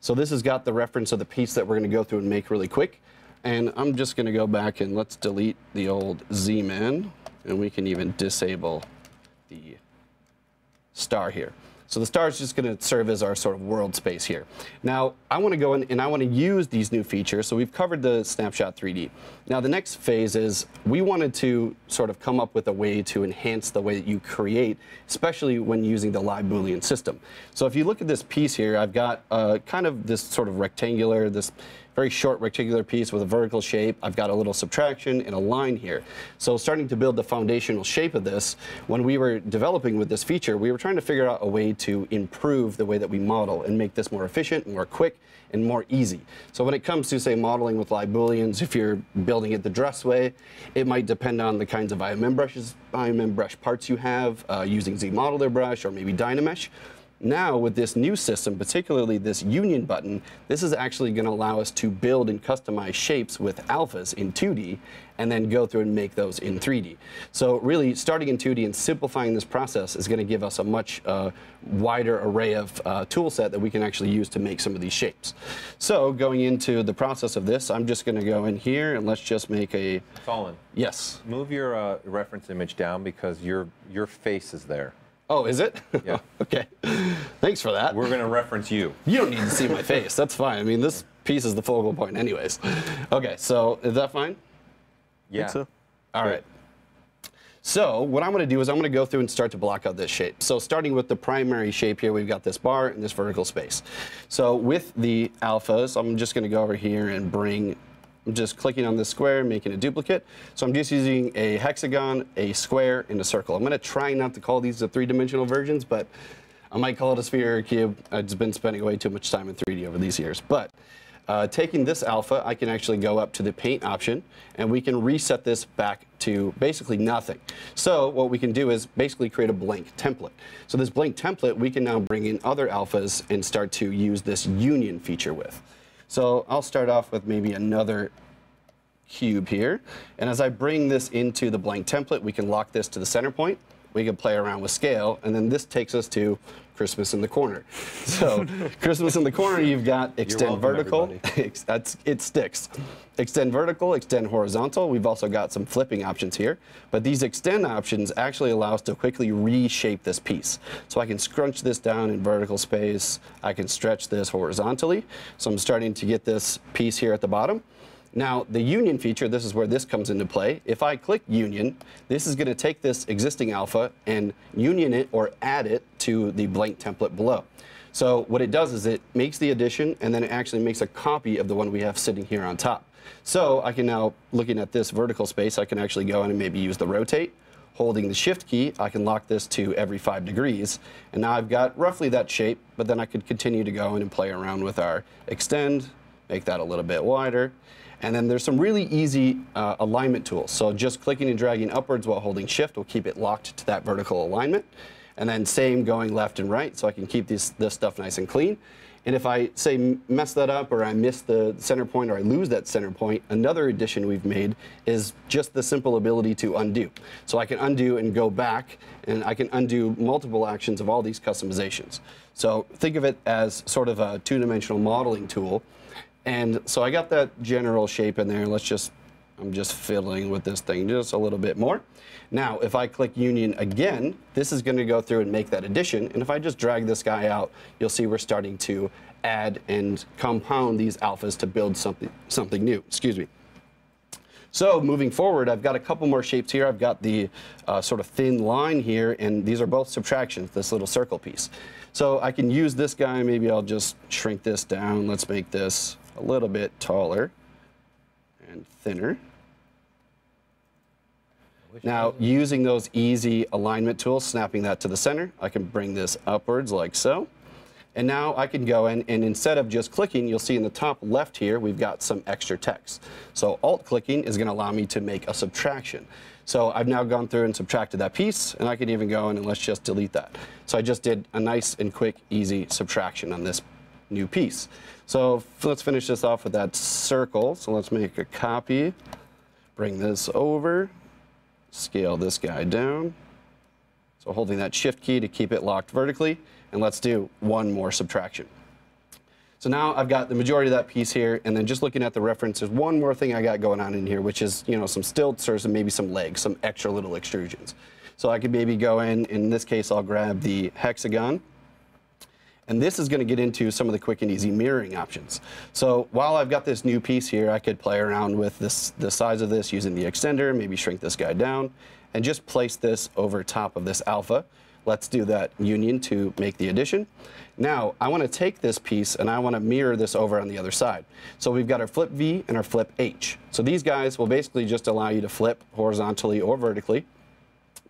So this has got the reference of the piece that we're going to go through and make really quick. And I'm just going to go back and let's delete the old Z-Man, and we can even disable the star here. So the star is just going to serve as our sort of world space here. Now, I want to go in and I want to use these new features. So we've covered the Snapshot 3D. Now, the next phase is we wanted to sort of come up with a way to enhance the way that you create, especially when using the live Boolean system. So if you look at this piece here, I've got kind of this sort of rectangular, this very short rectangular piece with a vertical shape. I've got a little subtraction and a line here. So starting to build the foundational shape of this, when we were developing with this feature, we were trying to figure out a way to improve the way that we model and make this more efficient, more quick, and more easy. So when it comes to, say, modeling with live Booleans, if you're building it the dress way, it might depend on the kinds of IMM brush parts you have, using ZModeler brush or maybe Dynamesh. Now, with this new system, particularly this Union button, this is actually going to allow us to build and customize shapes with alphas in 2D and then go through and make those in 3D. So really, starting in 2D and simplifying this process is going to give us a much wider array of tool set that we can actually use to make some of these shapes. So going into the process of this, I'm just going to go in here and let's just make a... Colin. Yes? Move your reference image down because your face is there. Oh, is it? Yeah. Okay. Thanks for that. We're going to reference you. You don't need to see my face. That's fine. I mean, this piece is the focal point anyways. Okay, so is that fine? Yeah. I think so. All right. So what I'm going to do is I'm going to go through and start to block out this shape. So starting with the primary shape here, we've got this bar and this vertical space. So with the alphas, I'm just going to go over here and I'm just clicking on this square, making a duplicate. So I'm just using a hexagon, a square, and a circle. I'm going to try not to call these the three-dimensional versions, but I might call it a sphere or a cube. I've just been spending way too much time in 3D over these years. But taking this alpha, I can actually go up to the paint option, and we can reset this back to basically nothing. So what we can do is basically create a blank template. So this blank template, we can now bring in other alphas and start to use this union feature with. So I'll start off with maybe another cube here. And as I bring this into the blank template, we can lock this to the center point. We can play around with scale. And then this takes us to Christmas in the corner. So Christmas in the corner, you've got extend vertical. It sticks. Extend vertical, extend horizontal. We've also got some flipping options here. But these extend options actually allow us to quickly reshape this piece. So I can scrunch this down in vertical space. I can stretch this horizontally. So I'm starting to get this piece here at the bottom. Now, the union feature, this is where this comes into play. If I click union, this is going to take this existing alpha and union it or add it to the blank template below. So what it does is it makes the addition, and then it actually makes a copy of the one we have sitting here on top. So I can now, looking at this vertical space, I can actually go in and maybe use the rotate. Holding the shift key, I can lock this to every 5 degrees. And now I've got roughly that shape, but then I could continue to go in and play around with our extend, make that a little bit wider. And then there's some really easy alignment tools. So just clicking and dragging upwards while holding shift will keep it locked to that vertical alignment. And then same going left and right, so I can keep this stuff nice and clean. And if I, say, mess that up, or I miss the center point, or I lose that center point, another addition we've made is just the simple ability to undo. So I can undo and go back, and I can undo multiple actions of all these customizations. So think of it as sort of a two-dimensional modeling tool. And so I got that general shape in there. I'm just fiddling with this thing just a little bit more. Now, if I click union again, this is going to go through and make that addition. And if I just drag this guy out, you'll see we're starting to add and compound these alphas to build something new. Excuse me. So moving forward, I've got a couple more shapes here. I've got the sort of thin line here, and these are both subtractions, this little circle piece. So I can use this guy. Maybe I'll just shrink this down. Let's make this a little bit taller and thinner. Now, using those easy alignment tools, snapping that to the center, I can bring this upwards like so. And now I can go in, and instead of just clicking, you'll see in the top left here, we've got some extra text. So alt-clicking is going to allow me to make a subtraction. So I've now gone through and subtracted that piece, and I can even go in and let's just delete that. So I just did a nice and quick, easy subtraction on this new piece. So let's finish this off with that circle. So let's make a copy, bring this over. Scale this guy down. So holding that shift key to keep it locked vertically, and let's do one more subtraction. So now I've got the majority of that piece here, and then just looking at the reference, there's one more thing I got going on in here, which is, you know, some stilts or some, maybe some legs, some extra little extrusions. So I could maybe go in this case, I'll grab the hexagon. And this is going to get into some of the quick and easy mirroring options. So while I've got this new piece here, I could play around with the size of this using the extender, maybe shrink this guy down, and just place this over top of this alpha. Let's do that union to make the addition. Now, I want to take this piece and I want to mirror this over on the other side. So we've got our flip V and our flip H. So these guys will basically just allow you to flip horizontally or vertically.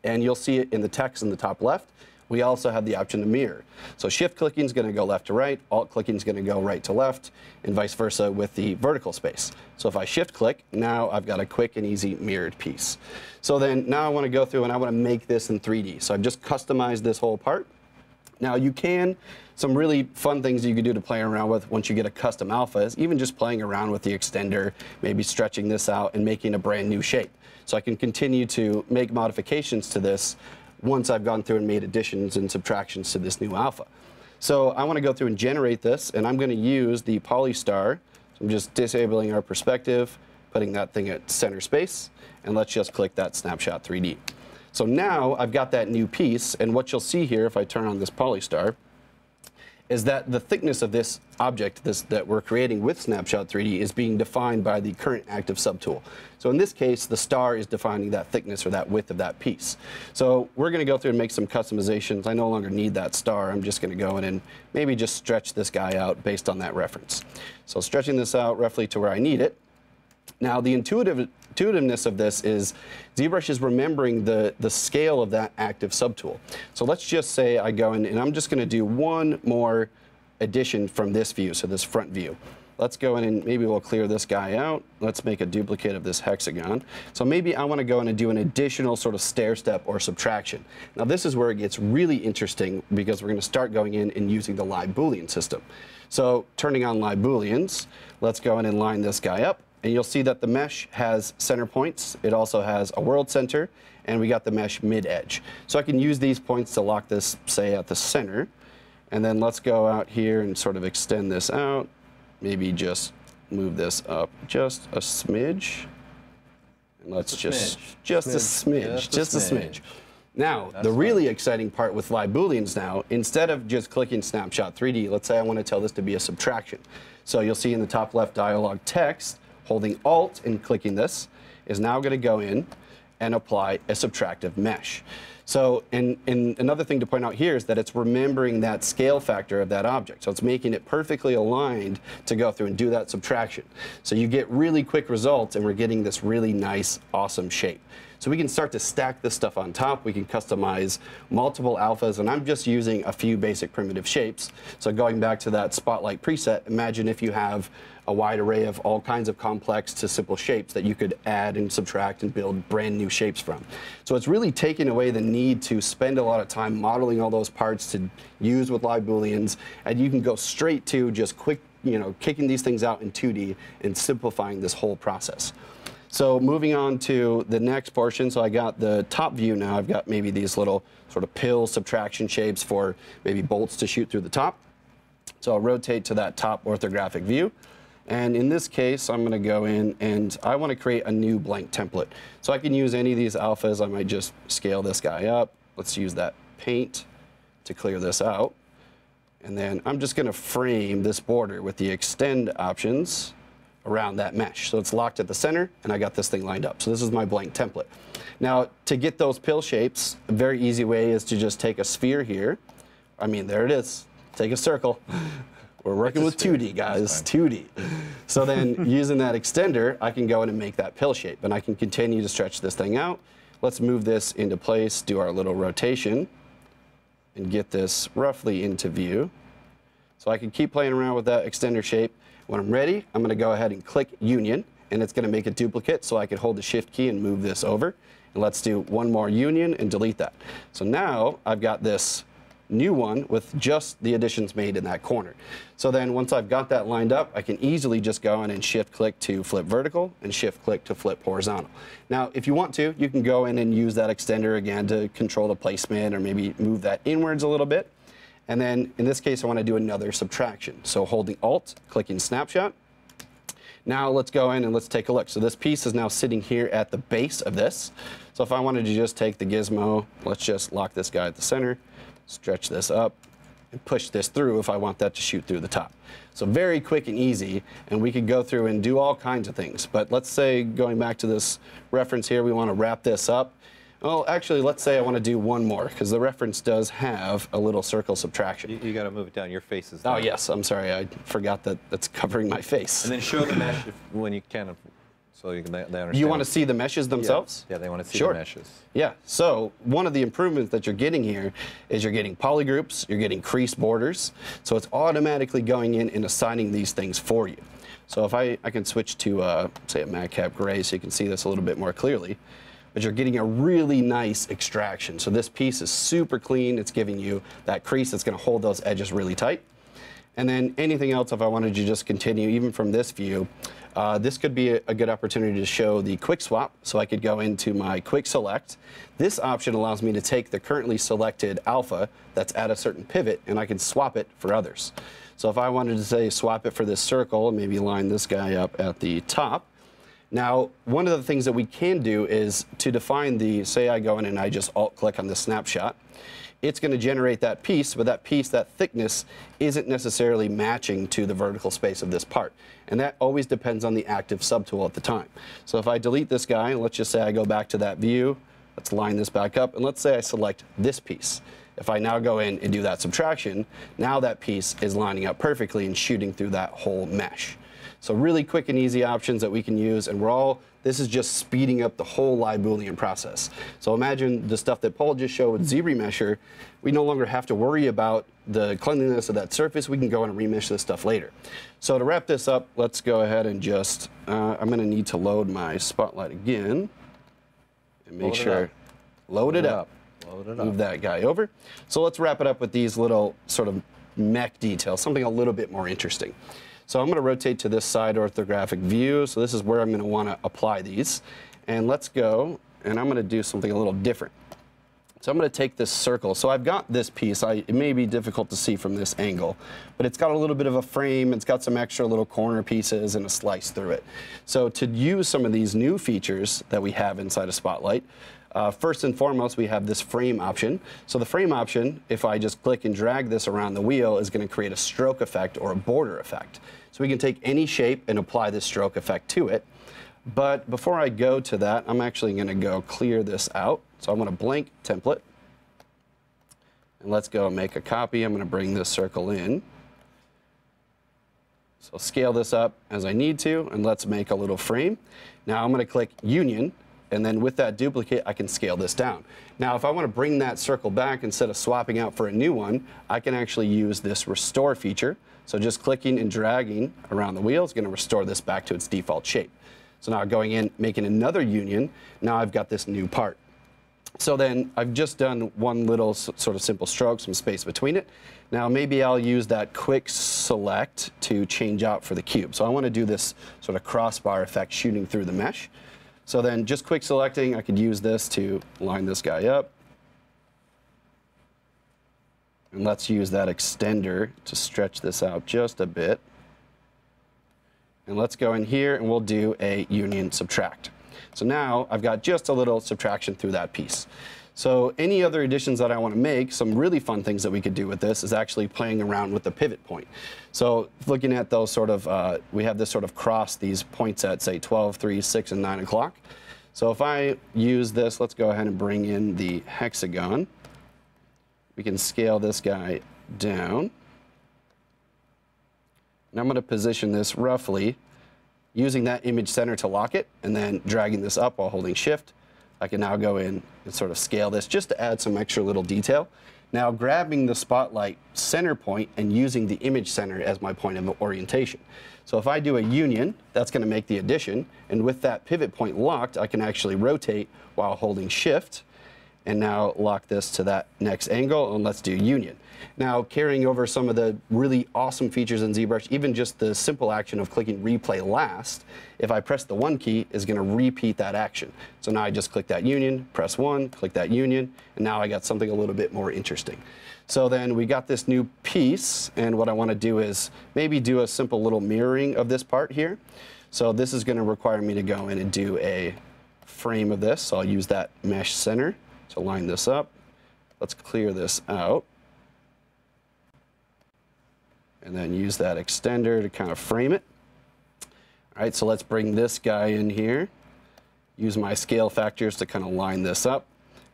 And you'll see it in the text in the top left. We also have the option to mirror. So shift clicking is going to go left to right, alt clicking is going to go right to left, and vice versa with the vertical space. So if I shift click, now I've got a quick and easy mirrored piece. So then now I want to go through and I want to make this in 3D. So I've just customized this whole part. Now some really fun things you can do to play around with once you get a custom alpha is even just playing around with the extender, maybe stretching this out and making a brand new shape. So I can continue to make modifications to this once I've gone through and made additions and subtractions to this new alpha. So I want to go through and generate this, and I'm going to use the polystar. So I'm just disabling our perspective, putting that thing at center space, and let's just click that snapshot 3D. So now I've got that new piece, and what you'll see here if I turn on this polystar is that the thickness of this object that we're creating with Snapshot 3D is being defined by the current active subtool. So in this case, the star is defining that thickness or that width of that piece. So we're going to go through and make some customizations. I no longer need that star. I'm just going to go in and maybe just stretch this guy out based on that reference. So stretching this out roughly to where I need it. Now the intuitiveness of this is ZBrush is remembering the scale of that active subtool. So let's just say I go in and I'm just going to do one more addition from this view, so this front view. Let's go in and maybe we'll clear this guy out. Let's make a duplicate of this hexagon. So maybe I want to go in and do an additional sort of stair step or subtraction. Now this is where it gets really interesting because we're going to start going in and using the live Boolean system. So turning on live Booleans, let's go in and line this guy up. And you'll see that the mesh has center points. It also has a world center, and we got the mesh mid-edge. So I can use these points to lock this, say, at the center. And then let's go out here and sort of extend this out. Maybe just move this up just a smidge. And let's just a smidge. Now, the really exciting part with live Booleans now, instead of just clicking Snapshot 3D, let's say I want to tell this to be a subtraction. So you'll see in the top left dialog text, Holding Alt and clicking this is now going to go in and apply a subtractive mesh. So, and another thing to point out here is that it's remembering that scale factor of that object. So it's making it perfectly aligned to go through and do that subtraction. So you get really quick results, and we're getting this really nice, awesome shape. So we can start to stack this stuff on top. We can customize multiple alphas, and I'm just using a few basic primitive shapes. So going back to that Spotlight preset, imagine if you have a wide array of all kinds of complex to simple shapes that you could add and subtract and build brand new shapes from. So it's really taking away the need to spend a lot of time modeling all those parts to use with live booleans, and you can go straight to just quick, kicking these things out in 2D and simplifying this whole process. So moving on to the next portion, so I got the top view now. I've got maybe these little sort of pill subtraction shapes for maybe bolts to shoot through the top. So I'll rotate to that top orthographic view. And in this case, I'm going to go in and I want to create a new blank template. So I can use any of these alphas. I might just scale this guy up. Let's use that paint to clear this out. And then I'm just going to frame this border with the extend options around that mesh. So it's locked at the center, and I got this thing lined up. So this is my blank template. Now, to get those pill shapes, a very easy way is to just take a sphere here. I mean, there it is. Take a circle. We're working with 2D, guys, 2D. So then using that extender, I can go in and make that pill shape, and I can continue to stretch this thing out. Let's move this into place, do our little rotation, and get this roughly into view. So I can keep playing around with that extender shape. When I'm ready, I'm going to go ahead and click Union, and it's going to make a duplicate, so I can hold the Shift key and move this over. And let's do one more Union and delete that. So now I've got this new one with just the additions made in that corner. So then once I've got that lined up, I can easily just go in and Shift click to flip vertical and Shift click to flip horizontal. Now, if you want to, you can go in and use that extender again to control the placement or maybe move that inwards a little bit. And then in this case, I want to do another subtraction. So holding Alt, clicking Snapshot. Now let's go in and let's take a look. So this piece is now sitting here at the base of this. So if I wanted to just take the gizmo, let's just lock this guy at the center, stretch this up, and push this through if I want that to shoot through the top. So very quick and easy, and we could go through and do all kinds of things. But let's say, going back to this reference here, we want to wrap this up. Well, actually, let's say I want to do one more, because the reference does have a little circle subtraction. You got to move it down. Your face is down. Oh, yes. I'm sorry. I forgot that that's covering my face. And then show the mesh when you can, so you can, they understand. You want to see the meshes themselves? Yeah, they want to see Sure. the meshes. Yeah. So one of the improvements that you're getting here is you're getting polygroups, you're getting crease borders. So it's automatically going in and assigning these things for you. So if I can switch to, say, a madcap gray so you can see this a little bit more clearly. But you're getting a really nice extraction. So this piece is super clean. It's giving you that crease that's going to hold those edges really tight. And then anything else, if I wanted to just continue, even from this view, this could be a good opportunity to show the quick swap. So I could go into my quick select. This option allows me to take the currently selected alpha that's at a certain pivot, and I can swap it for others. So if I wanted to say swap it for this circle, maybe line this guy up at the top. Now, one of the things that we can do is to define the, say I go in and I just alt-click on the snapshot, it's going to generate that piece, but that piece, that thickness, isn't necessarily matching to the vertical space of this part. And that always depends on the active subtool at the time. So if I delete this guy, and let's just say I go back to that view, let's line this back up, and let's say I select this piece. If I now go in and do that subtraction, now that piece is lining up perfectly and shooting through that whole mesh. So really quick and easy options that we can use, and this is just speeding up the whole live Boolean process. So imagine the stuff that Paul just showed with ZBrush. We no longer have to worry about the cleanliness of that surface. We can go in and remesh this stuff later. So to wrap this up, let's go ahead and just, I'm going to need to load my Spotlight again and make sure, load it up. Move that guy over. So let's wrap it up with these little sort of mech details, something a little bit more interesting. So I'm going to rotate to this side orthographic view. So this is where I'm going to want to apply these. And let's go, and I'm going to do something a little different. So I'm going to take this circle. So I've got this piece. It may be difficult to see from this angle, but it's got a little bit of a frame. It's got some extra little corner pieces and a slice through it. So to use some of these new features that we have inside of Spotlight, First and foremost, we have this frame option. So the frame option, if I just click and drag this around the wheel, is going to create a stroke effect or a border effect. So we can take any shape and apply this stroke effect to it. But before I go to that, I'm actually going to go clear this out. So I'm going to blank template. And let's go make a copy. I'm going to bring this circle in. So I'll scale this up as I need to, and let's make a little frame. Now I'm going to click Union, and then with that duplicate, I can scale this down. Now, if I want to bring that circle back instead of swapping out for a new one, I can actually use this Restore feature. So just clicking and dragging around the wheel is going to restore this back to its default shape. So now going in, making another union, now I've got this new part. So then I've just done one little sort of simple stroke, some space between it. Now maybe I'll use that quick select to change out for the cube. So I want to do this sort of crossbar effect shooting through the mesh. So then just quick selecting, I could use this to line this guy up. And let's use that extender to stretch this out just a bit. And let's go in here and we'll do a union subtract. So now I've got just a little subtraction through that piece. So any other additions that I want to make, some really fun things that we could do with this is actually playing around with the pivot point. So looking at those sort of, we have this sort of cross these points at say 12, 3, 6, and 9 o'clock. So if I use this, let's go ahead and bring in the hexagon. We can scale this guy down. And I'm going to position this roughly using that image center to lock it, and then dragging this up while holding shift. I can now go in and sort of scale this just to add some extra little detail. Now grabbing the spotlight center point and using the image center as my point of orientation. So if I do a union, that's going to make the addition, and with that pivot point locked, I can actually rotate while holding shift, and now lock this to that next angle, and let's do union. Now, carrying over some of the really awesome features in ZBrush, even just the simple action of clicking replay last, if I press the 1 key, is going to repeat that action. So now I just click that union, press 1, click that union, and now I got something a little bit more interesting. So then we got this new piece, and what I want to do is maybe do a simple little mirroring of this part here. So this is going to require me to go in and do a frame of this. So I'll use that mesh center to line this up. Let's clear this out. And then use that extender to kind of frame it. All right, so let's bring this guy in here. Use my scale factors to kind of line this up.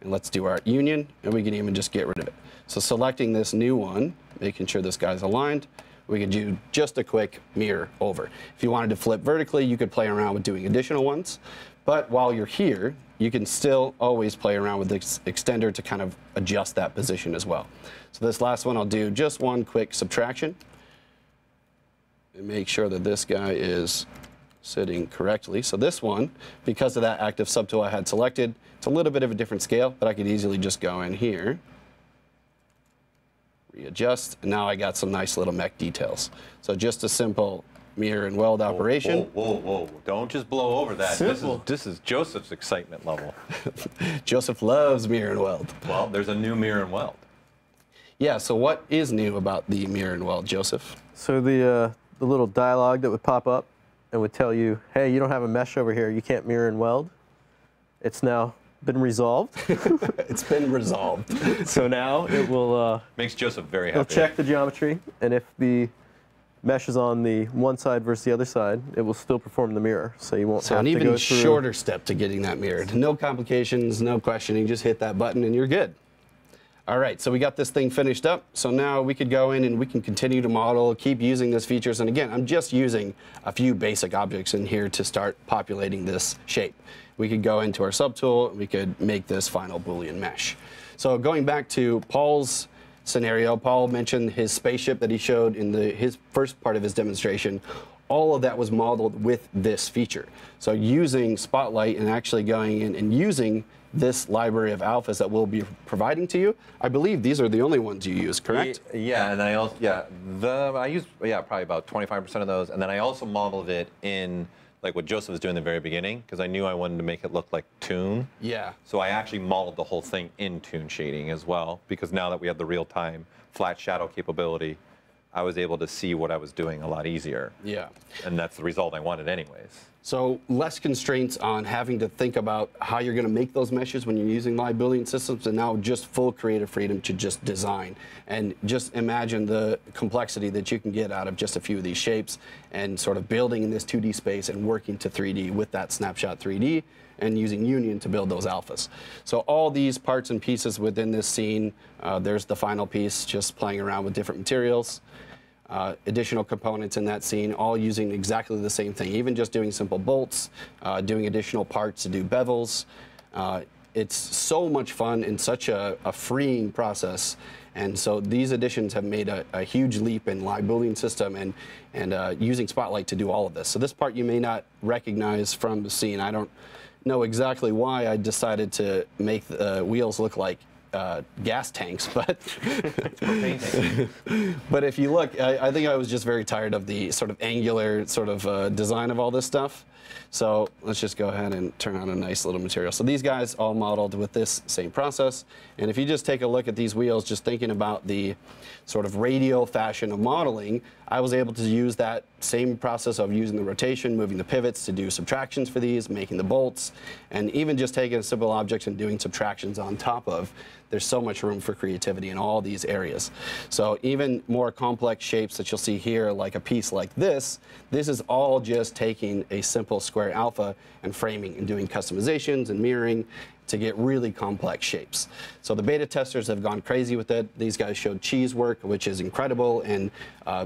And let's do our union, and we can even just get rid of it. So selecting this new one, making sure this guy's aligned, we could do just a quick mirror over. If you wanted to flip vertically, you could play around with doing additional ones. But while you're here, you can still always play around with this extender to kind of adjust that position as well. So this last one, I'll do just one quick subtraction. And make sure that this guy is sitting correctly. So this one, because of that active subtool I had selected, it's a little bit of a different scale, but I could easily just go in here, readjust, and now I got some nice little mech details. So just a simple mirror and weld operation. Whoa, whoa, whoa. Don't just blow over that. This is Joseph's excitement level. Joseph loves mirror and weld. Well, there's a new mirror and weld. Yeah, so what is new about the mirror and weld, Joseph? So the little dialogue that would pop up and would tell you, hey, you don't have a mesh over here, you can't mirror and weld. It's now been resolved. It's been resolved. So now it will makes Joseph very happy. It'll check the geometry, and if the mesh is on the one side versus the other side, it will still perform the mirror. So you won't have to go through. So an even shorter step to getting that mirrored. No complications, no questioning, just hit that button and you're good. All right, so we got this thing finished up. So now we could go in and we can continue to model, keep using these features. And again, I'm just using a few basic objects in here to start populating this shape. We could go into our subtool, and we could make this final Boolean mesh. So going back to Paul's scenario, Paul mentioned his spaceship that he showed in his first part of his demonstration. All of that was modeled with this feature. So using Spotlight and actually going in and using this library of alphas that we'll be providing to you. I believe these are the only ones you use, correct? Yeah, and I also, I used probably about 25% of those, and then I also modeled it in like what Joseph was doing in the very beginning, because I knew I wanted to make it look like Toon. Yeah. So I actually modeled the whole thing in Toon shading as well, because now that we have the real-time flat shadow capability, I was able to see what I was doing a lot easier. Yeah. And that's the result I wanted anyways. So less constraints on having to think about how you're going to make those meshes when you're using live building systems, and now just full creative freedom to just design. And just imagine the complexity that you can get out of just a few of these shapes and sort of building in this 2D space and working to 3D with that snapshot 3D and using Union to build those alphas. So all these parts and pieces within this scene, there's the final piece, just playing around with different materials. Additional components in that scene, all using exactly the same thing, even just doing simple bolts, doing additional parts to do bevels. It's so much fun and such a freeing process. And so these additions have made a huge leap in live building system and using Spotlight to do all of this. So this part you may not recognize from the scene. I don't know exactly why I decided to make the wheels look like gas tanks, but but if you look, I think I was just very tired of the sort of angular sort of design of all this stuff. So let's just go ahead and turn on a nice little material. So these guys all modeled with this same process. And if you just take a look at these wheels, just thinking about the sort of radial fashion of modeling, I was able to use that same process of using the rotation, moving the pivots to do subtractions for these, making the bolts, and even just taking a simple object and doing subtractions on top of. There's so much room for creativity in all these areas. So even more complex shapes that you'll see here, like a piece like this is all just taking a simple square alpha and framing and doing customizations and mirroring to get really complex shapes. So the beta testers have gone crazy with it. These guys showed cheese work, which is incredible and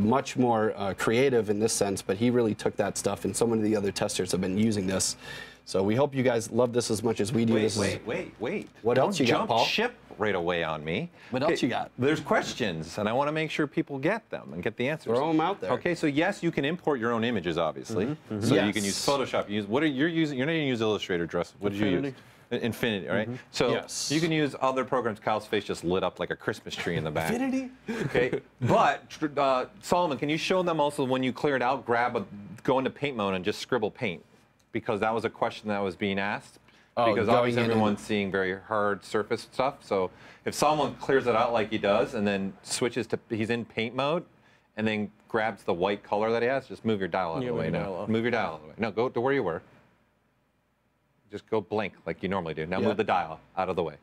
much more creative in this sense, but he really took that stuff, and so many of the other testers have been using this. So we hope you guys love this as much as we do. Wait. What else you got, Paul? Don't jump ship right away on me. What else you got? There's questions, and I want to make sure people get them and get the answers. Throw them out there. Okay, so yes, you can import your own images, obviously. So Yes. you can use Photoshop. What are you using? You're not going to use Illustrator, Dress. What did you use? Infinity, right? So Yes. you can use other programs. Kyle's face just lit up like a Christmas tree in the back. Infinity? Okay, but Solomon, can you show them also when you clear it out, go into paint mode and just scribble paint? Because that was a question that was being asked. Because obviously everyone's seeing very hard surface stuff. So if someone clears it out like he does and then switches to, he's in paint mode, and then grabs the white color that he has, just move your dial out of the way now. Move your dial out of the way. No, go to where you were. Just go blank like you normally do. Now move the dial out of the way.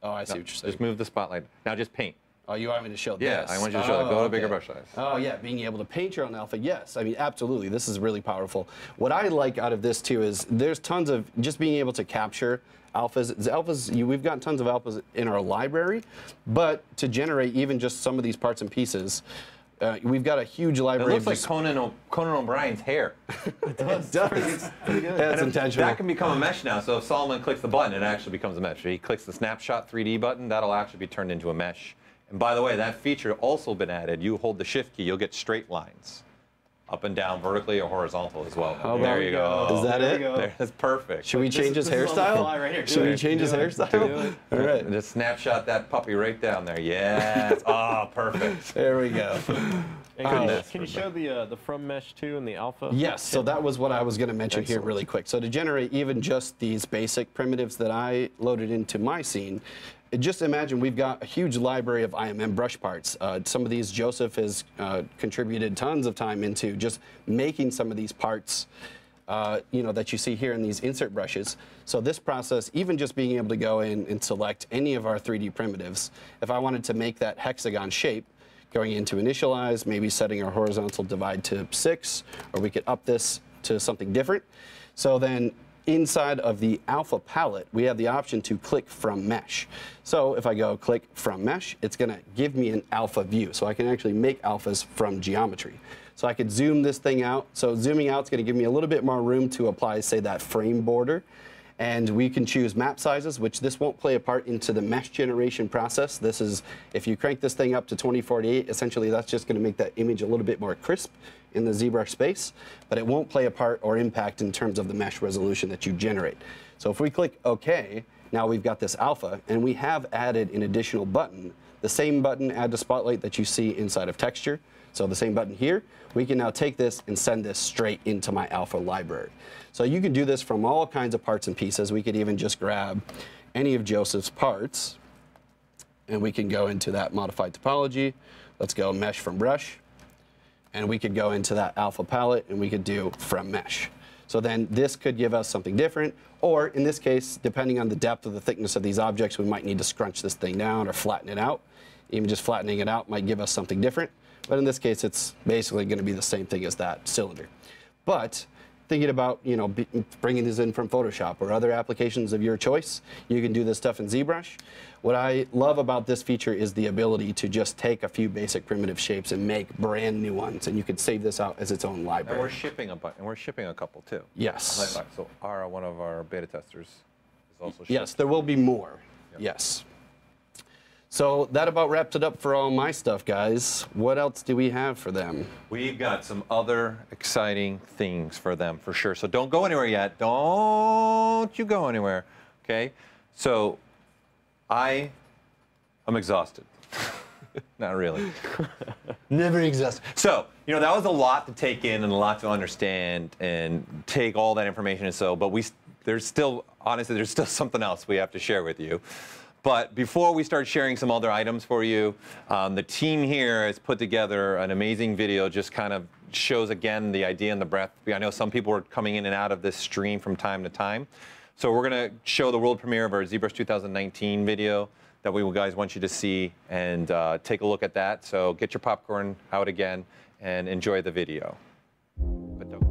Oh, I see what you're saying. Just move the spotlight. Now just paint. Oh, you want me to show Yeah, this? I want you to show it. Go to bigger brush size. Oh, yeah, being able to paint your own alpha. Yes, I mean, absolutely. This is really powerful. What I like out of this, too, is there's tons of just being able to capture alphas. We've got tons of alphas in our library, but to generate even just some of these parts and pieces, we've got a huge library. It looks like Conan O'Brien's hair. It does. That's intentional. That can become a mesh now. So if Solomon clicks the button, it actually becomes a mesh. If he clicks the snapshot 3D button, that'll actually be turned into a mesh. And by the way, that feature also been added. You hold the shift key, you'll get straight lines. Up and down, vertically or horizontal as well. Oh, there you go. Is that it? That's perfect. Should we change his hairstyle? Right Should we change his hairstyle? All right. Just snapshot that puppy right down there. Yes. Oh, perfect. There we go. Can you show the from mesh too and the alpha? Yes, so that was what I was going to mention here really quick. So to generate even just these basic primitives that I loaded into my scene, just imagine we've got a huge library of IMM brush parts. Some of these Joseph has contributed tons of time into just making some of these parts that you see here in these insert brushes. So this process, even just being able to go in and select any of our 3D primitives, if I wanted to make that hexagon shape, going into initialize, maybe setting our horizontal divide to 6, or we could up this to something different. So then inside of the alpha palette, we have the option to click from mesh. So if I go click from mesh, it's going to give me an alpha view. So I can actually make alphas from geometry. So I could zoom this thing out. So zooming out is going to give me a little bit more room to apply, say, that frame border. And we can choose map sizes, which this won't play a part into the mesh generation process. This is, if you crank this thing up to 2048, essentially that's just going to make that image a little bit more crisp in the ZBrush space, but it won't play a part or impact in terms of the mesh resolution that you generate. So if we click OK, now we've got this alpha, and we have added an additional button, the same button, add to spotlight, that you see inside of texture. So the same button here, we can now take this and send this straight into my alpha library. So you can do this from all kinds of parts and pieces. We could even just grab any of Joseph's parts, and we can go into that modified topology. Let's go mesh from brush. And we could go into that alpha palette, and we could do from mesh. So then this could give us something different, or in this case, depending on the depth of the thickness of these objects, we might need to scrunch this thing down or flatten it out. Even just flattening it out might give us something different. But in this case, it's basically going to be the same thing as that cylinder. But thinking about, you know, bringing this in from Photoshop or other applications of your choice, you can do this stuff in ZBrush. What I love about this feature is the ability to just take a few basic primitive shapes and make brand new ones, and you could save this out as its own library. And we're shipping a couple too. Yes. So one of our beta testers is also shipping. Yes, there will be more. Yep. Yes. So that about wraps it up for all my stuff, guys. What else do we have for them? We've got some other exciting things for them, for sure. So don't go anywhere yet. Don't you go anywhere, okay? So I am exhausted. Not really. Never exhausted. So, you know, that was a lot to take in and a lot to understand and take all that information and so, but there's still, honestly, there's still something else we have to share with you. But before we start sharing some other items for you, the team here has put together an amazing video, just kind of shows again the idea and the breadth. I know some people are coming in and out of this stream from time to time. So we're going to show the world premiere of our ZBrush 2019 video that we guys want you to see and take a look at that. So get your popcorn out again and enjoy the video. But don't.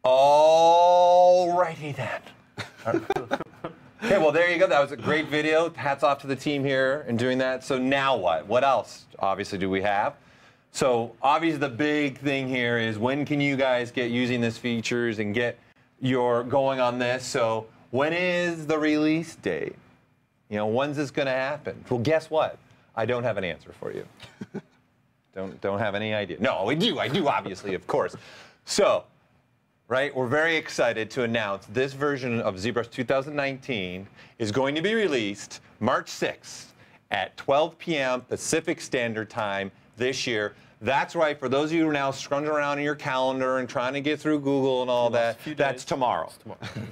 Alrighty then. Okay, well there you go. That was a great video. Hats off to the team here in doing that. So now what? What else, obviously, do we have? So obviously the big thing here is when can you guys get using this features and get your going on this? So when is the release date? You know, when's this going to happen? Well, guess what? I don't have an answer for you. Don't have any idea. No, I do, obviously, of course. So, right, we're very excited to announce this version of ZBrush 2019 is going to be released March 6th at 12 p.m. Pacific Standard Time this year. That's right. For those of you who are now scrunging around in your calendar and trying to get through Google and all that, that's tomorrow.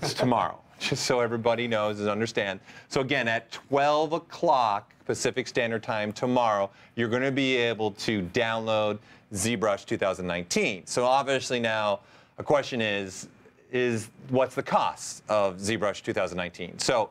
It's tomorrow. Just so everybody knows and understand. So again, at 12 o'clock Pacific Standard Time tomorrow, you're going to be able to download ZBrush 2019. So obviously now a question is what's the cost of ZBrush 2019? So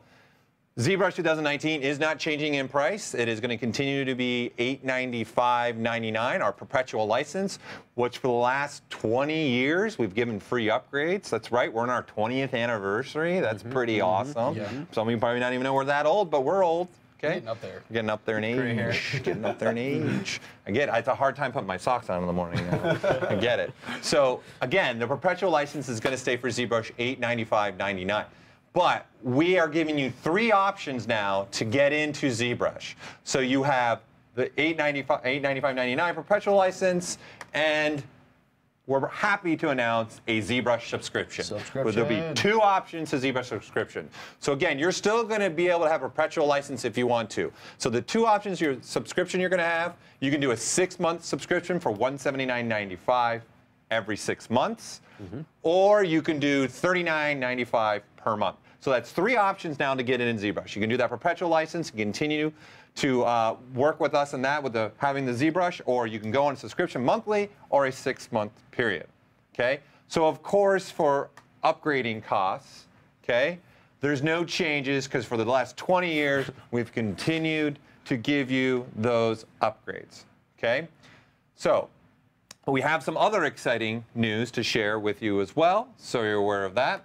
ZBrush 2019 is not changing in price. It is going to continue to be $895.99, our perpetual license, which for the last 20 years, we've given free upgrades. That's right, we're in our 20th anniversary. That's pretty awesome. Yeah. Some of you probably not even know we're that old, but we're old. Okay? Getting up there. Getting up there in age. Getting up there in age. I get it. It's a hard time putting my socks on in the morning now. I get it. So again, the perpetual license is going to stay for ZBrush $895.99. But we are giving you 3 options now to get into ZBrush. So you have the $895.99 perpetual license, and we're happy to announce a ZBrush subscription. Where there'll be 2 options to ZBrush subscription. So again, you're still going to be able to have a perpetual license if you want to. So the 2 options, your subscription you're going to have, you can do a 6-month subscription for $179.95 every 6 months, or you can do $39.95 per month. So that's 3 options now to get in ZBrush. You can do that perpetual license and continue to work with us on that with having the ZBrush, or you can go on a subscription monthly or a 6-month period. Okay? So of course, for upgrading costs, okay, there's no changes because for the last 20 years, we've continued to give you those upgrades. Okay? So we have some other exciting news to share with you as well, so you're aware of that.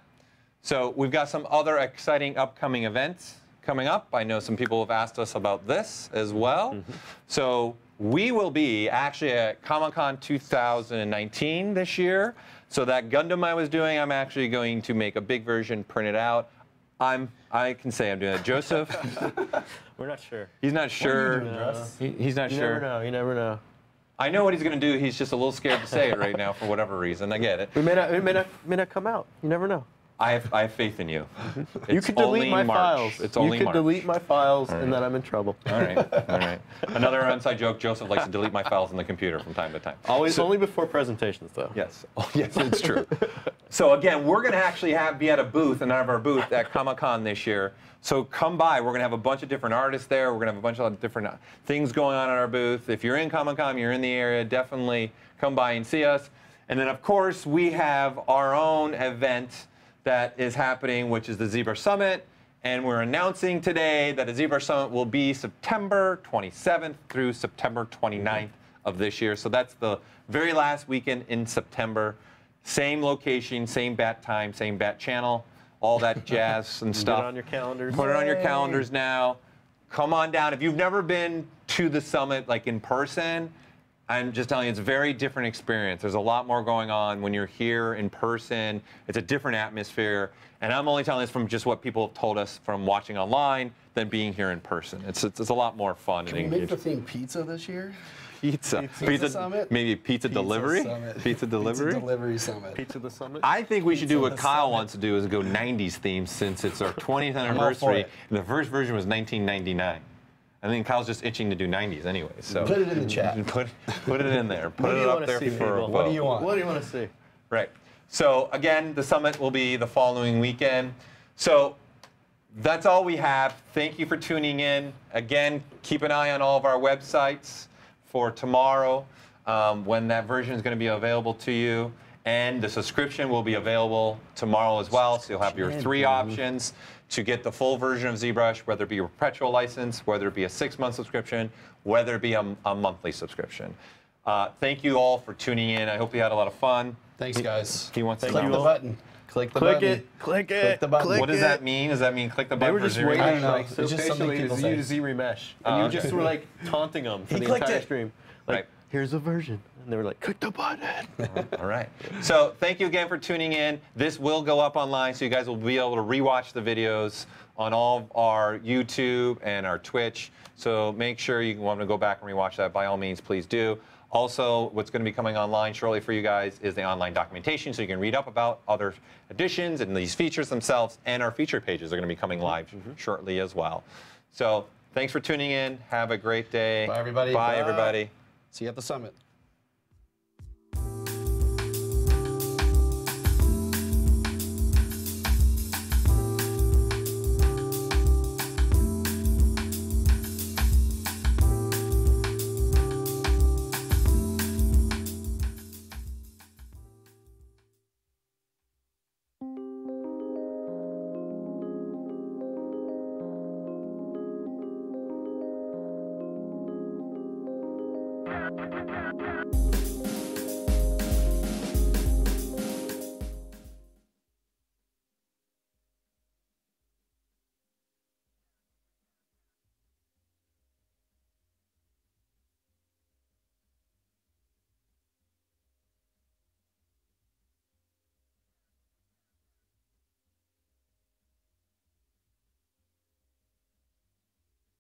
So we've got some other exciting upcoming events coming up. I know some people have asked us about this as well. So we will be actually at Comic-Con 2019 this year. So that Gundam I was doing, I'm actually going to make a big version, print it out. I can say I'm doing it. Joseph? We're not sure. He's not sure. He's not sure. You never know. You never know. I know what he's going to do. He's just a little scared to say it right now for whatever reason. I get it. It may not come out. You never know. I have faith in you. You could delete my files. It's only You could March. Delete my files, and then I'm in trouble. All right, all right. Another inside joke, Joseph likes to delete my files on the computer from time to time. Always, only before presentations, though. Yes, oh, yes, it's true. So again, we're going to actually be at a booth, our booth at Comic-Con this year. So come by. We're going to have a bunch of different artists there. We're going to have a bunch of different things going on at our booth. If you're in Comic-Con, you're in the area, definitely come by and see us. And then, of course, we have our own event that is happening, which is the ZBrush Summit. And we're announcing today that the ZBrush Summit will be September 27th through September 29th of this year. So that's the very last weekend in September. Same location, same bat time, same bat channel, all that jazz and stuff. Put it on your calendars. Put it on your calendars now. Come on down. If you've never been to the summit, like in person, I'm just telling you, it's a very different experience. There's a lot more going on when you're here in person. It's a different atmosphere. And I'm only telling this from just what people have told us from watching online than being here in person. It's a lot more fun. Can we make the theme pizza this year? Pizza Summit? Maybe pizza delivery? Summit. Pizza delivery? Pizza delivery summit. Pizza the Summit? I think we should do what Kyle Summit. wants to do, is go 90s theme since it's our 20th anniversary. And the first version was 1999. I think Kyle's just itching to do 90s anyway. So put it in the chat. Put it in there. Put it up there for a vote. What do you want? What do you want to see? Right. So again, the summit will be the following weekend. So that's all we have. Thank you for tuning in. Again, keep an eye on all of our websites for tomorrow when that version is going to be available to you. And the subscription will be available tomorrow as well. So you'll have your 3 options to get the full version of ZBrush, whether it be a perpetual license, whether it be a 6-month subscription, whether it be a monthly subscription. Thank you all for tuning in. I hope you had a lot of fun. Thanks, guys. He wants to Click the button. Click the button. Click it. Click the button. What does that mean? Does that mean click the They button were for just zero? waiting I don't know. like, so It's just something patiently people for say. you to Z-remesh. And you just were like taunting them for He the clicked entire it. stream. Like, Right. here's a version. And they were like, click the button. All right. So thank you again for tuning in. This will go up online, so you guys will be able to rewatch the videos on all of our YouTube and our Twitch. So make sure you want to go back and rewatch that. By all means, please do. Also, what's going to be coming online shortly for you guys is the online documentation, so you can read up about other editions and these features themselves, and our feature pages are going to be coming live shortly as well. So thanks for tuning in. Have a great day. Bye, everybody. Bye, everybody. See you at the summit.